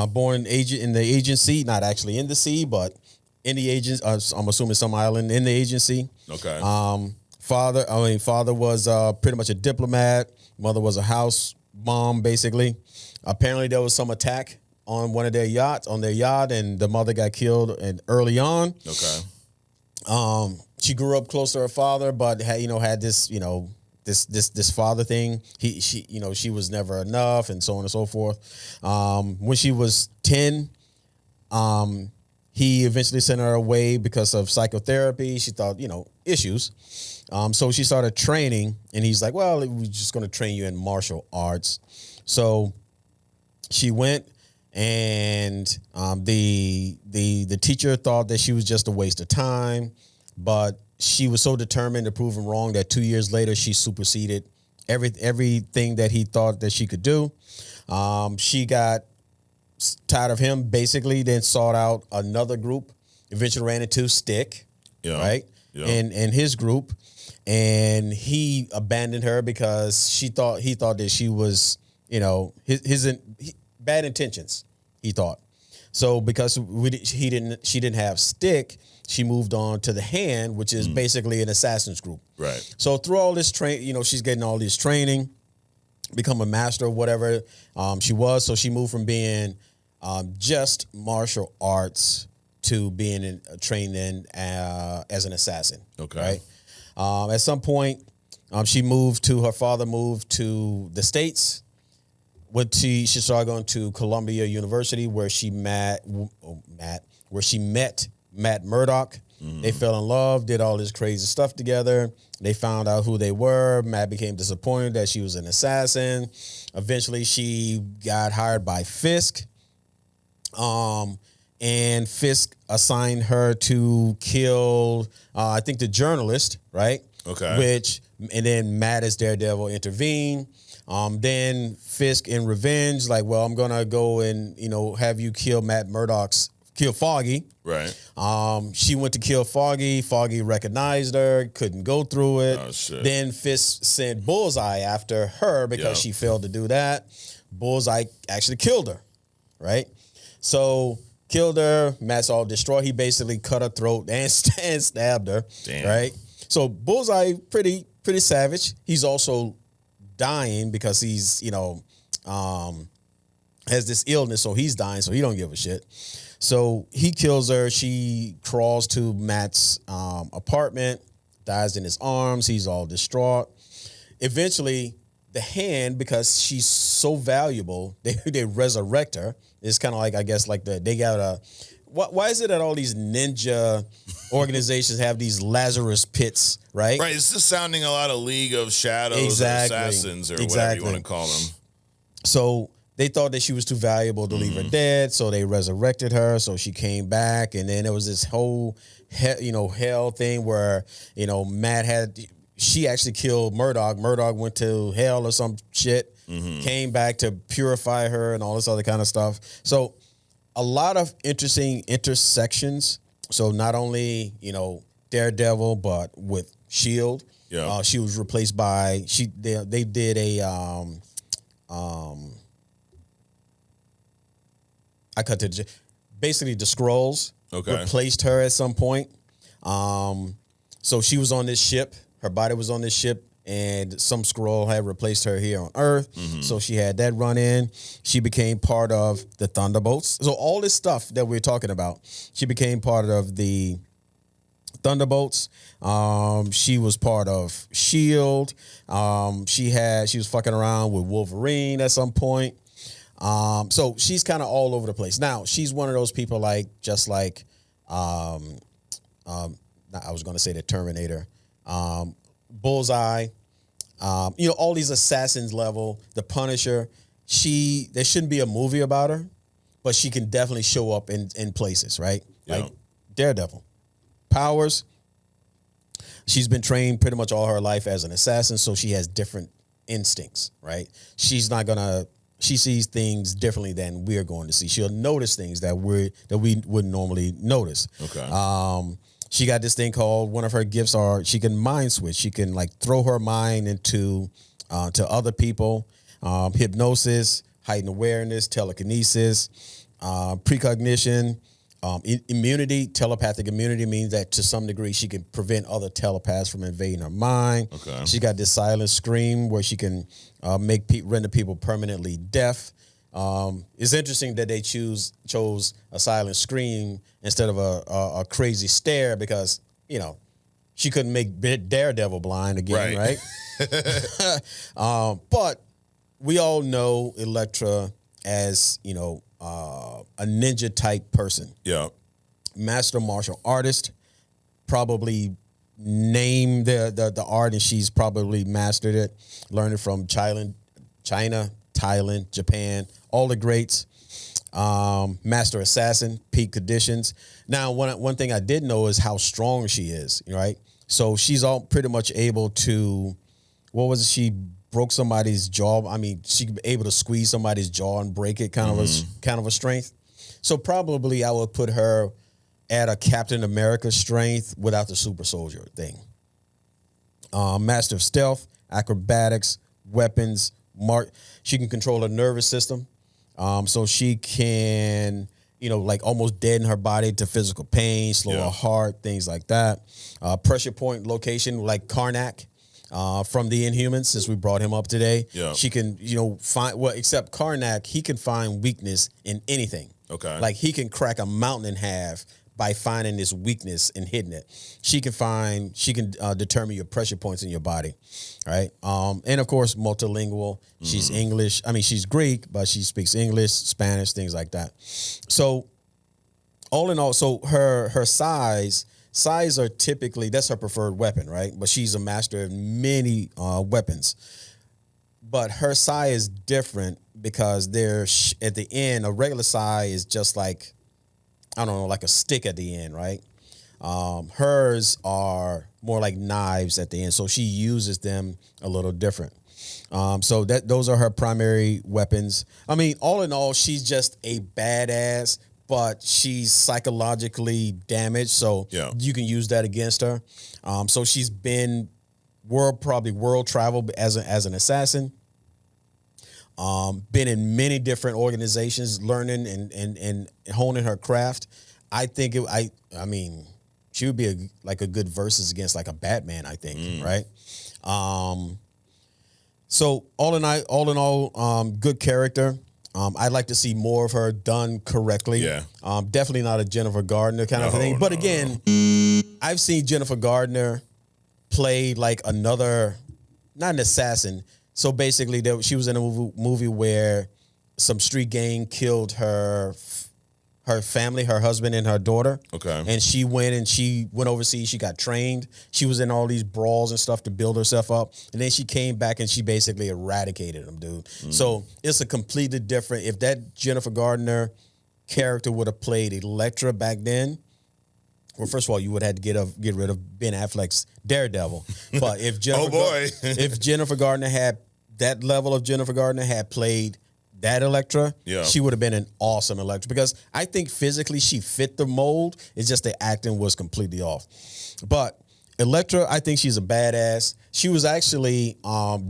born in the agency, not actually in the sea, but in the agency. I'm assuming some island in the agency. Okay. Father was pretty much a diplomat. Mother was a house mom, basically. Apparently, there was some attack on one of their yachts, and the mother got killed early on. Okay. She grew up close to her father, but had this, this father thing. She was never enough, and so on and so forth. When she was 10, he eventually sent her away because of psychotherapy. She thought, issues. So she started training, and he's like, well, we're just going to train you in martial arts. So she went, and the teacher thought that she was just a waste of time, but she was so determined to prove him wrong that 2 years later, she superseded everything that he thought that she could do. She got tired of him, basically, then sought out another group, eventually ran into Stick, right? Yeah. And his group. And he abandoned her because he thought that she was, his bad intentions. He thought so because she didn't have Stick. She moved on to the Hand, which is basically an assassin's group. Right. So through all this she's getting all this training, become a master of whatever she was. So she moved from being just martial arts to being trained as an assassin. Okay. Right. At some point, her father moved to the States. She started going to Columbia University, where she met Matt Murdock. They fell in love, did all this crazy stuff together. They found out who they were. Matt became disappointed that she was an assassin. Eventually, she got hired by Fisk. And Fisk assigned her to kill, I think, the journalist, right? Okay. And then Matt as Daredevil intervened. Then Fisk, in revenge, like, well, I'm gonna go and have you kill kill Folie. Right. She went to kill Folie. Folie recognized her, couldn't go through it. Oh, shit. Then Fisk sent Bullseye after her because she failed to do that. Bullseye actually killed her, right? So killed her. Matt's all destroyed. He basically cut her throat and stabbed her. Damn. Right. So Bullseye, pretty savage. He's also dying because he's has this illness, so he's dying. So he don't give a shit. So he kills her. She crawls to Matt's apartment, dies in his arms. He's all distraught. Eventually, the Hand, because she's so valuable, they resurrect her. It's kind of like, I guess, like they got a. Why is it that all these ninja organizations have these Lazarus pits, right? Right. It's just sounding a lot of League of Shadows or Assassins or whatever you want to call them. So they thought that she was too valuable to leave her dead, so they resurrected her. So she came back, and then there was this whole hell thing where Matt she actually killed Murdoch. Murdoch went to hell or some shit, came back to purify her and all this other kind of stuff. So a lot of interesting intersections. So not only, Daredevil, but with S.H.I.E.L.D. Yeah. She was replaced by, they did a, I cut to basically the Skrulls replaced her at some point. So she was on this ship. Her body was on this ship, and some Skrull had replaced her here on Earth. Mm-hmm. So she had that run in. She became part of the Thunderbolts. So all this stuff that we're talking about, she became part of the Thunderbolts. She was part of S.H.I.E.L.D. She was fucking around with Wolverine at some point. So she's kind of all over the place. Now, she's one of those people I was going to say the Terminator, Bullseye, all these assassins level, the Punisher. There shouldn't be a movie about her, but she can definitely show up in places, right? Yeah. Like Daredevil. Powers. She's been trained pretty much all her life as an assassin, so she has different instincts, right? She sees things differently than we're going to see. She'll notice things that we wouldn't normally notice. Okay. She got this thing called, one of her gifts are she can mind switch. She can like throw her mind into to other people. Hypnosis, heightened awareness, telekinesis, precognition, immunity. Telepathic immunity means that to some degree she can prevent other telepaths from invading her mind. Okay. She got this silent scream where she can render people permanently deaf. It's interesting that they chose a silent scream instead of a crazy stare because, she couldn't make Daredevil blind again, right? But we all know Elektra as, a ninja type person. Yeah. Master martial artist, probably named the art and she's probably mastered it, learned it from China, Thailand, Japan, all the greats. Master assassin, peak conditions. Now, one thing I did know is how strong she is, right? So she's all pretty much able to, she broke somebody's jaw. I mean, she could be able to squeeze somebody's jaw and break it, kind of a strength. So probably I would put her at a Captain America strength without the super soldier thing. Master of stealth, acrobatics, weapons, she can control her nervous system. So she can, like almost deaden her body to physical pain, slow her heart, things like that. Pressure point location like Karnak from the Inhumans, since we brought him up today. Yeah. She can, except Karnak, he can find weakness in anything. Okay. Like he can crack a mountain in half by finding this weakness and hitting it. She can determine your pressure points in your body. Right. And of course, multilingual. She's English. I mean, she's Greek, but she speaks English, Spanish, things like that. So all in all, her size are typically, that's her preferred weapon, right? But she's a master of many weapons. But her sai is different because at the end, a regular sai is just like, I don't know, like a stick at the end, right? Hers are more like knives at the end, so she uses them a little different. So those are her primary weapons. I mean, all in all, she's just a badass, but she's psychologically damaged, so you can use that against her. So she's been world travel as an assassin. Been in many different organizations, learning and honing her craft. I think she would be a good versus against like a Batman, I think, right? So all in all, good character. I'd like to see more of her done correctly. Yeah. Definitely not a Jennifer Gardner kind of thing. But again, I've seen Jennifer Gardner play like not an assassin. So basically, she was in a movie where some street gang killed her family, her husband and her daughter. Okay. And she went overseas. She got trained. She was in all these brawls and stuff to build herself up. And then she came back and she basically eradicated them, dude. So it's a completely different. If that Jennifer Gardner character would have played Elektra back then, well, first of all, you would have had to get rid of Ben Affleck's Daredevil. But if Jennifer Gardner had that level of Jennifer Gardner had played that Elektra, she would have been an awesome Elektra because I think physically she fit the mold. It's just the acting was completely off. But Elektra, I think she's a badass. She was actually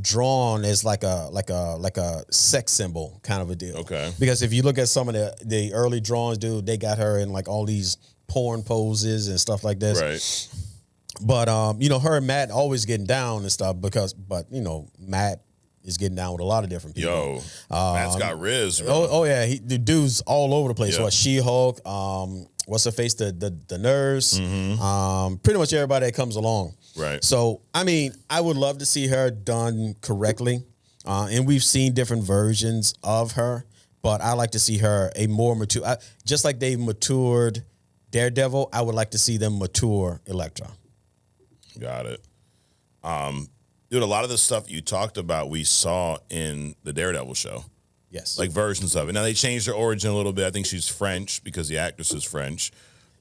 drawn as like a sex symbol kind of a deal. Okay. Because if you look at some of the early drawings, dude, they got her in like all these porn poses and stuff like this. Right. But her and Matt always getting down and stuff but Matt is getting down with a lot of different people. Yo, Matt's got Riz. Bro. Oh yeah, the dude's all over the place. Yeah. So She-Hulk, what's her face, the nurse, pretty much everybody that comes along. Right. So I mean, I would love to see her done correctly, and we've seen different versions of her, but I like to see her a more mature, just like they've matured Daredevil. I would like to see them mature Elektra. Got it. Dude, a lot of the stuff you talked about, we saw in the Daredevil show. Yes. Like versions of it. Now, they changed her origin a little bit. I think she's French because the actress is French,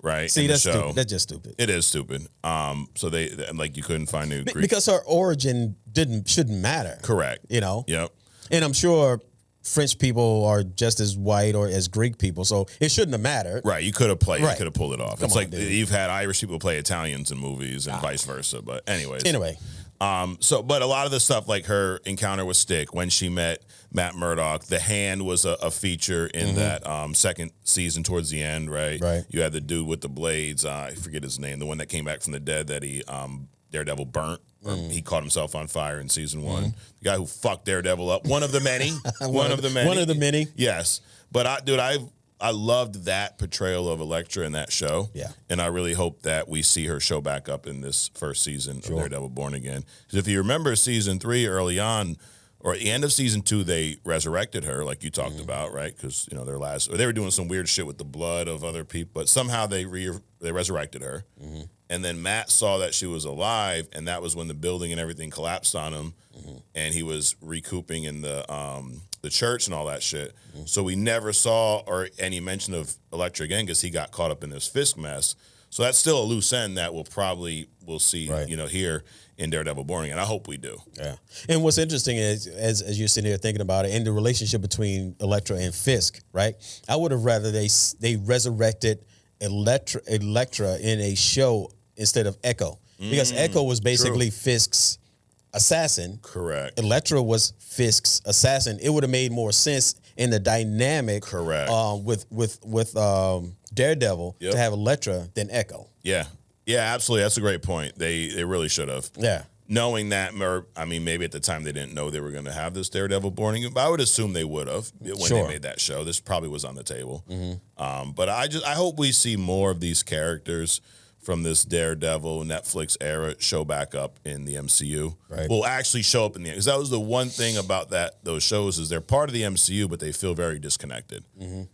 right? See, that's stupid. That's just stupid. It is stupid. So they, like, you couldn't find new Greek. Because her origin shouldn't matter. Correct. Yep. And I'm sure French people are just as white or as Greek people, so it shouldn't have mattered. Right. You could have played. Right. You could have pulled it off. It's like you've had Irish people play Italians in movies and vice versa. But anyways. Anyway. But a lot of the stuff, like her encounter with Stick when she met Matt Murdock, the hand was a feature in that second season towards the end, right? Right. You had the dude with the blades. I forget his name, the one that came back from the dead that he Daredevil burnt. Or he caught himself on fire in season 1. The guy who fucked Daredevil up. One of the many. One of the many. One of the many. Yes. But I loved that portrayal of Elektra in that show. Yeah. And I really hope that we see her show back up in this first season of Daredevil Born Again. Because if you remember season 3 early on, or at the end of season 2, they resurrected her, like you talked about, right? Because, they were doing some weird shit with the blood of other people, but somehow they resurrected her. And then Matt saw that she was alive, and that was when the building and everything collapsed on him, and he was recouping in the church and all that shit. So we never saw any mention of Elektra again because he got caught up in this Fisk mess. So that's still a loose end that we'll see, here in Daredevil Born Again. I hope we do. Yeah. And what's interesting is, as you're sitting here thinking about it, and the relationship between Elektra and Fisk, right? I would have rather they resurrected Elektra in a show instead of Echo, because Echo was basically Fisk's assassin. Correct. Elektra was Fisk's assassin. It would have made more sense in the dynamic. Correct. With Daredevil to have Elektra than Echo. Yeah. Yeah, absolutely. That's a great point. They really should have. Yeah. Knowing that, maybe at the time they didn't know they were going to have this Daredevil Born Again, but I would assume they would have when they made that show. This probably was on the table. But I hope we see more of these characters from this Daredevil Netflix era show back up in the MCU. Right. Will actually show up in the, because that was the one thing about those shows is they're part of the MCU, but they feel very disconnected.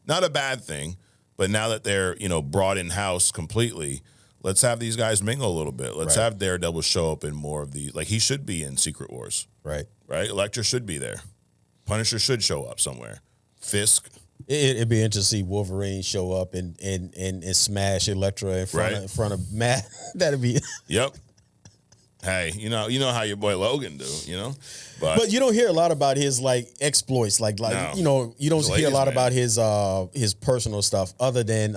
Not a bad thing, but now that they're brought in house completely, let's have these guys mingle a little bit. Let's have Daredevil show up in more of these. Like, he should be in Secret Wars. Right. Elektra should be there. Punisher should show up somewhere. Fisk. It'd be interesting to see Wolverine show up and smash Elektra in front of Matt. That'd be. Yep. Hey, you know how your boy Logan do, But you don't hear a lot about his exploits, no. You don't hear a lot about his personal stuff other than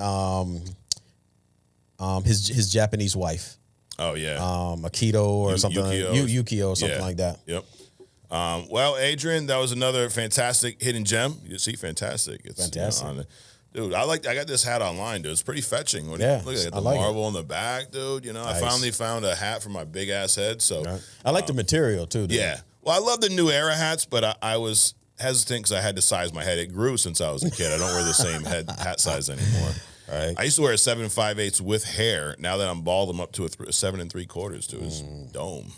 his Japanese wife. Oh yeah. Akito or something. Yukio or something like that. Yep. Well, Adrian, that was another fantastic hidden gem. You see, fantastic. It's fantastic. Dude, I got this hat online, dude. It's pretty fetching. Look at the Marvel on the back, dude. Nice. I finally found a hat for my big ass head. So I like the material too. Dude. Yeah. Well, I love the new era hats, but I was hesitant because I had to size my head. It grew since I was a kid. I don't wear the same hat size anymore. Right. I used to wear a 7 5/8 with hair. Now that I'm bald, I'm up to a 7 3/4 to his dome.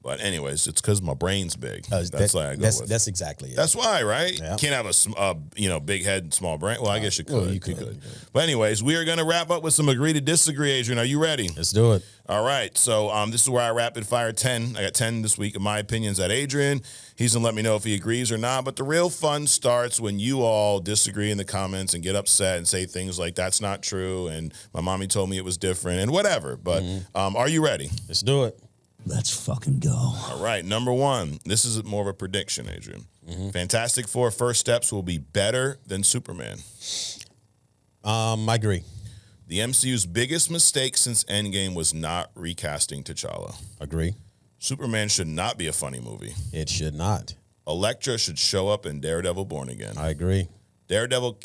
But anyways, it's because my brain's big. That's why I go with. That's exactly it. That's why, right? Yeah. You can't have a big head and small brain. Well, I guess you could. Well, you could. But anyways, we are going to wrap up with some agree to disagree. Adrian, are you ready? Let's do it. All right. So this is where I rapid fire 10. I got 10 this week of my opinions at Adrian. He's going to let me know if he agrees or not. But the real fun starts when you all disagree in the comments and get upset and say things like, that's not true, and my mommy told me it was different, and whatever. But are you ready? Let's do it. Let's fucking go. All right, number 1. This is more of a prediction, Adrian. Fantastic Four first steps will be better than Superman. I agree. The MCU's biggest mistake since Endgame was not recasting T'Challa. Agree. Superman should not be a funny movie. It should not. Elektra should show up in Daredevil Born Again. I agree. Daredevil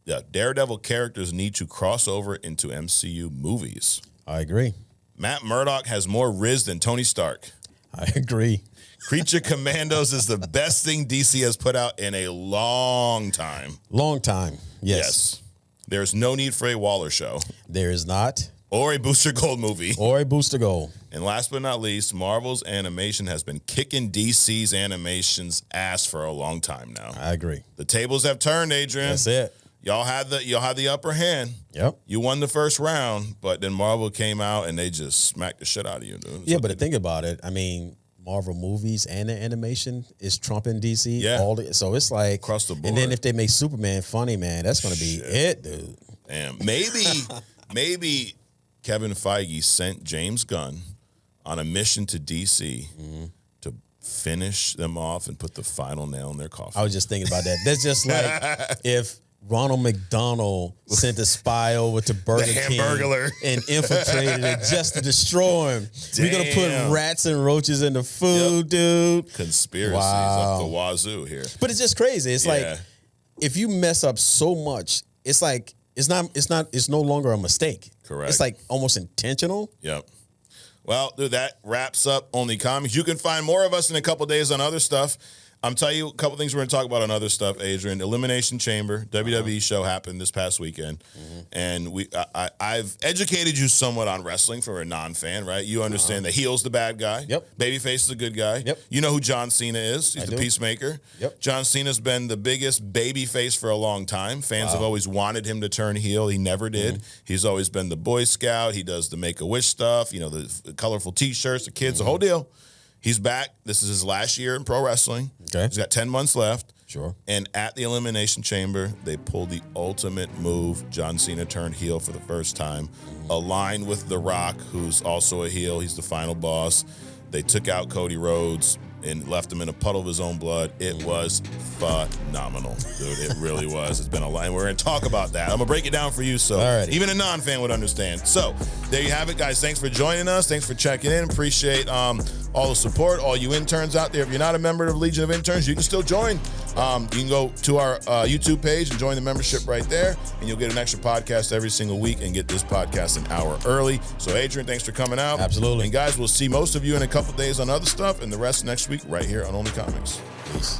Daredevil characters need to cross over into MCU movies. I agree. Matt Murdock has more Riz than Tony Stark. I agree. Creature Commandos is the best thing DC has put out in a long time. Long time. Yes. There's no need for a Waller show. There is not. Or a Booster Gold movie. Or a Booster Gold. And last but not least, Marvel's animation has been kicking DC's animation's ass for a long time now. I agree. The tables have turned, Adrian. That's it. Y'all had the upper hand. Yep. You won the first round, but then Marvel came out and they just smacked the shit out of you, dude. Yeah, but think about it. I mean, Marvel movies and the animation is trumping DC. Yeah. So it's like across the board. And then if they make Superman funny, man, that's gonna be it, dude. Damn. Maybe Kevin Feige sent James Gunn on a mission to DC to finish them off and put the final nail in their coffin. I was just thinking about that. That's just like if Ronald McDonald sent a spy over to Burger King and infiltrated it just to destroy him. Damn. We're gonna put rats and roaches in the food, dude. Conspiracies up the wazoo here. But it's just crazy. It's like if you mess up so much, it's like it's no longer a mistake. Correct. It's like almost intentional. Yep. Well, dude, that wraps up Only Comics. You can find more of us in a couple days on other stuff. I'm telling you a couple things we're going to talk about on other stuff, Adrian. Elimination Chamber, WWE show happened this past weekend. And I've educated you somewhat on wrestling for a non-fan, right? You understand that heel's the bad guy. Yep. Babyface is the good guy. Yep. You know who John Cena is. He's the Peacemaker. Yep. John Cena's been the biggest babyface for a long time. Fans have always wanted him to turn heel. He never did. He's always been the Boy Scout. He does the Make-A-Wish stuff, you know, the colorful T-shirts, the kids, the whole deal. He's back. This is his last year in pro wrestling. Okay. He's got 10 months left. Sure. And at the Elimination Chamber, they pulled the ultimate move. John Cena turned heel for the first time. Aligned with The Rock, who's also a heel. He's the final boss. They took out Cody Rhodes and left him in a puddle of his own blood. It was phenomenal, dude. It really was. It's been a lot. And we're going to talk about that. I'm going to break it down for you so even a non-fan would understand. So there you have it, guys. Thanks for joining us. Thanks for checking in. Appreciate all the support, all you interns out there. If you're not a member of Legion of Interns, you can still join. You can go to our YouTube page and join the membership right there, and you'll get an extra podcast every single week and get this podcast an hour early. So, Adrian, thanks for coming out. Absolutely. And, guys, we'll see most of you in a couple days on other stuff, and the rest next week right here on Only Comics. Peace.